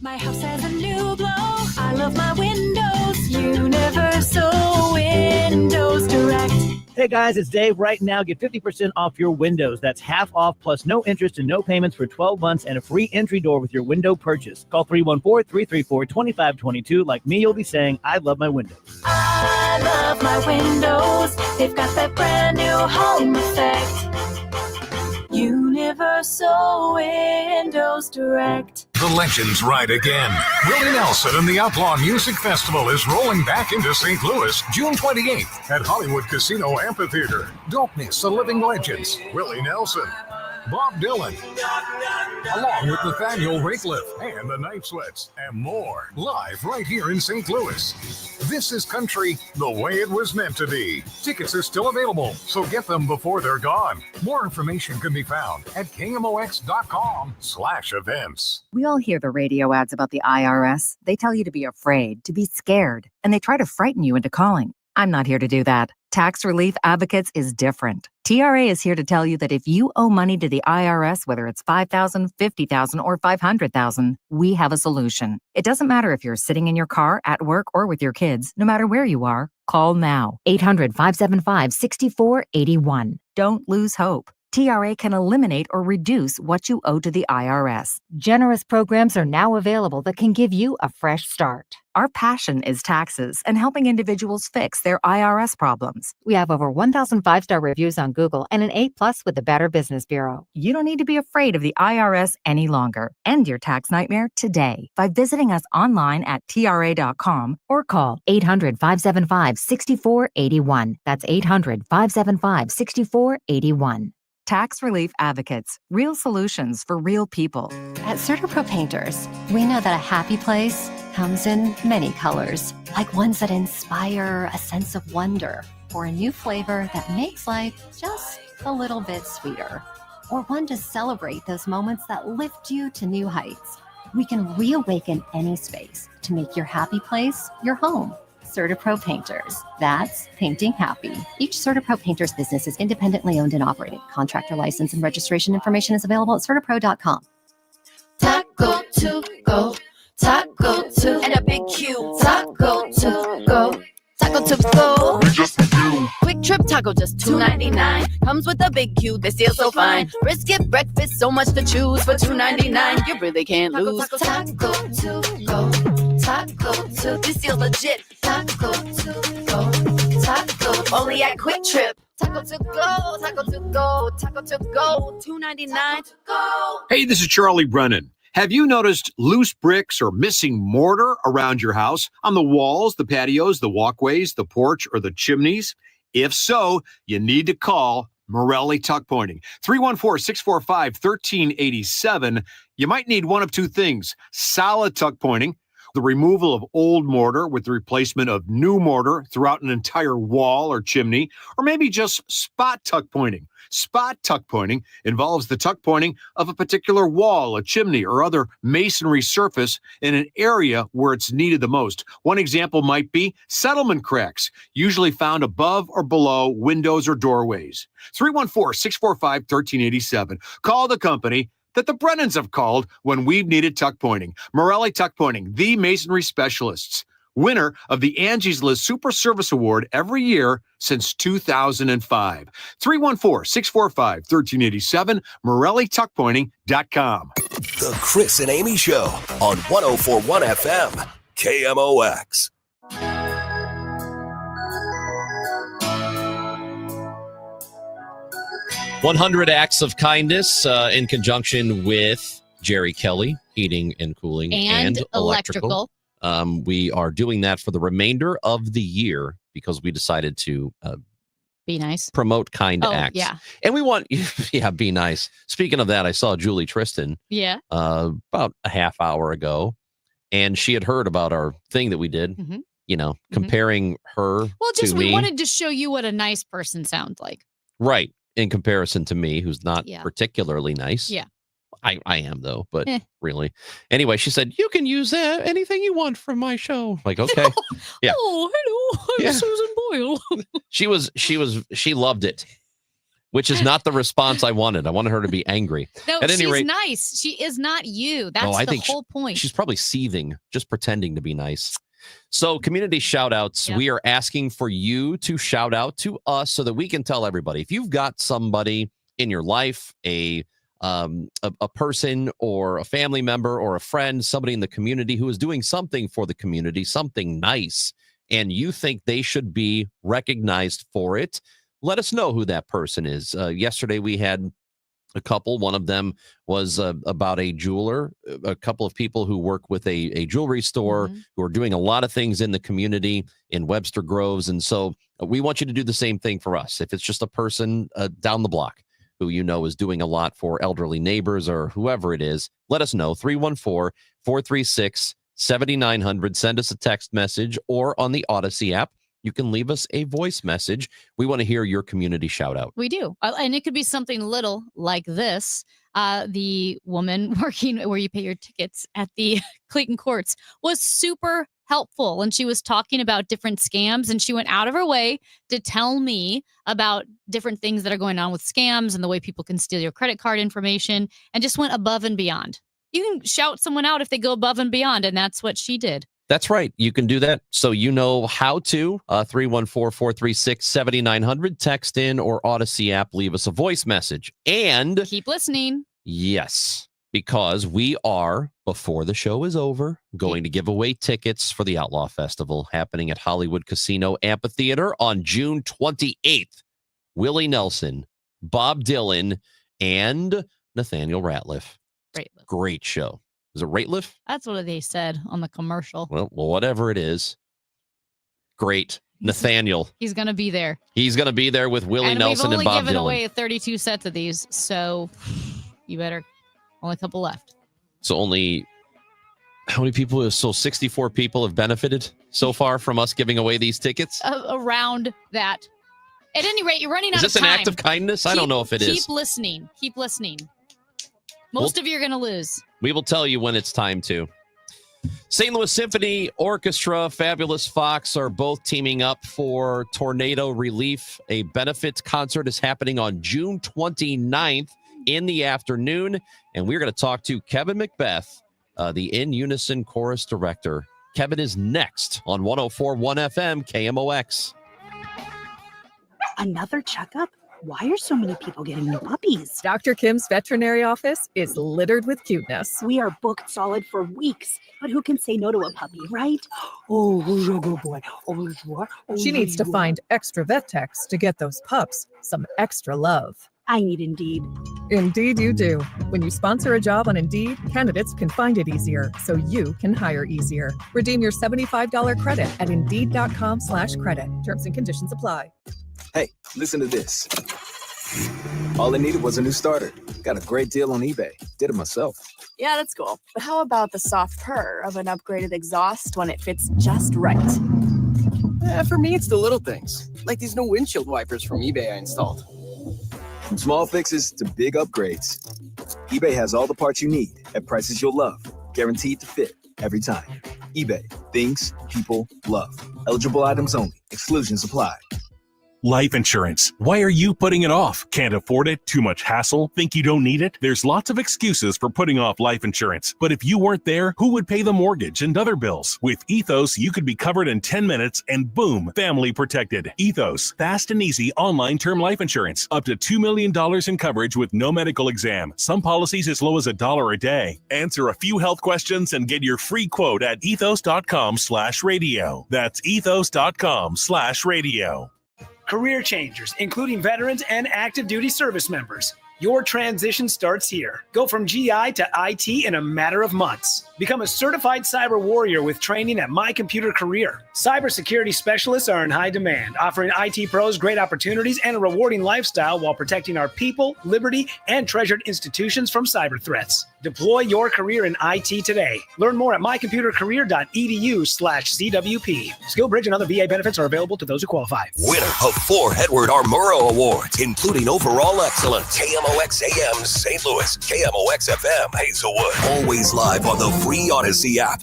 My house has a new glow. I love my windows. Universal Windows Direct. Hey guys, it's Dave. Right now, get 50% off your windows. That's half off plus no interest and no payments for 12 months and a free entry door with your window purchase. Call 314-334-2522. Like me, you'll be saying, I love my windows. I love my windows. They've got that brand new home effect. Universal Windows Direct. The legends ride again. Willie Nelson and the Outlaw Music Festival is rolling back into St. Louis, June 28th at Hollywood Casino Amphitheater. Don't miss the living legends, Willie Nelson, Bob Dylan, along with Nathaniel Rateliff and the Night Sweats, and more, live right here in St. Louis. This is country the way it was meant to be. Tickets are still available, so get them before they're gone. More information can be found at KMOX.com/events. We all hear the radio ads about the IRS. They tell you to be afraid, to be scared, and they try to frighten you into calling. I'm not here to do that. Tax Relief Advocates is different. TRA is here to tell you that if you owe money to the IRS, whether it's $5,000, $50,000, or $500,000, we have a solution. It doesn't matter if you're sitting in your car, at work, or with your kids. No matter where you are, call now. 800-575-6481. Don't lose hope. TRA can eliminate or reduce what you owe to the IRS. Generous programs are now available that can give you a fresh start. Our passion is taxes and helping individuals fix their IRS problems. We have over 1,000 5-star reviews on Google and an A+ with the Better Business Bureau. You don't need to be afraid of the IRS any longer. End your tax nightmare today by visiting us online at TRA.com or call 800-575-6481. That's 800-575-6481. Tax Relief Advocates, real solutions for real people. At CertaPro Painters, we know that a happy place comes in many colors, like ones that inspire a sense of wonder, or a new flavor that makes life just a little bit sweeter, or one to celebrate those moments that lift you to new heights. We can reawaken any space to make your happy place your home. CertaPro Painters. That's painting happy. Each CertaPro Painters business is independently owned and operated. Contractor license and registration information is available at CertaPro.com. Taco to go, taco to, and a big Q. Taco to go. Taco to go. Quick Trip Taco, just $2.99. Comes with a big Q, they steal so fine. Brisket breakfast, so much to choose for $2.99. You really can't lose. Taco to go. Taco to, this deal legit. Taco to go. Taco, only at Quick Trip. Taco to go, taco to go, taco to go, $2.99 to go. Hey, this is Charlie Brennan. Have you noticed loose bricks or missing mortar around your house on the walls, the patios, the walkways, the porch, or the chimneys? If so, you need to call Morelli Tuck Pointing. 314-645-1387. You might need one of two things: solid tuck pointing, the removal of old mortar with the replacement of new mortar throughout an entire wall or chimney, or maybe just spot tuck pointing. Spot tuck pointing involves the tuck pointing of a particular wall, a chimney, or other masonry surface in an area where it's needed the most. One example might be settlement cracks, usually found above or below windows or doorways. 314-645-1387. Call the company that the Brennans have called when we've needed tuck pointing. Morelli Tuck Pointing, the masonry specialists. Winner of the Angie's List Super Service Award every year since 2005. 314-645-1387, MorelliTuckPointing.com. The Chris and Amy Show on 104.1 FM, KMOX. 100 Acts of Kindness in conjunction with Jerry Kelly, Heating and Cooling and Electrical. We are doing that for the remainder of the year because we decided to be nice, promote kind acts. Yeah. And we want, be nice. Speaking of that, I saw Julie Tristan about a half hour ago, and she had heard about our thing that we did, comparing her to me. We wanted to show you what a nice person sounds like. Right. In comparison to me, who's not particularly nice. Yeah. I am, though, but really. Anyway, she said, you can use anything you want from my show. Like, okay. Yeah. Oh, hello. I'm Susan Boyle. She loved it, which is not the response I wanted. I wanted her to be angry. No, At any she's rate, nice. She is not you. That's I the think whole point. She's probably seething, just pretending to be nice. So community shout outs, we are asking for you to shout out to us so that we can tell everybody. If you've got somebody in your life, a person or a family member or a friend, somebody in the community who is doing something for the community, something nice, and you think they should be recognized for it, let us know who that person is. Yesterday we had a couple. One of them was about a jeweler, a couple of people who work with a jewelry store who are doing a lot of things in the community in Webster Groves. And so we want you to do the same thing for us. If it's just a person down the block who you know is doing a lot for elderly neighbors or whoever it is, let us know. 314-436-7900. Send us a text message, or on the Odyssey app, you can leave us a voice message. We want to hear your community shout out. We do. And it could be something little like this. The woman working where you pay your tickets at the Clayton Courts was super helpful. And she was talking about different scams, and she went out of her way to tell me about different things that are going on with scams and the way people can steal your credit card information, and just went above and beyond. You can shout someone out if they go above and beyond, and that's what she did. That's right. You can do that. So you know how to. 314-436-7900. Text in or Odyssey app. Leave us a voice message. And keep listening. Yes, because we are, before the show is over, going to give away tickets for the Outlaw Festival happening at Hollywood Casino Amphitheater on June 28th. Willie Nelson, Bob Dylan, and Nathaniel Ratliff. Great show. Is it Ratliff? That's what they said on the commercial. Well, whatever it is. Great. Nathaniel. He's going to be there. He's going to be there with Willie Nelson and Bob Dylan. We've only given away 32 sets of these, so you better. Only a couple left. So only, how many people? So 64 people have benefited so far from us giving away these tickets? Around that. At any rate, you're running out of time. Is this an act of kindness? I don't know if it is. Keep listening. Keep listening. Most of you are going to lose. We will tell you when it's time to. St. Louis Symphony Orchestra, Fabulous Fox are both teaming up for tornado relief. A benefit concert is happening on June 29th in the afternoon. And we're going to talk to Kevin Macbeth the In Unison Chorus Director. Kevin is next on 104.1 FM KMOX. Another checkup? Why are so many people getting new puppies? Dr. Kim's veterinary office is littered with cuteness. We are booked solid for weeks, but who can say no to a puppy, right? Oh, you're a good boy. Oh, you are. Oh, She needs to find extra vet techs to get those pups some extra love. I need Indeed. Indeed you do. When you sponsor a job on Indeed, candidates can find it easier, so you can hire easier. Redeem your $75 credit at Indeed.com/credit. Terms and conditions apply. Hey, listen to this. All I needed was a new starter. Got a great deal on eBay. Did it myself. Yeah, that's cool. But how about the soft purr of an upgraded exhaust when it fits just right? For me, it's the little things, like these new windshield wipers from eBay I installed. From small fixes to big upgrades, eBay has all the parts you need at prices you'll love, guaranteed to fit every time. eBay, things people love. Eligible items only. Exclusions apply. Life insurance. Why are you putting it off? Can't afford it? Too much hassle? Think you don't need it? There's lots of excuses for putting off life insurance. But if you weren't there, who would pay the mortgage and other bills? With Ethos, you could be covered in 10 minutes and boom, family protected. Ethos, fast and easy online term life insurance. Up to $2 million in coverage with no medical exam. Some policies as low as $1 a day. Answer a few health questions and get your free quote at ethos.com/radio. That's ethos.com/radio. Career changers, including veterans and active duty service members. Your transition starts here. Go from GI to IT in a matter of months. Become a certified cyber warrior with training at My Computer Career. Cybersecurity specialists are in high demand, offering IT pros great opportunities and a rewarding lifestyle while protecting our people, liberty, and treasured institutions from cyber threats. Deploy your career in IT today. Learn more at mycomputercareer.edu/CWP. SkillBridge and other VA benefits are available to those who qualify. Winner of 4 Edward R. Murrow Awards, including Overall Excellence, KMOX AM St. Louis, KMOX FM Hazelwood. Always live on the free Odyssey app.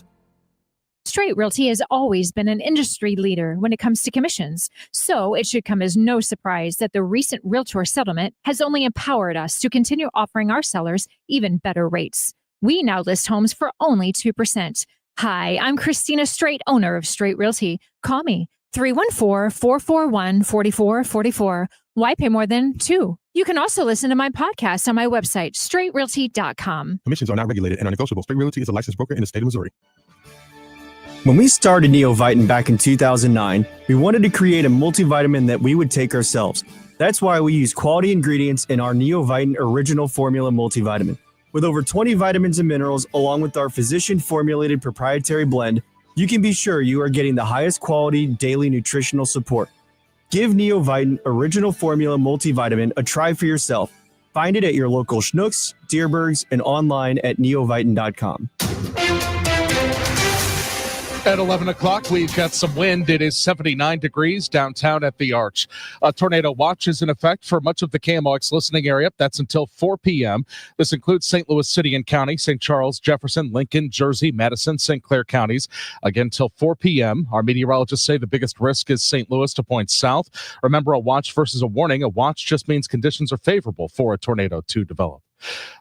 Straight Realty has always been an industry leader when it comes to commissions, so it should come as no surprise that the recent Realtor settlement has only empowered us to continue offering our sellers even better rates. We now list homes for only 2%. Hi, I'm Christina Straight, owner of Straight Realty. Call me, 314-441-4444. Why pay more than 2? You can also listen to my podcast on my website, straightrealty.com. Commissions are not regulated and are negotiable. Straight Realty is a licensed broker in the state of Missouri. When we started Neovitin back in 2009, we wanted to create a multivitamin that we would take ourselves. That's why we use quality ingredients in our Neovitin Original Formula multivitamin. With over 20 vitamins and minerals, along with our physician-formulated proprietary blend, you can be sure you are getting the highest quality daily nutritional support. Give Neovitin Original Formula multivitamin a try for yourself. Find it at your local Schnucks, Dierbergs, and online at neovitin.com. At 11 o'clock, we've got some wind. It is 79 degrees downtown at the Arch. A tornado watch is in effect for much of the KMOX listening area. That's until 4 p.m. This includes St. Louis City and County, St. Charles, Jefferson, Lincoln, Jersey, Madison, St. Clair counties. Again, till 4 p.m. Our meteorologists say the biggest risk is St. Louis to point south. Remember, a watch versus a warning. A watch just means conditions are favorable for a tornado to develop.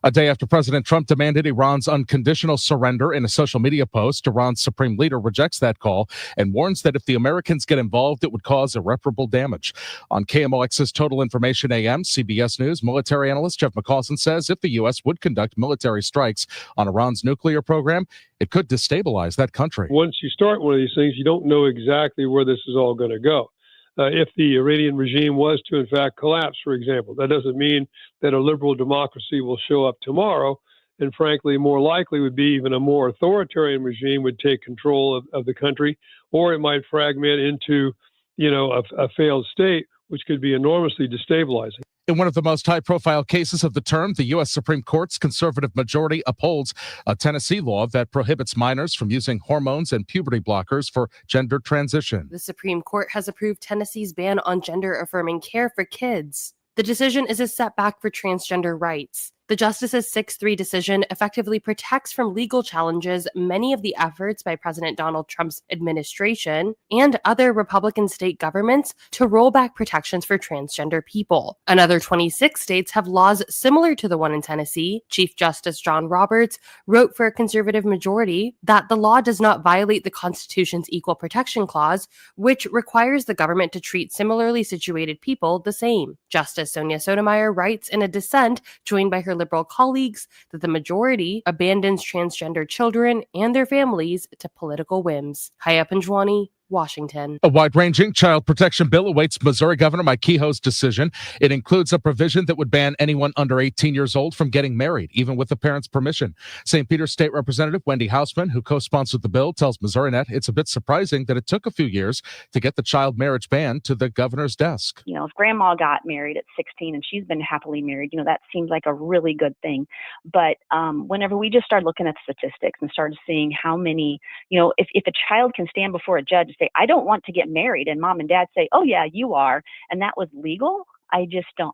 A day after President Trump demanded Iran's unconditional surrender in a social media post, Iran's supreme leader rejects that call and warns that if the Americans get involved, it would cause irreparable damage. On KMOX's Total Information AM, CBS News, military analyst Jeff McCausland says if the U.S. would conduct military strikes on Iran's nuclear program, it could destabilize that country. Once you start one of these things, you don't know exactly where this is all going to go. If the Iranian regime was to, in fact, collapse, for example, that doesn't mean that a liberal democracy will show up tomorrow. And frankly, more likely would be even a more authoritarian regime would take control of the country, or it might fragment into, a failed state, which could be enormously destabilizing. In one of the most high-profile cases of the term, the U.S. Supreme Court's conservative majority upholds a Tennessee law that prohibits minors from using hormones and puberty blockers for gender transition. The Supreme Court has approved Tennessee's ban on gender-affirming care for kids. The decision is a setback for transgender rights. The justice's 6-3 decision effectively protects from legal challenges many of the efforts by President Donald Trump's administration and other Republican state governments to roll back protections for transgender people. Another 26 states have laws similar to the one in Tennessee. Chief Justice John Roberts wrote for a conservative majority that the law does not violate the Constitution's Equal Protection Clause, which requires the government to treat similarly situated people the same. Justice Sonia Sotomayor writes in a dissent joined by her liberal colleagues that the majority abandons transgender children and their families to political whims. Haya Panjwani, Washington. A wide-ranging child protection bill awaits Missouri Governor Mike Kehoe's decision. It includes a provision that would ban anyone under 18 years old from getting married, even with the parents' permission. St. Peter's State Representative Wendy Hausman, who co-sponsored the bill, tells MissouriNet it's a bit surprising that it took a few years to get the child marriage ban to the governor's desk. You know, if grandma got married at 16 and she's been happily married, you know, that seems like a really good thing. But whenever we just started looking at statistics and started seeing how many, you know, if a child can stand before a judge and say, I don't want to get married, and mom and dad say, oh yeah, you are, and that was legal, I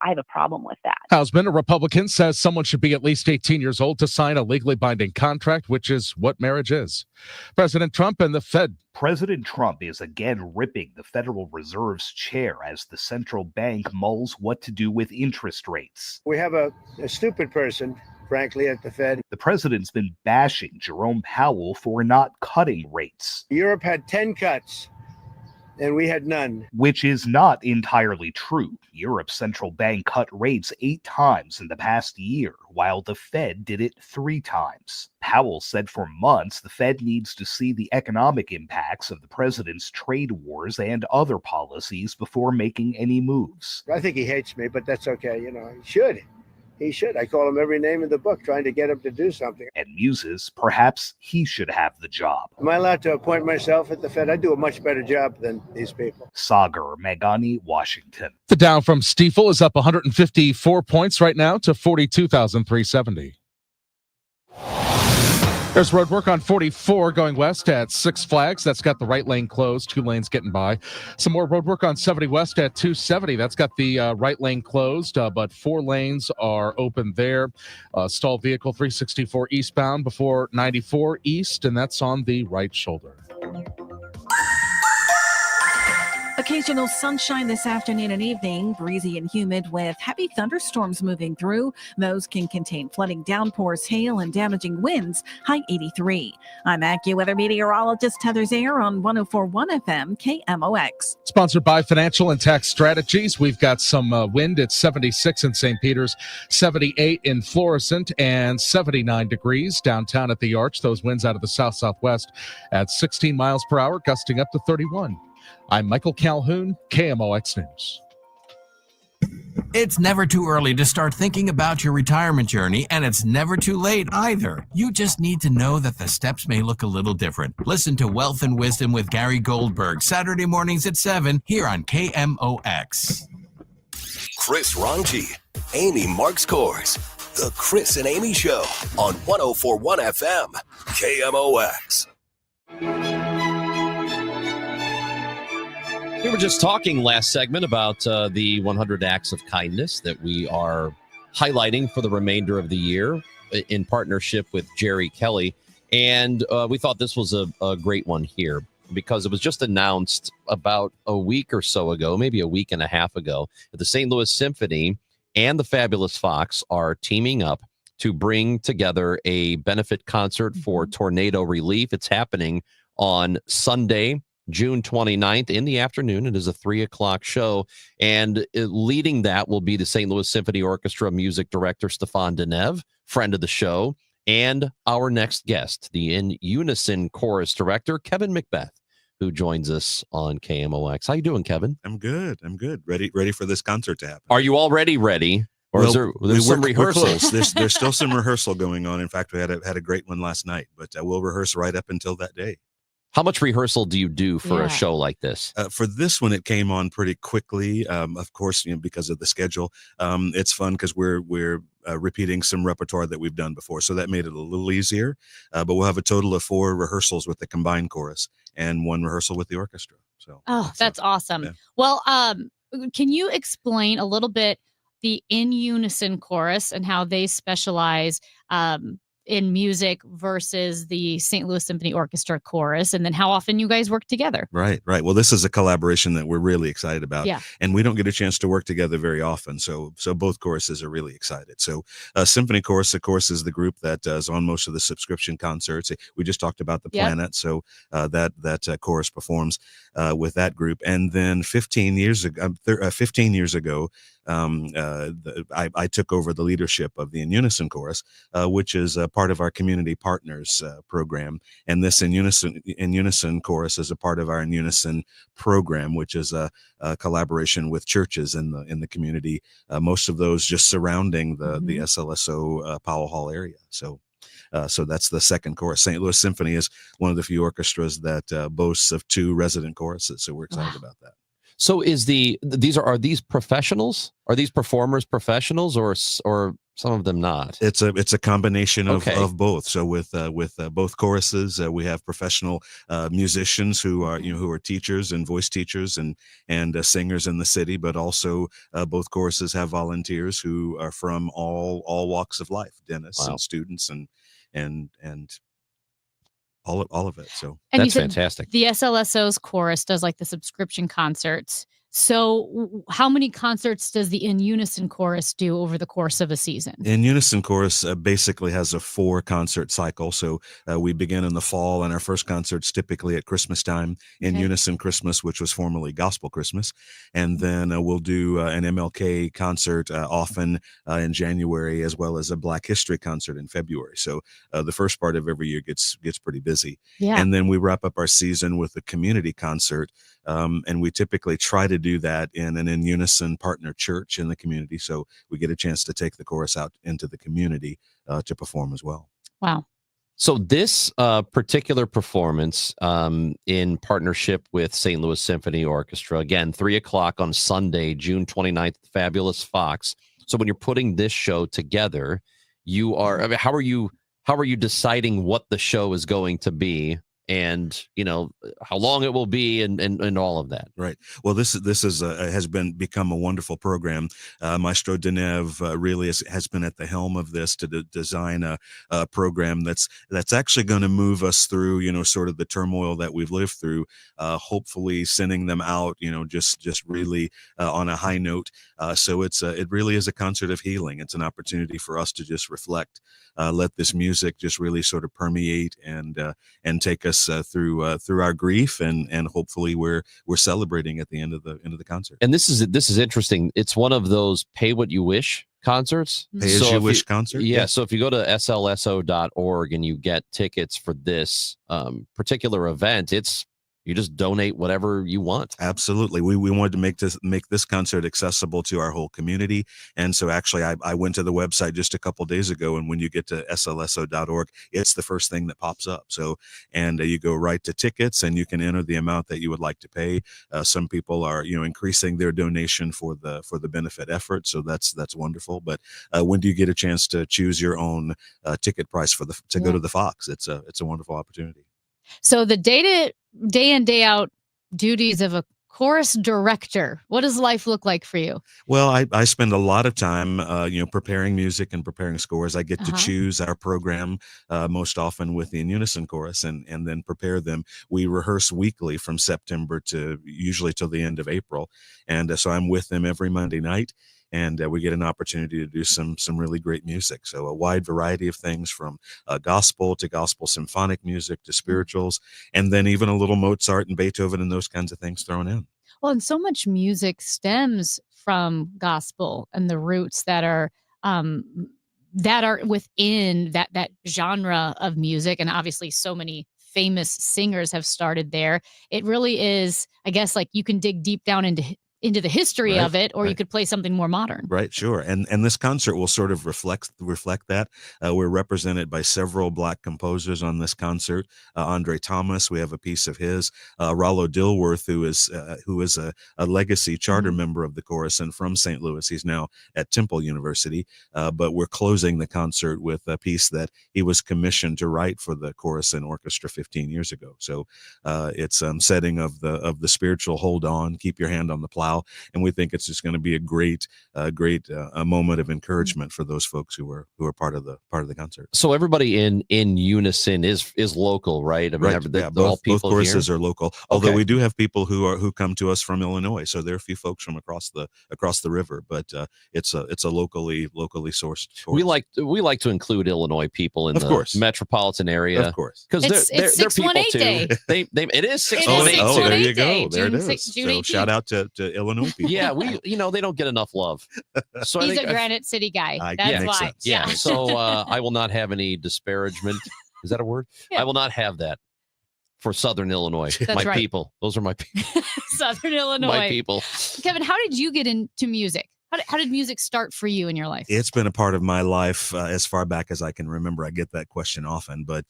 have a problem with that. Hausman, a Republican, says someone should be at least 18 years old to sign a legally binding contract, which is what marriage is. President Trump and the Fed. President Trump is again ripping the Federal Reserve's chair as the central bank mulls what to do with interest rates. We have a stupid person, frankly, at the Fed. The president's been bashing Jerome Powell for not cutting rates. Europe had 10 cuts, and we had none. Which is not entirely true. Europe's central bank cut rates 8 times in the past year, while the Fed did it 3 times. Powell said for months the Fed needs to see the economic impacts of the president's trade wars and other policies before making any moves. I think he hates me, but that's okay. You know, he should. He should. I call him every name in the book, trying to get him to do something. And muses perhaps he should have the job. Am I allowed to appoint myself at the Fed? I do a much better job than these people. Sagar Meghani, Washington. The Dow from Stifel is up 154 points right now to 42,370. There's road work on 44 going west at Six Flags. That's got the right lane closed, 2 lanes getting by. Some more road work on 70 west at 270. That's got the right lane closed, but 4 lanes are open there. Stalled vehicle 364 eastbound before 94 east, and that's on the right shoulder. Occasional sunshine this afternoon and evening, breezy and humid with heavy thunderstorms moving through. Those can contain flooding downpours, hail, and damaging winds. High 83. I'm AccuWeather meteorologist Heather Zayer on 104.1 FM KMOX. Sponsored by Financial and Tax Strategies. We've got some wind at 76 in St. Peter's, 78 in Florissant, and 79 degrees downtown at the Arch. Those winds out of the south-southwest at 16 miles per hour, gusting up to 31. I'm Michael Calhoun, KMOX News. It's never too early to start thinking about your retirement journey, and it's never too late either. You just need to know that the steps may look a little different. Listen to Wealth and Wisdom with Gary Goldberg, Saturday mornings at 7 here on KMOX. Chris Ronji, Amy Marks Kors, The Chris and Amy Show on 104.1 FM, KMOX. We were just talking last segment about the 100 acts of kindness that we are highlighting for the remainder of the year in partnership with Jerry Kelly. And we thought this was a great one here because it was just announced about a week or so ago, maybe a week and a half ago, that the St. Louis Symphony and the Fabulous Fox are teaming up to bring together a benefit concert for tornado relief. It's happening on Sunday, June 29th in the afternoon. It is a 3:00 show, and leading that will be the St. Louis Symphony Orchestra music director Stefan Deneve, friend of the show, and our next guest, the In Unison chorus director Kevin Macbeth, who joins us on KMOX. How you doing, Kevin? I'm good. Ready for this concert to happen. Are you already ready? Or is there's some rehearsals? There's still some rehearsal going on. In fact, we had a great one last night, but we'll rehearse right up until that day. How much rehearsal do you do for a show like this? For this one, it came on pretty quickly. Of course, because of the schedule. It's fun because we're repeating some repertoire that we've done before, so that made it a little easier. But we'll have a total of 4 rehearsals with the combined chorus and 1 rehearsal with the orchestra. So, that's awesome. Yeah. Well, can you explain a little bit the In Unison chorus and how they specialize in music versus the St. Louis Symphony Orchestra chorus, and then how often you guys work together. Right. Well, this is a collaboration that we're really excited about, and we don't get a chance to work together very often. So both choruses are really excited. So Symphony Chorus, of course, is the group that is on most of the subscription concerts. We just talked about the Planet, so that chorus performs with that group. And then 15 years ago, I took over the leadership of the In Unison Chorus, which is part of our community partners program. And this In Unison Chorus is a part of our In Unison program, which is a collaboration with churches in the community. Most of those just surrounding the SLSO Powell Hall area. So that's the second chorus. St. Louis Symphony is one of the few orchestras that boasts of 2 resident choruses. So we're excited about that. So are these professionals? Are these performers professionals, or some of them not? It's a combination of both. So with both choruses, we have professional musicians who are teachers and voice teachers and singers in the city, but also both choruses have volunteers who are from all walks of life, dentists and students and all of it. So and that's fantastic. The SLSO's chorus does like the subscription concerts. So how many concerts does the In Unison Chorus do over the course of a season? In Unison Chorus basically has a 4-concert cycle. So we begin in the fall, and our first concert's typically at Christmas time. In Unison Christmas, which was formerly Gospel Christmas. And then we'll do an MLK concert often in January, as well as a Black History concert in February. So the first part of every year gets pretty busy. Yeah. And then we wrap up our season with a community concert. And we typically try to do that in an In Unison partner church in the community. So we get a chance to take the chorus out into the community to perform as well. Wow. So this particular performance in partnership with St. Louis Symphony Orchestra, again, 3:00 on Sunday, June 29th, Fabulous Fox. So when you're putting this show together, how are you deciding what the show is going to be? And how long it will be, and all of that. Right. Well, this has become a wonderful program. Maestro Denev really has been at the helm of this to design a program that's actually going to move us through sort of the turmoil that we've lived through. Hopefully, sending them out just really on a high note. So it really is a concert of healing. It's an opportunity for us to just reflect, let this music just really sort of permeate and take us through our grief, and hopefully we're celebrating at the end of the concert. And this is interesting. It's one of those pay what you wish concerts. Pay as you wish concert. Yeah. So if you go to slso.org and you get tickets for this particular event, you just donate whatever you want. Absolutely. We wanted to make this concert accessible to our whole community. And so actually I went to the website just a couple days ago, and when you get to slso.org, it's the first thing that pops up. So, and you go right to tickets, and you can enter the amount that you would like to pay. Some people are, increasing their donation for the benefit effort. So that's wonderful. But when do you get a chance to choose your own ticket price to go to the Fox? It's a wonderful opportunity. So the day in, day out duties of a chorus director, what does life look like for you? Well, I spend a lot of time, preparing music and preparing scores. I get to choose our program most often with the In Unison Chorus and then prepare them. We rehearse weekly from September to usually till the end of April. And so I'm with them every Monday night. And we get an opportunity to do some really great music. So a wide variety of things, from gospel to gospel symphonic music to spirituals, and then even a little Mozart and Beethoven and those kinds of things thrown in. Well, and so much music stems from gospel and the roots that are within that genre of music. And obviously so many famous singers have started there. It really is, I guess, like you can dig deep down into the history of it, or you could play something more modern. Right, sure. And this concert will sort of reflect that. We're represented by several Black composers on this concert. Andre Thomas, we have a piece of his. Rollo Dilworth, who is a legacy charter member of the chorus and from St. Louis. He's now at Temple University. But we're closing the concert with a piece that he was commissioned to write for the chorus and orchestra 15 years ago. So it's setting of the spiritual "Hold On, Keep Your Hand on the Plow." plow, and we think it's just going to be a great moment of encouragement for those folks who are part of the concert. So everybody in unison is local, right? I mean, Right. both choruses here? are local. Although Okay. we do have people who come to us from Illinois, so there are a few folks from across the river. But it's a locally sourced. We like to include Illinois people in Of the course. metropolitan area, Of course, because they're people 618 too. day. It is 618. Oh, there you 618 day, go. There it June is. 6 June So 18th. shout out to Illinois people. Yeah, they don't get enough love. So I He's think a Granite City guy. I- That's makes why. sense. Yeah. Makes So I will not have any disparagement. Is that a word? Yeah. I will not have that for Southern Illinois. That's My right. people. Those are my people. Southern Illinois. My people. Kevin, how did you get into music? How did music start for you in your life? It's been a part of my life as far back as I can remember. I get that question often, but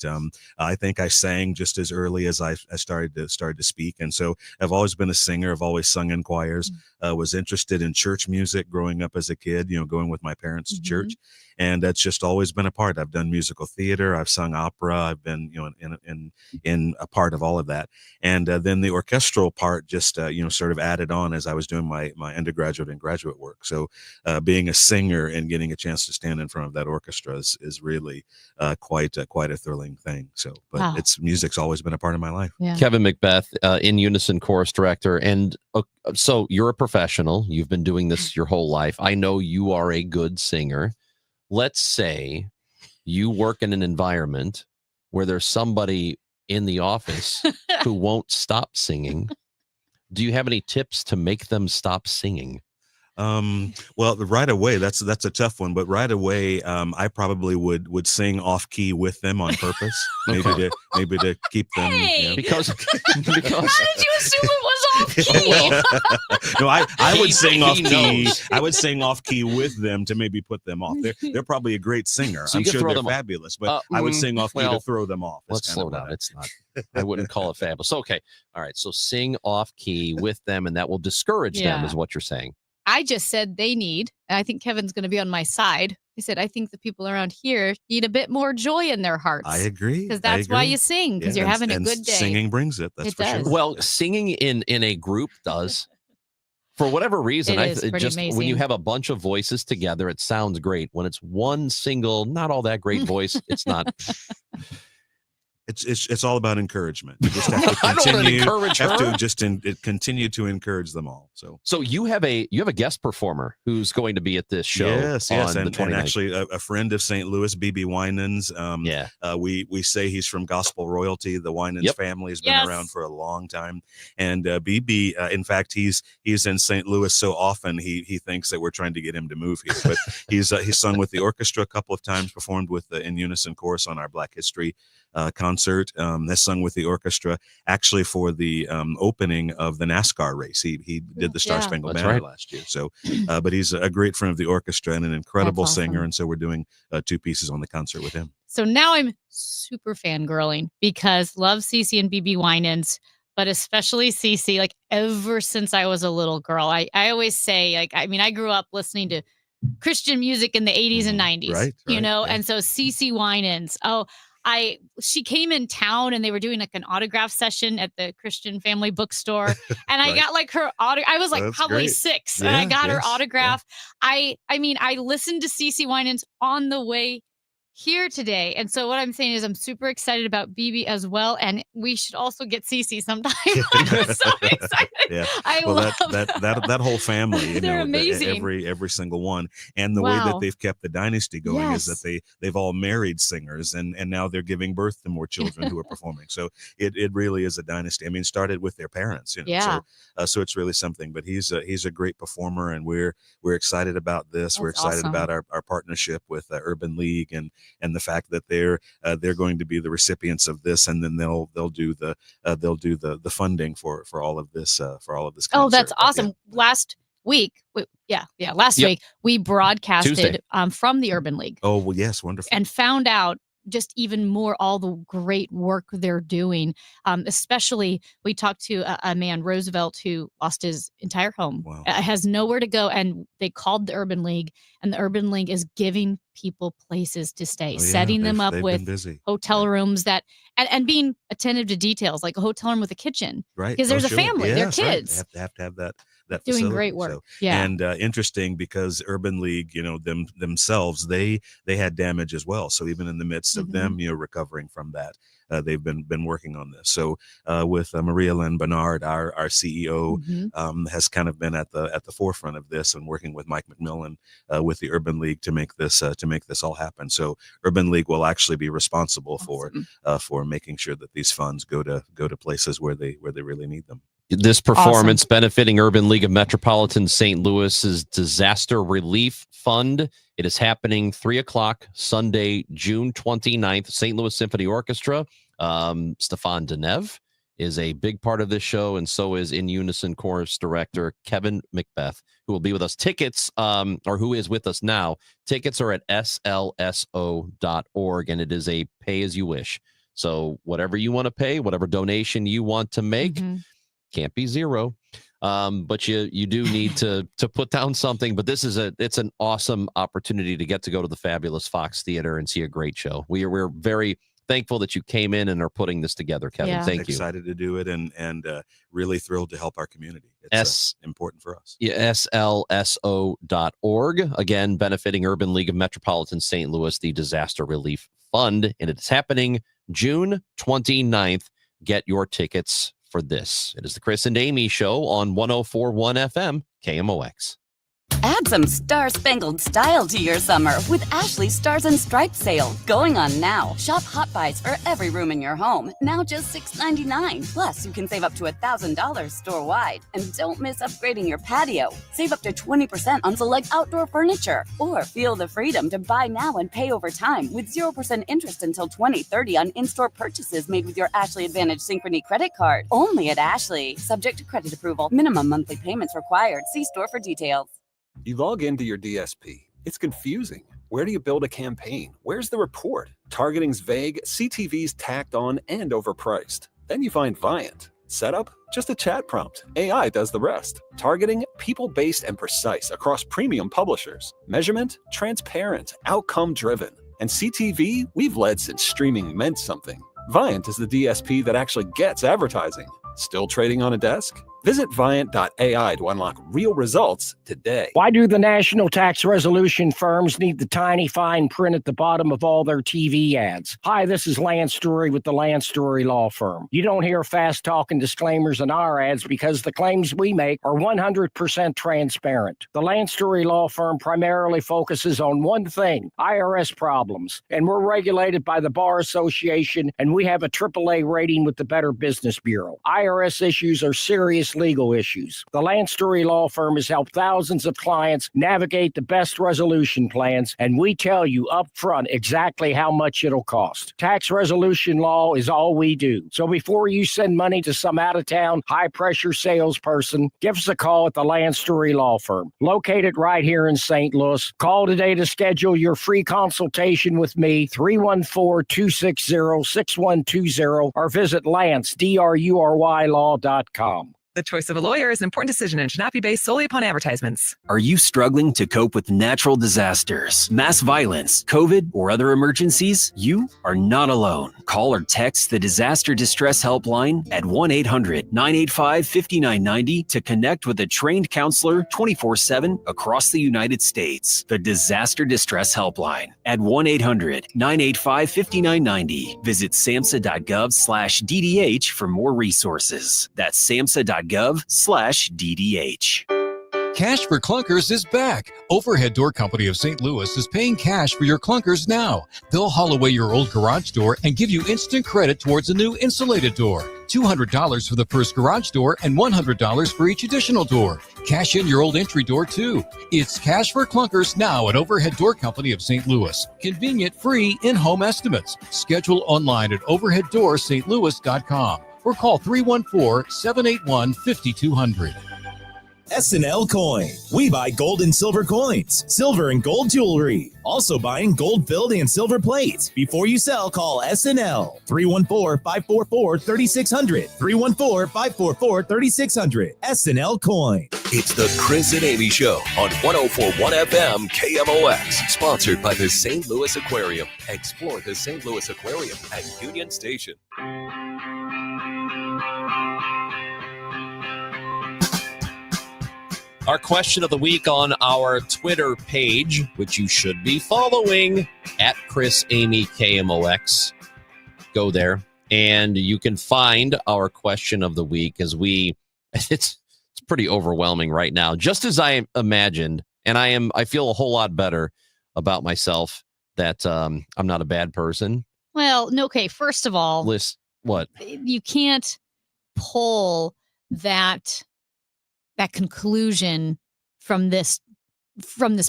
I think I sang just as early as I started to speak, and so I've always been a singer. I've always sung in choirs. Was interested in church music growing up as a kid. Going with my parents to church, and that's just always been a part. I've done musical theater. I've sung opera. I've been in a part of all of that, and then the orchestral part just sort of added on as I was doing my undergraduate and graduate work. So being a singer and getting a chance to stand in front of that orchestra is really quite a thrilling thing. So, but Wow. music's always been a part of my life. Yeah. Kevin Macbeth, in unison chorus director, and so you're a professional. You've been doing this your whole life. I know you are a good singer. Let's say you work in an environment where there's somebody in the office who won't stop singing. Do you have any tips to make them stop singing? Well, right away, that's a tough one, but right away, I probably would sing off key with them on purpose, maybe to keep them. Hey! Because How did you assume it was off key? No, I would sing off he key. knows. I would sing off key with them to maybe put them off. They're probably a great singer. So you I'm can sure throw they're them off. fabulous, but I would sing off key to throw them off. Let's slow down. It's not. I wouldn't call it fabulous. Okay. All right. So sing off key with them, and that will discourage them, Yeah. is what you're saying. I just said they need, and I think Kevin's going to be on my side. I said, I think the people around here need a bit more joy in their hearts. I agree. Because that's why you sing, because you're having a good day. Singing brings it. That's It for does. sure. Well, singing in a group does. For whatever reason, It is pretty when you amazing. have a bunch of voices together, it sounds great. When it's one single, not all that great voice, it's not. It's all about encouragement. You just have to I don't want to continue. encourage Have her. to just continue to encourage them all. So you have a guest performer who's going to be at this show. Yes, on the and 29th. actually a friend of St. Louis, B.B. Winans. We say he's from gospel royalty. The Winans family has been around for a long time, and B.B. In fact, he's in St. Louis so often he thinks that we're trying to get him to move here. But he's sung with the orchestra a couple of times, performed with the In Unison chorus on our Black History concert. Has sung with the orchestra actually for the opening of the NASCAR race. He did the Star Spangled That's Banner right. last year. So, but he's a great friend of the orchestra and an incredible That's awesome. singer. And so we're doing 2 pieces on the concert with him. So now I'm super fangirling because love Cece and BB Winans, but especially Cece, like ever since I was a little girl. I always say, like, I mean, I grew up listening to Christian music in the 80s and 90s, Right, and so Cece Winans, she came in town and they were doing like an autograph session at the Christian Family Bookstore. And I Right. got like her autograph. I was like That's probably great. 6 and I Yeah, got her yes, autograph. I mean, I listened to Cece Winans on the way here today. And so what I'm saying is I'm super excited about BB as well. And we should also get Cece sometime. I'm so excited. Yeah. I Well, love that whole family, They're amazing. every single one, and the way Wow. that they've kept the dynasty going is Yes. that they've all married singers, and now they're giving birth to more children who are performing. So it really is a dynasty. I mean, started with their parents, Yeah. So it's really something. But he's a great performer, and we're excited about this. We're That's excited awesome. about our partnership with Urban League and the fact that they're going to be the recipients of this, and then they'll do the funding for all of this concert. Oh, that's But, awesome. Last week, last Yep. week we broadcasted Tuesday. From the Urban League Oh, well, yes, wonderful. and found out just even more all the great work they're doing. Especially, we talked to a man, Roosevelt, who lost his entire home, has nowhere to go, and they called the Urban League, and the Urban League is giving people places to stay, Oh, yeah, setting them they've- up they've with been busy. hotel rooms that and being attentive to details, like a hotel room with a kitchen, Right. because there's Oh, a sure. family, they're Yes, right. kids. They have to have that that doing facility. great work. So, Yeah. and interesting because Urban League, themselves, they had damage as well. So even in the midst of them, recovering from that, they've been working on this. So with Maria Lynn Bernard, our CEO, has kind of been at the forefront of this and working with Mike McMillan with the Urban League to make this all happen. So Urban League will actually be responsible for making sure that these funds go to places where they really need them. This performance benefiting Urban League of Metropolitan St. Louis's Disaster Relief Fund. It is happening 3:00 Sunday, June 29th. St. Louis Symphony Orchestra. Stefan Denev is a big part of this show, and so is In Unison chorus director Kevin Macbeth, who will be with us. Tickets, or who is with us now, tickets are at slso.org, and it is a pay as you wish. So whatever you want to pay, whatever donation you want to make, can't be zero. But you do need to put down something. But it's an awesome opportunity to get to go to the fabulous Fox Theater and see a great show. We're very thankful that you came in and are putting this together, Kevin. Yeah. Thank you. Excited to do it and really thrilled to help our community. It's important for us. Yeah, slso.org. Again, benefiting Urban League of Metropolitan St. Louis, the Disaster Relief Fund. And it's happening June 29th. Get your tickets for this. It is the Chris and Amy Show on 104.1 FM KMOX. Add some star-spangled style to your summer with Ashley's Stars and Stripes sale going on now. Shop Hot Buys for every room in your home, now just $6.99. Plus, you can save up to $1,000 store-wide. And don't miss upgrading your patio. Save up to 20% on select outdoor furniture. Or feel the freedom to buy now and pay over time with 0% interest until 2030 on in-store purchases made with your Ashley Advantage Synchrony credit card. Only at Ashley. Subject to credit approval. Minimum monthly payments required. See store for details. You log into your DSP. It's confusing. Where do you build a campaign? Where's the report? Targeting's vague, CTV's tacked on and overpriced. Then you find Viant. Setup? Just a chat prompt. AI does the rest. Targeting? People-based and precise across premium publishers. Measurement? Transparent, outcome-driven. And CTV? We've led since streaming meant something. Viant is the DSP that actually gets advertising. Still trading on a desk? Visit Viant.ai to unlock real results today. Why do the national tax resolution firms need the tiny fine print at the bottom of all their TV ads? Hi, this is Lance Story with the Lance Story Law Firm. You don't hear fast-talking disclaimers in our ads because the claims we make are 100% transparent. The Lance Story Law Firm primarily focuses on one thing, IRS problems, and we're regulated by the Bar Association, and we have a AAA rating with the Better Business Bureau. IRS issues are serious legal issues. The Lance Story Law Firm has helped thousands of clients navigate the best resolution plans, and we tell you up front exactly how much it'll cost. Tax resolution law is all we do. So before you send money to some out-of-town, high-pressure salesperson, give us a call at the Lance Story Law Firm, located right here in St. Louis. Call today to schedule your free consultation with me, 314-260-6120, or visit lance.drurylaw.com. The choice of a lawyer is an important decision and should not be based solely upon advertisements. Are you struggling to cope with natural disasters, mass violence, COVID, or other emergencies? You are not alone. Call or text the Disaster Distress Helpline at 1-800-985-5990 to connect with a trained counselor 24/7 across the United States. The Disaster Distress Helpline at 1-800-985-5990. Visit samhsa.gov/DDH for more resources. That's samhsa.gov/DDH. Cash for Clunkers is back. Overhead Door Company of St. Louis is paying cash for your clunkers now. They'll haul away your old garage door and give you instant credit towards a new insulated door. $200 for the first garage door and $100 for each additional door. Cash in your old entry door too. It's Cash for Clunkers now at Overhead Door Company of St. Louis. Convenient, free, in-home estimates. Schedule online at overheaddoorstlouis.com. or call 314-781-5200. SNL Coin. We buy gold and silver coins, silver and gold jewelry. Also buying gold-filled and silver plates. Before you sell, call SNL. 314-544-3600. 314-544-3600. SNL Coin. It's the Chris and Amy Show on 104.1 FM KMOX. Sponsored by the St. Louis Aquarium. Explore the St. Louis Aquarium at Union Station. Our question of the week on our Twitter page, which you should be following, at Chris Amy KMOX. Go there, and you can find our question of the week as it's pretty overwhelming right now. Just as I imagined, and I feel a whole lot better about myself that I'm not a bad person. Well, no, okay, first of all, what? You can't pull that conclusion from this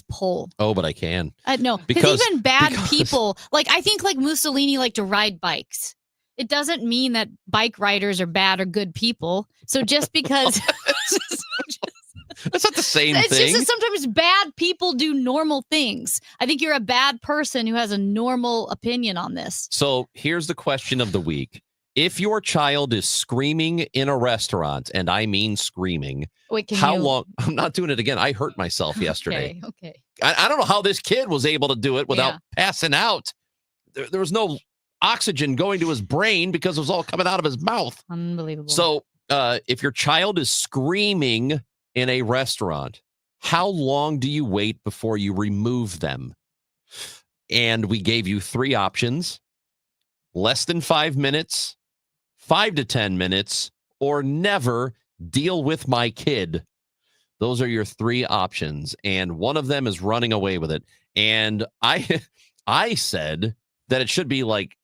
poll. Oh, but I can. No, because even bad people, like I think like Mussolini liked to ride bikes. It doesn't mean that bike riders are bad or good people. So just because that's not the same it's thing. just that sometimes bad people do normal things. I think you're a bad person who has a normal opinion on this. So here's the question of the week. If your child is screaming in a restaurant, and I mean screaming, how long? I'm not doing it again. I hurt myself yesterday. Okay. I don't know how this kid was able to do it without passing out. There was no oxygen going to his brain because it was all coming out of his mouth. Unbelievable. So if your child is screaming in a restaurant, how long do you wait before you remove them? And we gave you 3 options: less than 5 minutes, 5 to 10 minutes, or never deal with my kid. Those are your 3 options, and one of them is running away with it. And I said that it should be like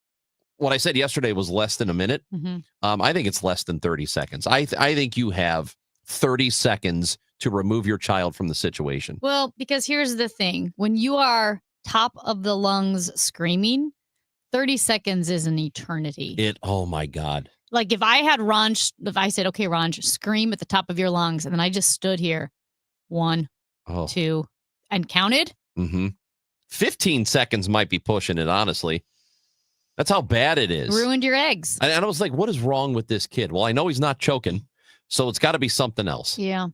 what I said yesterday was less than a minute. Mm-hmm. I think it's less than 30 seconds. I think you have 30 seconds to remove your child from the situation. Well, because here's the thing. When you are top of the lungs screaming, 30 seconds is an eternity. Oh my God. Like if I had Ranj, if I said, okay, Ranj, scream at the top of your lungs, and then I just stood here, 1, 2, and counted. 15 seconds might be pushing it, honestly. That's how bad it is. Ruined your eggs. And I was like, what is wrong with this kid? Well, I know he's not choking, so it's got to be something else. Yeah.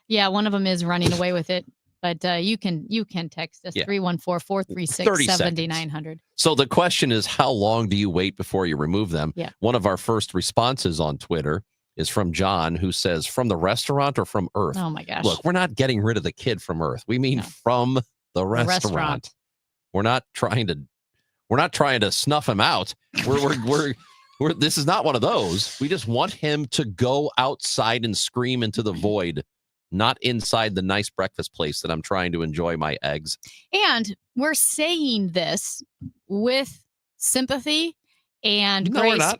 Yeah, one of them is running away with it. But you can text us 314-436-7900. So the question is, how long do you wait before you remove them? Yeah. One of our first responses on Twitter is from John, who says, from the restaurant or from Earth? Oh my gosh. Look, we're not getting rid of the kid from Earth. We mean from the restaurant. We're not trying to snuff him out. We're this is not one of those. We just want him to go outside and scream into the void. Not inside the nice breakfast place that I'm trying to enjoy my eggs. And we're saying this with sympathy and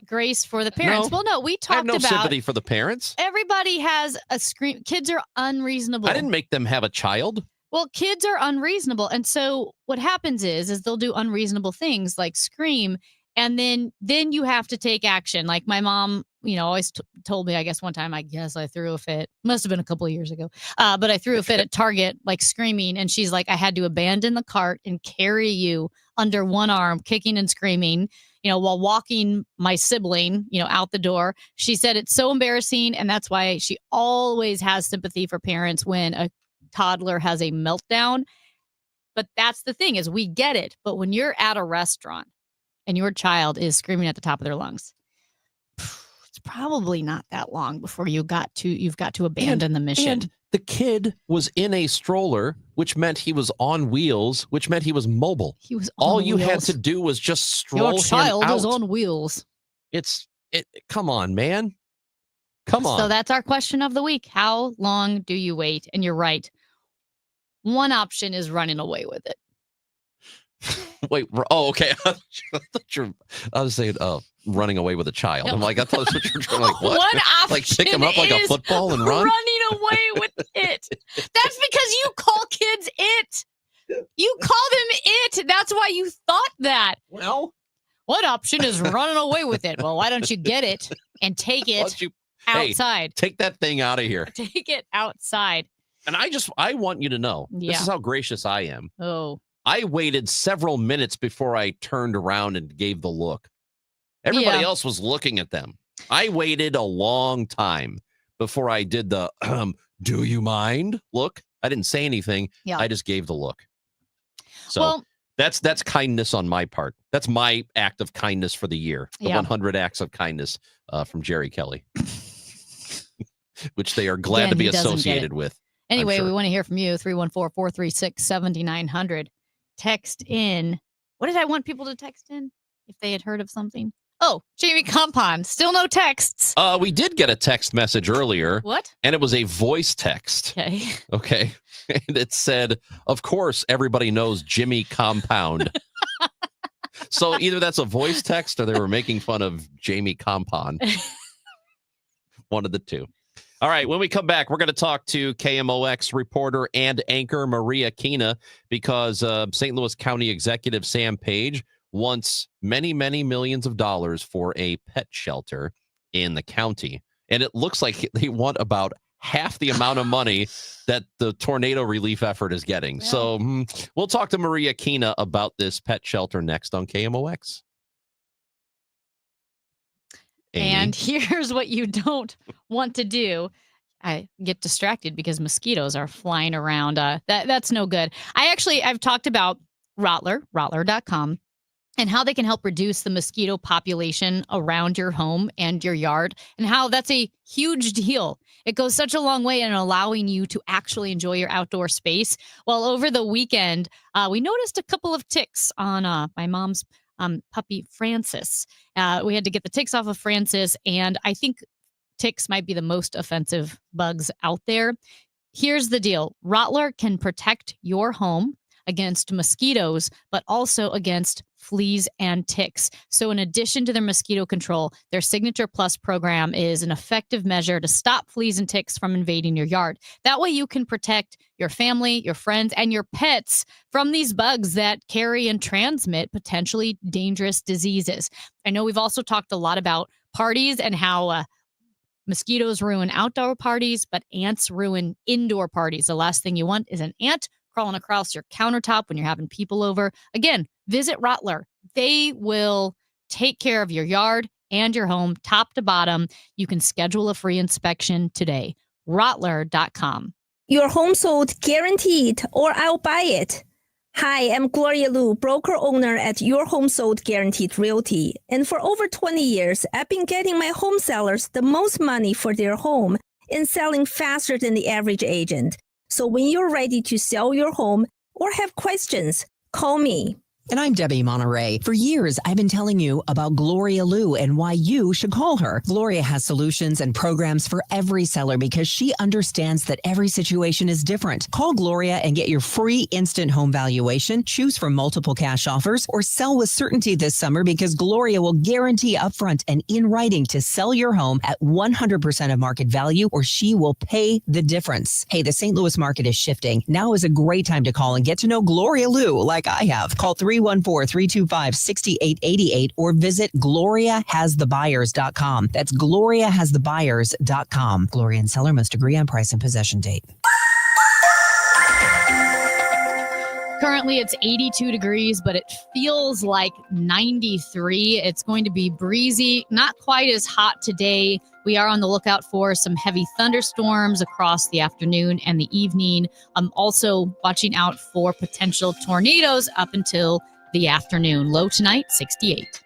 grace for the parents. No. Well, no, we talked I have no about sympathy for the parents. Everybody has a scream. Kids are unreasonable. I didn't make them have a child. Well, kids are unreasonable. And so what happens is they'll do unreasonable things like scream. And then you have to take action. Like my mom, always told me, I guess one time, I threw a fit. Must have been a couple of years ago. But I threw a fit at Target, like screaming. And she's like, I had to abandon the cart and carry you under one arm, kicking and screaming, while walking my sibling, out the door. She said it's so embarrassing. And that's why she always has sympathy for parents when a toddler has a meltdown. But that's the thing is we get it. But when you're at a restaurant and your child is screaming at the top of their lungs, it's probably not that long before you've got to abandon the mission. And the kid was in a stroller, which meant he was on wheels, which meant he was mobile. He was on all wheels. you had to do was just stroll Your child him out. is on wheels. Come on, man. Come on. So that's our question of the week. How long do you wait? And you're right. One option is running away with it. Wait, okay. I was saying, running away with a child. No. I'm like, I thought that's what you were trying. Like, what? One option like pick him up like a football and run? Running away with it. That's because you call kids it. You call them it. That's why you thought that. Well, what option is running away with it? Well, why don't you get it and take it outside? Hey, take that thing out of here. Take it outside. And I want you to know, this is how gracious I am. Oh. I waited several minutes before I turned around and gave the look. Everybody else was looking at them. I waited a long time before I did the, do you mind? Look, I didn't say anything. Yeah. I just gave the look. So that's kindness on my part. That's my act of kindness for the year. The 100 acts of kindness from Jerry Kelly. which they are glad Again, to be he doesn't get associated it. with. Anyway, sure. we want to hear from you. 314-436-7900. Text in. What did I want people to text in if they had heard of something? Oh, Jamie Compound. Still no texts. We did get a text message earlier. What? And it was a voice text. Okay. Okay. And it said, of course, everybody knows Jimmy Compound. So either that's a voice text or they were making fun of Jamie Compound. One of the two. All right. When we come back, we're going to talk to KMOX reporter and anchor Maria Kina because St. Louis County Executive Sam Page wants many, many millions of dollars for a pet shelter in the county. And it looks like they want about half the amount of money that the tornado relief effort is getting. Yeah. So we'll talk to Maria Kina about this pet shelter next on KMOX. Amy. And here's what you don't want to do. I get distracted because mosquitoes are flying around. That's no good. I've talked about Rottler.com, and how they can help reduce the mosquito population around your home and your yard, and how that's a huge deal. It goes such a long way in allowing you to actually enjoy your outdoor space. Well, over the weekend, we noticed a couple of ticks on my mom's puppy, Francis. We had to get the ticks off of Francis, and I think ticks might be the most offensive bugs out there. Here's the deal. Rottler can protect your home against mosquitoes, but also against fleas and ticks. So in addition to their mosquito control, their Signature Plus program is an effective measure to stop fleas and ticks from invading your yard. That way you can protect your family, your friends, and your pets from these bugs that carry and transmit potentially dangerous diseases. I know we've also talked a lot about parties and how mosquitoes ruin outdoor parties, but ants ruin indoor parties. The last thing you want is an ant crawling across your countertop when you're having people over. Again, visit Rottler. They will take care of your yard and your home, top to bottom. You can schedule a free inspection today. Rottler.com. Your home sold guaranteed, or I'll buy it. Hi, I'm Gloria Liu, broker owner at Your Home Sold Guaranteed Realty. And for over 20 years, I've been getting my home sellers the most money for their home and selling faster than the average agent. So when you're ready to sell your home or have questions, call me. And I'm Debbie Monterey. For years, I've been telling you about Gloria Liu and why you should call her. Gloria has solutions and programs for every seller because she understands that every situation is different. Call Gloria and get your free instant home valuation, choose from multiple cash offers, or sell with certainty this summer because Gloria will guarantee upfront and in writing to sell your home at 100% of market value, or she will pay the difference. Hey, the St. Louis market is shifting. Now is a great time to call and get to know Gloria Liu like I have. Call 314-325-6888 or visit GloriaHasTheBuyers.com. That's GloriaHasTheBuyers.com. Gloria and seller must agree on price and possession date. Currently, it's 82 degrees, but it feels like 93. It's going to be breezy, not quite as hot today. We are on the lookout for some heavy thunderstorms across the afternoon and the evening. I'm also watching out for potential tornadoes up until the afternoon. Low tonight, 68.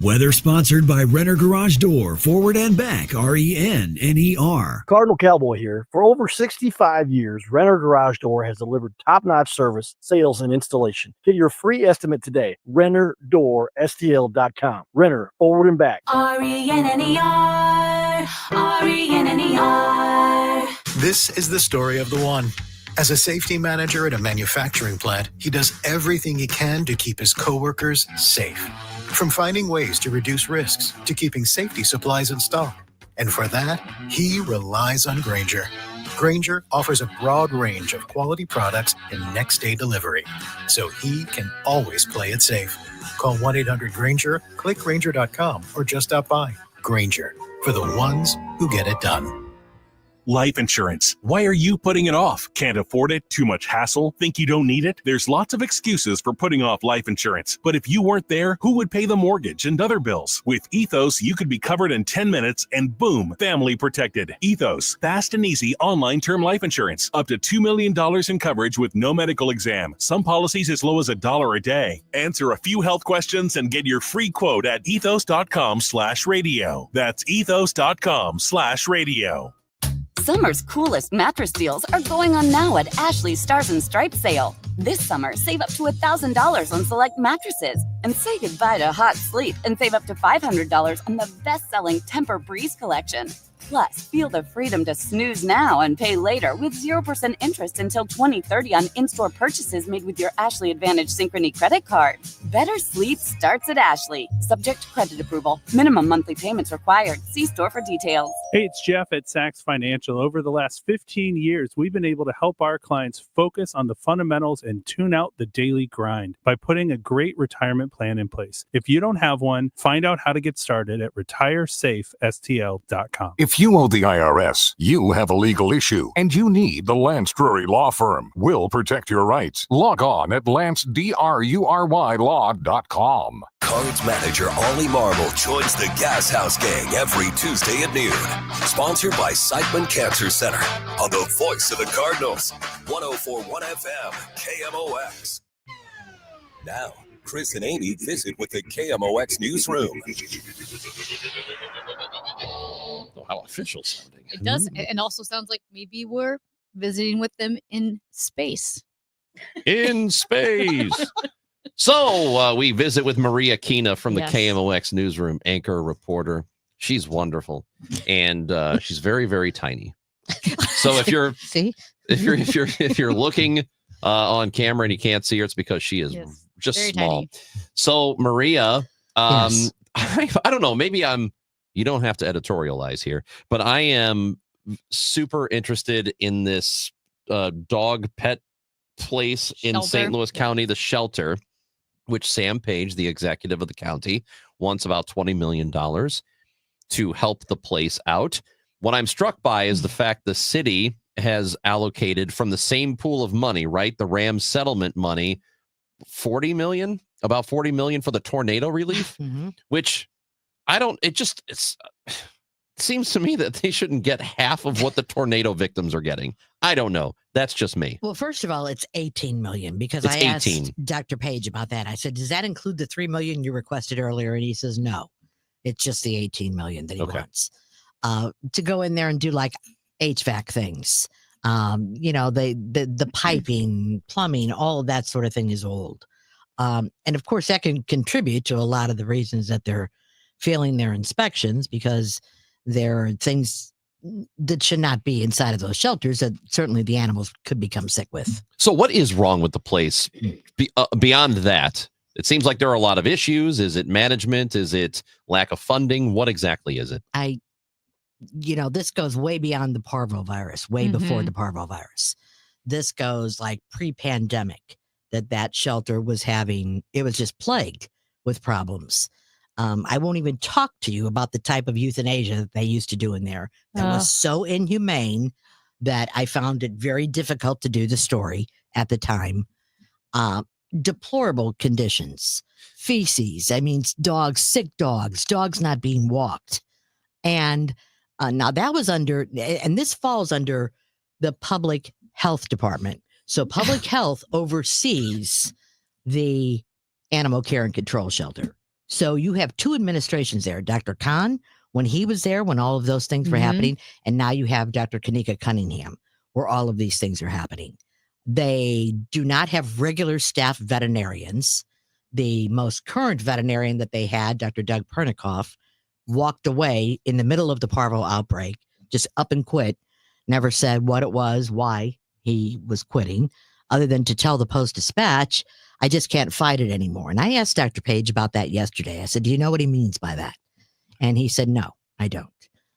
Weather sponsored by Renner Garage Door, forward and back, RENNER. Cardinal Cowboy here. For over 65 years, Renner Garage Door has delivered top-notch service, sales, and installation. Get your free estimate today. RennerDoorSTL.com. Renner, forward and back. RENNER. RENNER. This is the story of the one. As a safety manager at a manufacturing plant, he does everything he can to keep his coworkers safe. From finding ways to reduce risks to keeping safety supplies in stock. And for that, he relies on Grainger. Grainger offers a broad range of quality products and next-day delivery, so he can always play it safe. Call 1-800-GRAINGER, click Grainger.com, or just stop by. Grainger, for the ones who get it done. Life insurance. Why are you putting it off? Can't afford it? Too much hassle? Think you don't need it? There's lots of excuses for putting off life insurance. But if you weren't there, who would pay the mortgage and other bills? With Ethos, you could be covered in 10 minutes and boom, family protected. Ethos, fast and easy online term life insurance. Up to $2 million in coverage with no medical exam. Some policies as low as $1 a day. Answer a few health questions and get your free quote at ethos.com/radio. That's ethos.com/radio. Summer's coolest mattress deals are going on now at Ashley Stars and Stripes sale. This summer, save up to $1,000 on select mattresses and say goodbye to hot sleep and save up to $500 on the best-selling Tempur-Breeze collection. Plus, feel the freedom to snooze now and pay later with 0% interest until 2030 on in-store purchases made with your Ashley Advantage Synchrony credit card. Better sleep starts at Ashley. Subject to credit approval. Minimum monthly payments required. See store for details. Hey, it's Jeff at Sachs Financial. Over the last 15 years, we've been able to help our clients focus on the fundamentals and tune out the daily grind by putting a great retirement plan in place. If you don't have one, find out how to get started at retiresafestl.com. If you owe the IRS, you have a legal issue, and you need the Lance Drury Law Firm. We'll protect your rights. Log on at lancedrurylaw.com. Cards manager Ollie Marble joins the Gas House Gang every Tuesday at noon. Sponsored by Siteman Cancer Center on the voice of the Cardinals, 104.1 FM, KMOX. Now, Chris and Amy visit with the KMOX newsroom. Oh, how official sounding. It does, and also sounds like maybe we're visiting with them in space. In space. So we visit with Maria Kina from the KMOX newsroom, anchor reporter. She's wonderful, and she's very, very tiny. So if you're if you're looking on camera and you can't see her, it's because she is just small. Tiny. So Maria, I don't know, maybe you don't have to editorialize here, but I am super interested in this dog pet place in St. Louis County, the shelter, which Sam Page, the executive of the county, wants about $20 million to help the place out. What I'm struck by is the fact the city has allocated from the same pool of money, right? The Rams settlement money, about $40 million for the tornado relief, which it seems to me that they shouldn't get half of what the tornado victims are getting. I don't know. That's just me. Well, first of all, it's $18 million because I asked Dr. Page about that. I said, does that include the $3 million you requested earlier? And he says, no, it's just the $18 million that he wants to go in there and do like HVAC things. The piping, plumbing, all of that sort of thing is old. And of course that can contribute to a lot of the reasons that they're failing their inspections, because there are things that should not be inside of those shelters that certainly the animals could become sick with. So what is wrong with the place beyond that? It seems like there are a lot of issues. Is it management? Is it lack of funding? What exactly is it? This goes way beyond the parvovirus, way before the parvovirus. This goes like pre-pandemic that shelter was having. It was just plagued with problems. I won't even talk to you about the type of euthanasia that they used to do in there. That was so inhumane that I found it very difficult to do the story at the time. Deplorable conditions, feces. I mean, sick dogs not being walked. And now that was and this falls under the public health department. So public health oversees the animal care and control shelter. So you have two administrations there. Dr. Khan, when he was there, when all of those things were happening, and now you have Dr. Kanika Cunningham, where all of these things are happening. They do not have regular staff veterinarians. The most current veterinarian that they had, Dr. Doug Pernikoff, walked away in the middle of the parvo outbreak, just up and quit, never said what it was, why he was quitting, other than to tell the Post-Dispatch, I just can't fight it anymore. And I asked Dr. Page about that yesterday. I said, do you know what he means by that? And he said, no, I don't.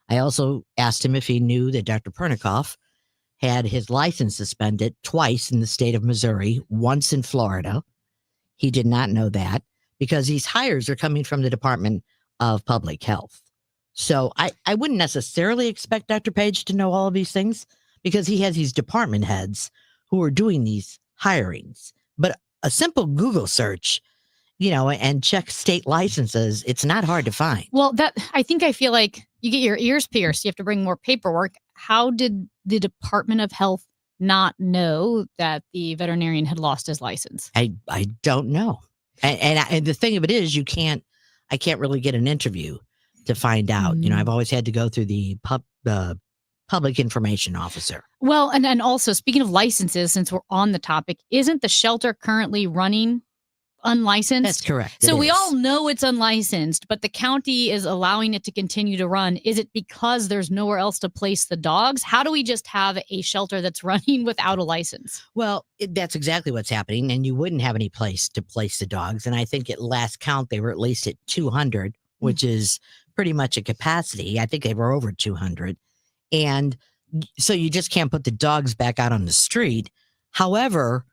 I also asked him if he knew that Dr. Pernikoff had his license suspended twice in the state of Missouri, once in Florida. He did not know that because these hires are coming from the Department of Public Health. So I wouldn't necessarily expect Dr. Page to know all of these things because he has these department heads who are doing these hirings. But a simple Google search, and check state licenses, it's not hard to find. Well, I feel like you get your ears pierced. You have to bring more paperwork. How did the Department of Health not know that the veterinarian had lost his license? I don't know. And the thing of it is, I can't really get an interview to find out. I've always had to go through the public information officer. Well, and also speaking of licenses, since we're on the topic, isn't the shelter currently running unlicensed? That's correct. So we all know it's unlicensed, but the county is allowing it to continue to run. Is it because there's nowhere else to place the dogs? How do we just have a shelter that's running without a license? Well, that's exactly what's happening, and you wouldn't have any place to place the dogs. And I think at last count, they were at least at 200, which is pretty much a capacity. I think they were over 200. And so you just can't put the dogs back out on the street. However,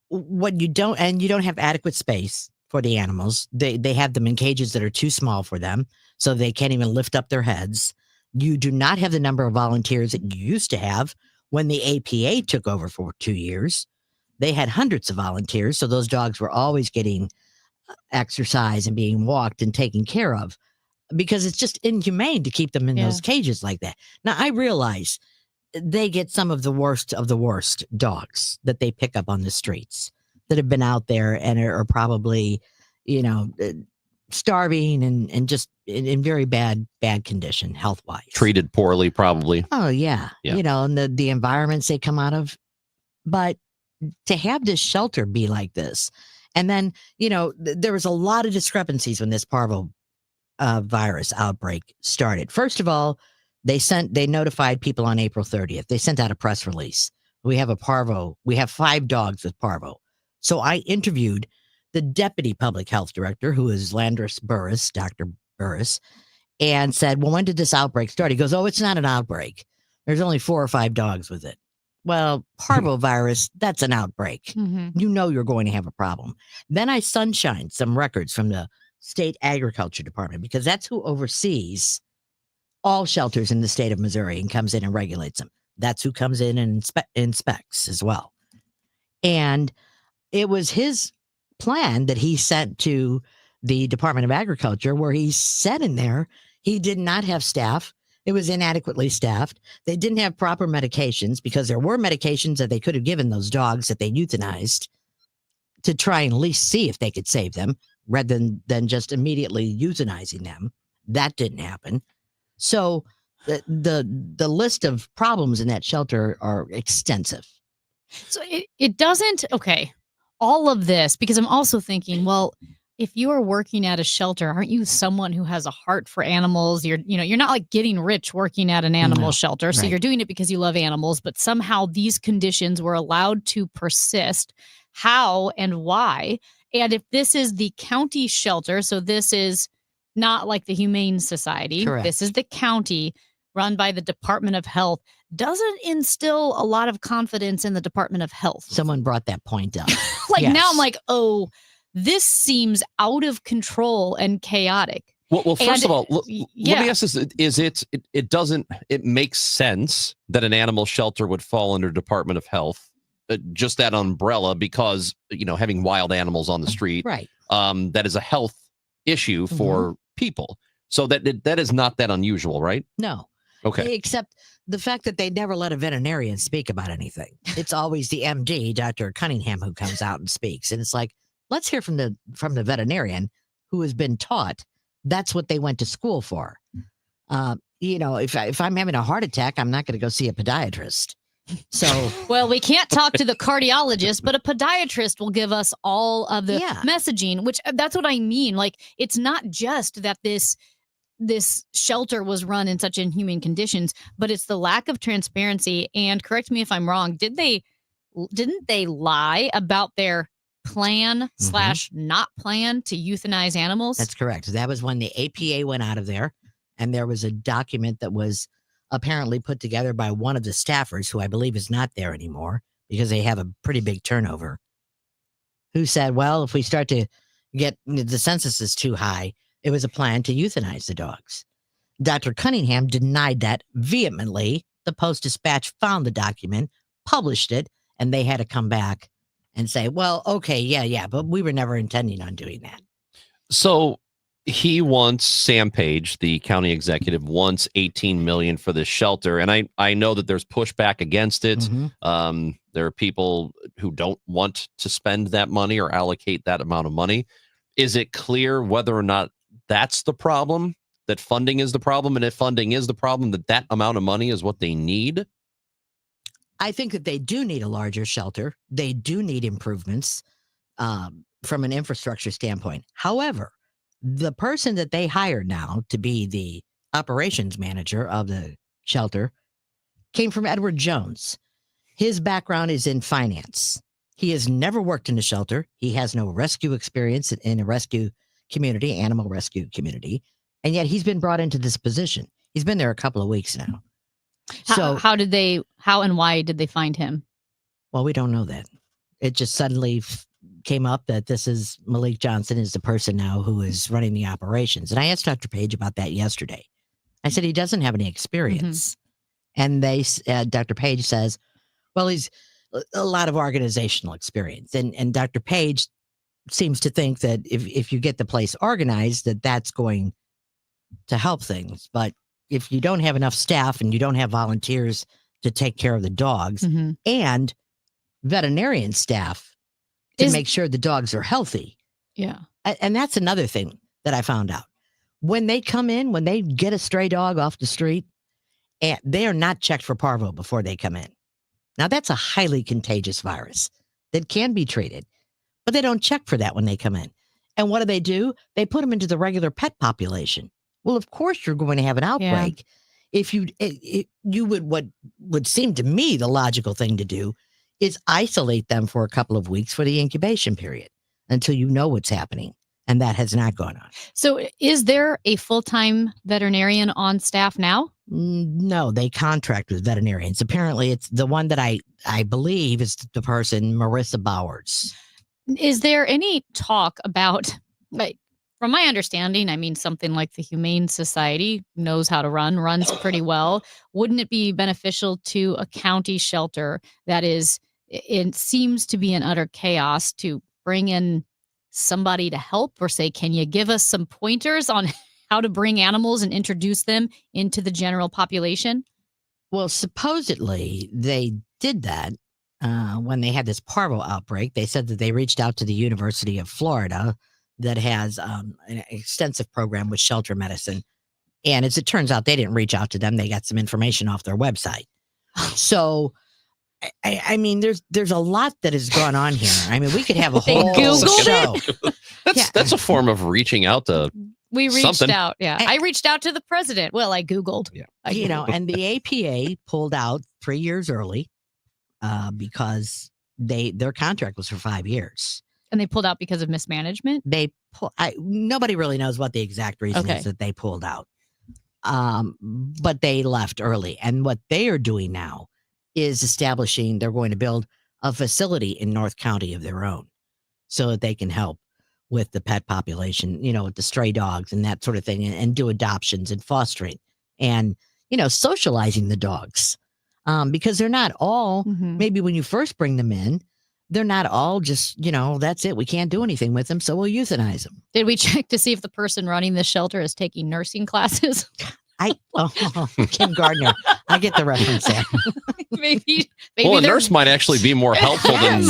what you don't have adequate space for the animals. They have them in cages that are too small for them, so they can't even lift up their heads. You do not have the number of volunteers that you used to have when the APA took over for 2 years. They had hundreds of volunteers, so those dogs were always getting exercise and being walked and taken care of, because it's just inhumane to keep them in those cages like that. Now, I realize they get some of the worst dogs that they pick up on the streets that have been out there and are probably, starving and just in very bad condition health-wise. Treated poorly, probably. Oh, yeah. And the environments they come out of. But to have this shelter be like this, and then, there was a lot of discrepancies when this parvo virus outbreak started. First of all, they notified people on April 30th. They sent out a press release. We have 5 dogs with parvo. So I interviewed the deputy public health director, who is Landris Burris, Dr. Burris, and said, well, when did this outbreak start? He goes, oh, it's not an outbreak. There's only 4 or 5 dogs with it. Well, parvovirus, that's an outbreak. You know you're going to have a problem. Then I sunshined some records from the state agriculture department, because that's who oversees all shelters in the state of Missouri and comes in and regulates them. That's who comes in and inspects as well. And it was his plan that he sent to the Department of Agriculture, where he said in there he did not have staff. It was inadequately staffed. They didn't have proper medications, because there were medications that they could have given those dogs that they euthanized to try and at least see if they could save them, rather than just immediately euthanizing them. That didn't happen. So the list of problems in that shelter are extensive. So it doesn't, okay, all of this, because I'm also thinking, well, if you are working at a shelter, aren't you someone who has a heart for animals? You're not like getting rich working at an animal shelter. So you're doing it because you love animals, but somehow these conditions were allowed to persist. How and why? And if this is the county shelter, so this is not like the Humane Society. Correct. This is the county run by the Department of Health. Doesn't instill a lot of confidence in the Department of Health. Someone brought that point up. Now I'm like, oh, this seems out of control and chaotic. Well, first of all, let me ask this: it makes sense that an animal shelter would fall under Department of Health, just that umbrella, because having wild animals on the street, right? That is a health issue for people. So that is not that unusual, right? No. Okay. Except the fact that they never let a veterinarian speak about anything. It's always the MD, Dr. Cunningham, who comes out and speaks, and it's like, let's hear from the veterinarian who has been taught that's what they went to school for. If I'm having a heart attack, I'm not going to go see a podiatrist. So, well, we can't talk to the cardiologist, but a podiatrist will give us all of the messaging, which that's what I mean. Like, it's not just that this shelter was run in such inhumane conditions, but it's the lack of transparency. And correct me if I'm wrong. Didn't they lie about their plan / not plan to euthanize animals? That's correct. That was when the APA went out of there, and there was a document that was apparently put together by one of the staffers, who I believe is not there anymore because they have a pretty big turnover, who said, well, if we start to get the census is too high, it was a plan to euthanize the dogs. Dr. Cunningham denied that vehemently. The Post-Dispatch found the document, published it, and they had to come back and say, well, okay, yeah, but we were never intending on doing that. So he wants, Sam Page, the county executive, wants $18 million for this shelter. And I know that there's pushback against it. There are people who don't want to spend that money or allocate that amount of money. Is it clear whether or not that's the problem? that funding is the problem? And if funding is the problem, that amount of money is what they need? I think that they do need a larger shelter. They do need improvements from an infrastructure standpoint. However, the person that they hired now to be the operations manager of the shelter came from Edward Jones. His background is in finance. He has never worked in a shelter. He has no rescue experience in a rescue community, animal rescue community. And yet he's been brought into this position. He's been there a couple of weeks now. So how and why did they find him? Well, we don't know that. It just suddenly came up that this is Malik Johnson is the person now who is running the operations. And I asked Dr. Page about that yesterday. I said, he doesn't have any experience. And Dr. Page says, well, he's a lot of organizational experience. And Dr. Page seems to think that if you get the place organized, that's going to help things. But if you don't have enough staff and you don't have volunteers to take care of the dogs and veterinarian staff to make sure the dogs are healthy. Yeah. And that's another thing that I found out. When they come in, when they get a stray dog off the street, and they are not checked for parvo before they come in. Now, that's a highly contagious virus that can be treated, but they don't check for that when they come in. And what do? They put them into the regular pet population. Well, of course, you're going to have an outbreak. Yeah. If you what would seem to me the logical thing to do is isolate them for a couple of weeks for the incubation period until you know what's happening. And that has not gone on. So is there a full-time veterinarian on staff now? No, they contract with veterinarians. Apparently, it's the one that I believe is the person, Marissa Bowers. Is there any talk about, from my understanding, I mean, something like the Humane Society knows how to runs pretty well. Wouldn't it be beneficial to a county shelter that it seems to be in utter chaos to bring in somebody to help, or say, can you give us some pointers on how to bring animals and introduce them into the general population? Well, supposedly they did that when they had this parvo outbreak. They said that they reached out to the University of Florida that has an extensive program with shelter medicine. And as it turns out, they didn't reach out to them. They got some information off their website. So I mean, there's a lot that has gone on here. I mean, we could have a whole show. That's a form of reaching out to We reached something. out. Yeah. I reached out to the president. Well, I Googled. Yeah. And the APA pulled out 3 years early because their contract was for 5 years. And they pulled out because of mismanagement? Nobody really knows what the exact reason is that they pulled out. But they left early. And what they are doing now is they're going to build a facility in North County of their own so that they can help with the pet population, with the stray dogs and that sort of thing, and do adoptions and fostering and, socializing the dogs. Because they're not all, maybe when you first bring them in, they're not all just, that's it. We can't do anything with them, so we'll euthanize them. Did we check to see if the person running this shelter is taking nursing classes? Kim Gardner. I get the reference there. maybe a nurse might actually be more helpful than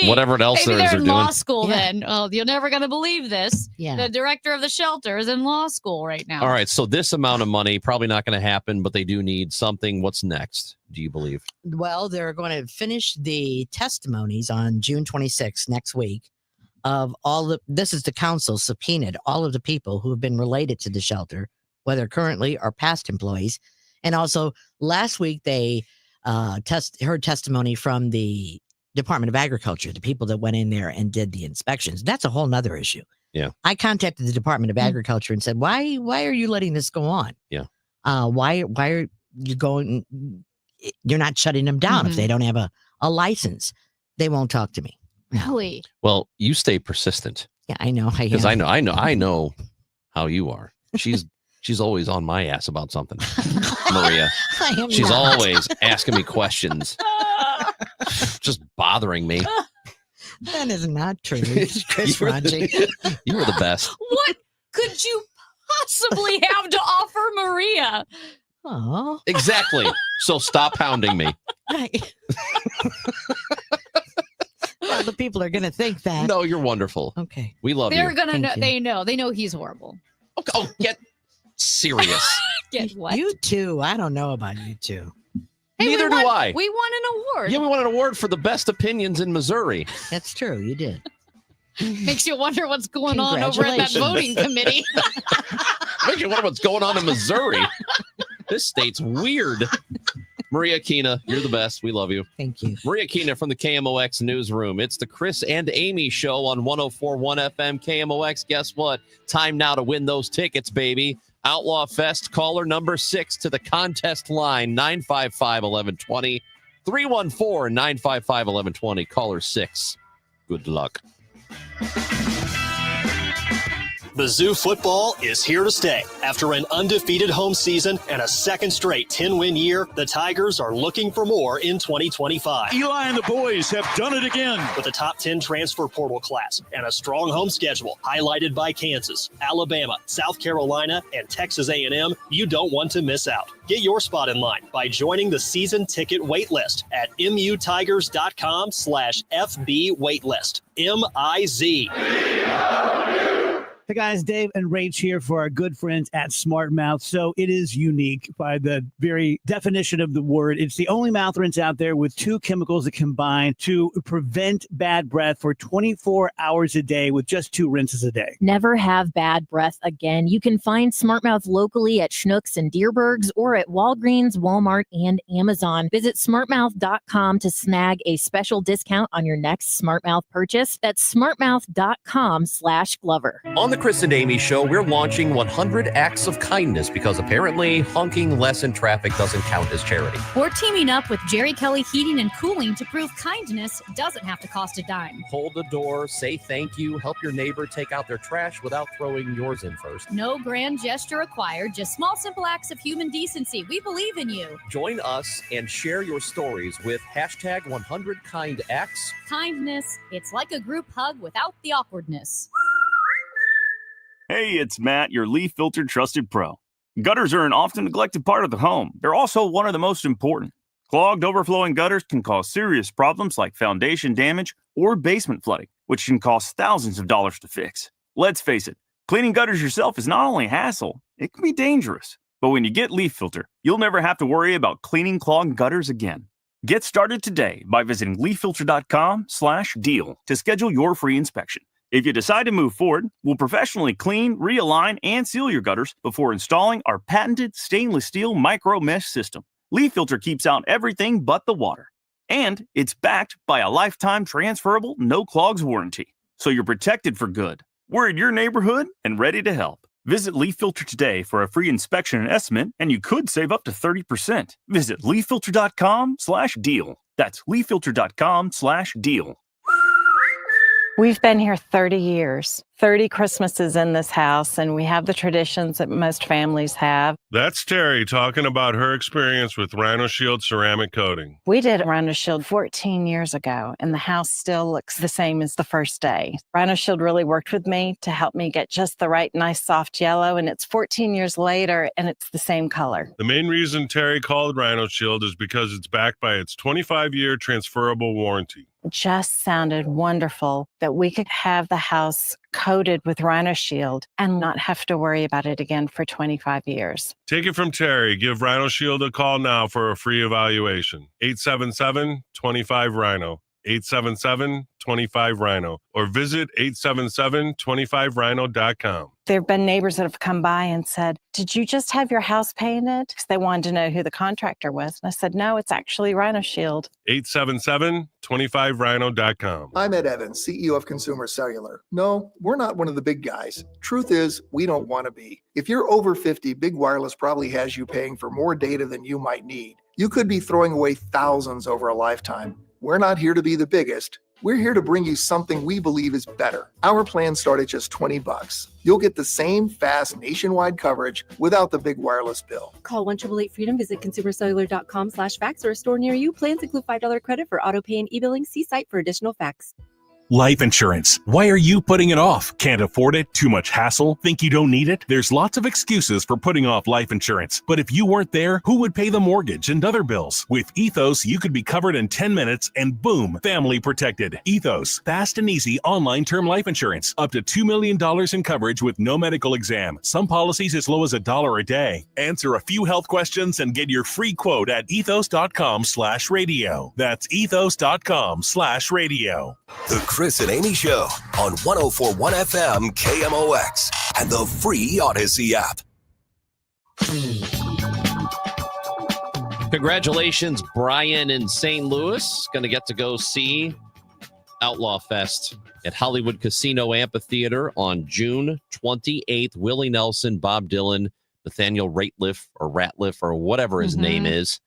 whatever else maybe they're in doing. law school then. Oh, you're never going to believe this. Yeah. The director of the shelter is in law school right now. All right. So this amount of money, probably not going to happen, but they do need something. What's next, do you believe? Well, they're going to finish the testimonies on June 26th, next week, of this is the council subpoenaed all of the people who have been related to the shelter, whether currently or past employees. And also last week, they heard testimony from the Department of Agriculture, the people that went in there and did the inspections. That's a whole nother issue. Yeah. I contacted the Department of Agriculture and said, why are you letting this go on? Yeah. Why are you going, you're not shutting them down if they don't have a license. They won't talk to me. Really? Well, you stay persistent. Yeah, I know. Because I know how you are. She's always on my ass about something. Maria. She's always asking me questions. Just bothering me. That is not true. Chris Ranji. You were the best. What could you possibly have to offer Maria? Oh. Exactly. So stop pounding me. Well, the people are going to think that. No, you're wonderful. Okay. We love They're you. going to know. They know he's horrible. Oh, serious. Get what? You too. I don't know about you two. Hey, Neither do I. We won an award. Yeah, we won an award for the best opinions in Missouri. That's true. You did. Makes you wonder what's going on over at that voting committee. Makes you wonder what's going on in Missouri. This state's weird. Maria Kina, you're the best. We love you. Thank you. Maria Kina from the KMOX newsroom. It's the Chris and Amy show on 104.1 FM KMOX. Guess what? Time now to win those tickets, baby. Outlaw Fest, caller number 6 to the contest line, 955-1120. 314-955-1120, caller 6. Good luck. Mizzou football is here to stay. After an undefeated home season and a second straight 10-win year, the Tigers are looking for more in 2025. Eli and the boys have done it again. With a top 10 transfer portal class and a strong home schedule highlighted by Kansas, Alabama, South Carolina, and Texas A&M, you don't want to miss out. Get your spot in line by joining the season ticket waitlist at mutigers.com/FB waitlist. MIZ. Hey guys, Dave and Rach here for our good friends at Smart Mouth. So it is unique by the very definition of the word. It's the only mouth rinse out there with 2 chemicals that combine to prevent bad breath for 24 hours a day with just 2 rinses a day. Never have bad breath again. You can find Smart Mouth locally at Schnucks and Deerbergs or at Walgreens, Walmart, and Amazon. Visit smartmouth.com to snag a special discount on your next Smart Mouth purchase. That's smartmouth.com/Glover. On the Chris and Amy show, we're launching 100 acts of kindness because apparently honking less in traffic doesn't count as charity. We're teaming up with Jerry Kelly Heating and Cooling to prove kindness doesn't have to cost a dime. Hold the door, say thank you, help your neighbor take out their trash without throwing yours in first. No grand gesture required, just small, simple acts of human decency. We believe in you. Join us and share your stories with hashtag 100kindacts. Kindness, it's like a group hug without the awkwardness. Hey, it's Matt, your leaf filter trusted pro. Gutters are an often neglected part of the home. They're also one of the most important. Clogged, overflowing gutters can cause serious problems like foundation damage or basement flooding, which can cost thousands of dollars to fix. Let's face it, cleaning gutters yourself is not only a hassle, it can be dangerous. But when you get Leaf Filter, you'll never have to worry about cleaning clogged gutters again. Get started today by visiting leaffilter.com/deal to schedule your free inspection. If you decide to move forward, we'll professionally clean, realign, and seal your gutters before installing our patented stainless steel micro mesh system. Leaf Filter keeps out everything but the water. And it's backed by a lifetime transferable no clogs warranty. So you're protected for good. We're in your neighborhood and ready to help. Visit Leaf Filter today for a free inspection and estimate, and you could save up to 30%. Visit leaffilter.com/deal. That's leaffilter.com/deal. We've been here 30 years, 30 Christmases in this house, and we have the traditions that most families have. That's Terry talking about her experience with Rhino Shield ceramic coating. We did Rhino Shield 14 years ago, and the house still looks the same as the first day. Rhino Shield really worked with me to help me get just the right, nice, soft yellow, and it's 14 years later, and it's the same color. The main reason Terry called Rhino Shield is because it's backed by its 25-year transferable warranty. It just sounded wonderful that we could have the house coated with Rhino Shield and not have to worry about it again for 25 years. Take it from Terry. Give Rhino Shield a call now for a free evaluation. 877-25-RHINO. 877-25-RHINO. Or visit 877-25rhino.com. There have been neighbors that have come by and said, "Did you just have your house painted?" Because they wanted to know who the contractor was. And I said, "No, it's actually Rhino Shield." 877-25rhino.com. I'm Ed Evans, CEO of Consumer Cellular. No, we're not one of the big guys. Truth is, we don't want to be. If you're over 50, Big Wireless probably has you paying for more data than you might need. You could be throwing away thousands over a lifetime. We're not here to be the biggest. We're here to bring you something we believe is better. Our plans start at just $20. You'll get the same fast nationwide coverage without the big wireless bill. Call 1-888-FREEDOM. Visit consumercellular.com/facts or a store near you. Plans include $5 credit for auto pay and e-billing. See site for additional facts. Life insurance. Why are you putting it off? Can't afford it? Too much hassle? Think you don't need it? There's lots of excuses for putting off life insurance. But if you weren't there, who would pay the mortgage and other bills? With Ethos, you could be covered in 10 minutes and boom, family protected. Ethos, fast and easy online term life insurance. Up to $2 million in coverage with no medical exam. Some policies as low as $1 a day. Answer a few health questions and get your free quote at ethos.com/radio. That's ethos.com/radio. The Chris and Amy Show on 104.1 FM KMOX and the free Odyssey app. Congratulations, Brian in St. Louis. Going to get to go see Outlaw Fest at Hollywood Casino Amphitheater on June 28th. Willie Nelson, Bob Dylan, Nathaniel Rateliff or whatever his name is.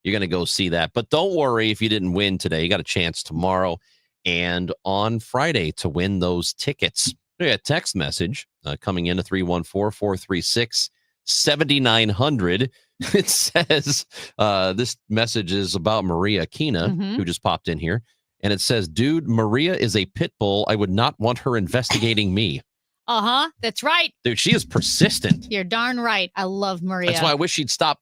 You're going to go see that. But don't worry if you didn't win today. You got a chance tomorrow and on Friday to win those tickets. We got a text message coming in to 314-436-7900. It says, this message is about Maria Kina, who just popped in here. And it says, dude, Maria is a pit bull. I would not want her investigating me. That's right. Dude, she is persistent. You're darn right. I love Maria. That's why I wish she'd stop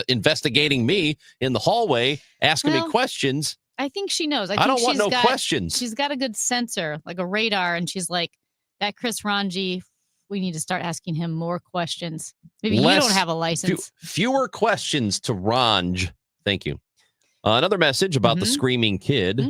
investigating me in the hallway, asking me questions. I think she knows. I don't want no questions. She's got a good sensor, like a radar, and she's like, that Chris Ranji, we need to start asking him more questions. Maybe you don't have a license. Fewer questions to Ranj. Thank you. Another message about the screaming kid.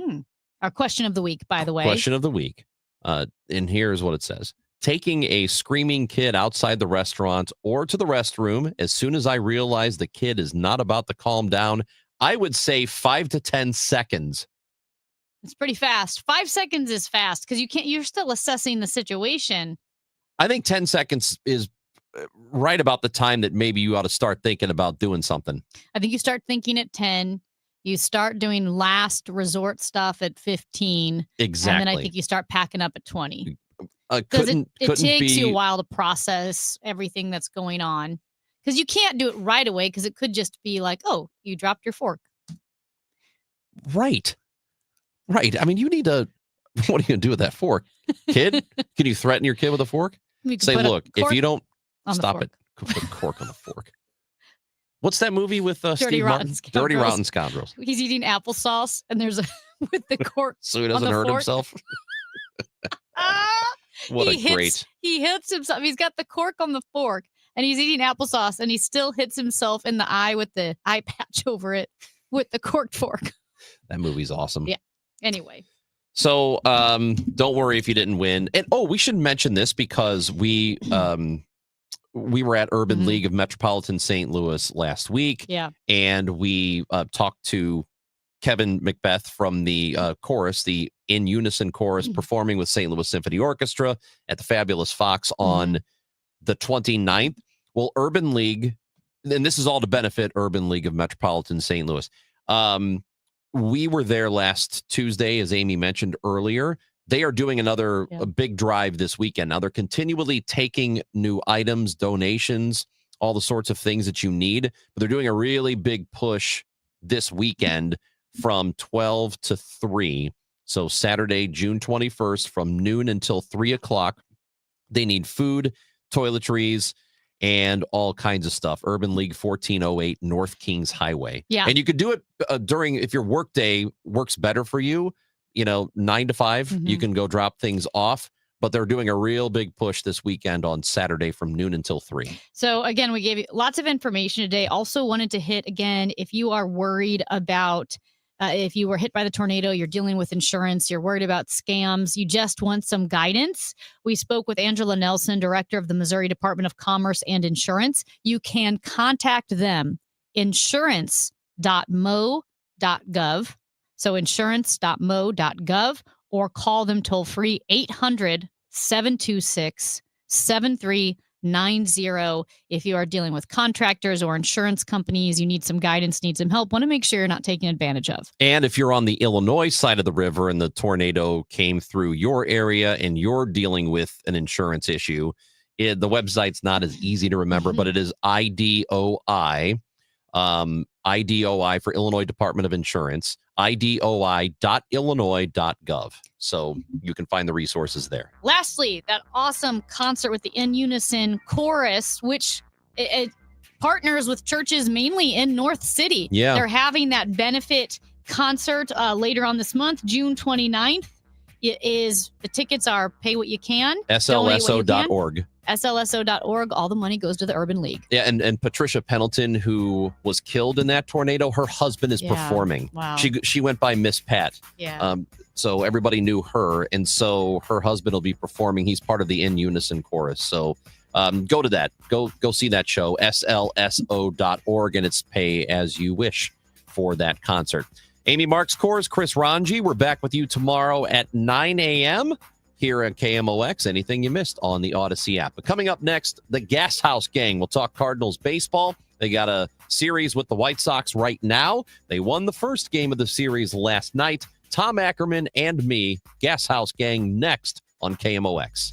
Our question of the week, by the way. Question of the week. And here's what it says. Taking a screaming kid outside the restaurant or to the restroom, as soon as I realize the kid is not about to calm down, I would say 5 to 10 seconds. It's pretty fast. 5 seconds is fast because you're still assessing the situation. I think 10 seconds is right about the time that maybe you ought to start thinking about doing something. I think you start thinking at 10. You start doing last resort stuff at 15. Exactly. And then I think you start packing up at 20. Because it takes you a while to process everything that's going on. Because you can't do it right away because it could just be like, oh, you dropped your fork. Right. I mean, you need to, what are you going to do with that fork? Kid? Can you threaten your kid with a fork? Say, look, if you don't stop it, put a cork on the fork. What's that movie with Steve Martin? Dirty Rotten Scoundrels. He's eating applesauce and there's with the cork. So he doesn't hurt himself. He hits himself. He's got the cork on the fork and he's eating applesauce and he still hits himself in the eye with the eye patch over it with the corked fork. That movie's awesome. Yeah. Anyway. So don't worry if you didn't win. And we should mention this because we were at Urban League of Metropolitan St. Louis last week. Yeah. And we talked to Kevin Macbeth from the chorus, the In Unison chorus, performing with St. Louis Symphony Orchestra at the Fabulous Fox on the 29th. Well, Urban League, and this is all to benefit Urban League of Metropolitan St. Louis. We were there last Tuesday, as Amy mentioned earlier. They are doing another big drive this weekend. Now, they're continually taking new items, donations, all the sorts of things that you need. But they're doing a really big push this weekend from 12 to 3. So Saturday, June 21st, from noon until 3 o'clock. They need food, toiletries, and all kinds of stuff. Urban League 1408 North Kings Highway. Yeah. And you could do it if your work day works better for you, 9 to 5, you can go drop things off. But they're doing a real big push this weekend on Saturday from noon until 3. So again, we gave you lots of information today. Also wanted to hit again, if you are worried about if you were hit by the tornado, you're dealing with insurance, you're worried about scams, you just want some guidance. We spoke with Angela Nelson, director of the Missouri Department of Commerce and Insurance. You can contact them, insurance.mo.gov. So insurance.mo.gov, or call them toll free 800-726-7390. If you are dealing with contractors or insurance companies, you need some guidance, need some help, want to make sure you're not taken advantage of. And if you're on the Illinois side of the river and the tornado came through your area and you're dealing with an insurance issue, the website's not as easy to remember, but it is IDOI. IDOI for Illinois Department of Insurance, idoi.illinois.gov. So you can find the resources there. Lastly, that awesome concert with the In Unison Chorus, which it partners with churches mainly in North City. Yeah. They're having that benefit concert later on this month, June 29th. The tickets are pay what you can. slso.org. slso.org. All the money goes to the Urban League. Yeah, and Patricia Pendleton, who was killed in that tornado, her husband is performing. Wow. She went by Miss Pat. Yeah. So everybody knew her, and so her husband will be performing. He's part of the In Unison Chorus. So go to that. Go see that show, slso.org, and it's pay as you wish for that concert. Amy Marks Kors, Chris Ranji. We're back with you tomorrow at 9 a.m. here at KMOX. Anything you missed on the Odyssey app. But coming up next, the Gas House Gang. We'll talk Cardinals baseball. They got a series with the White Sox right now. They won the first game of the series last night. Tom Ackerman and me, Gas House Gang, next on KMOX.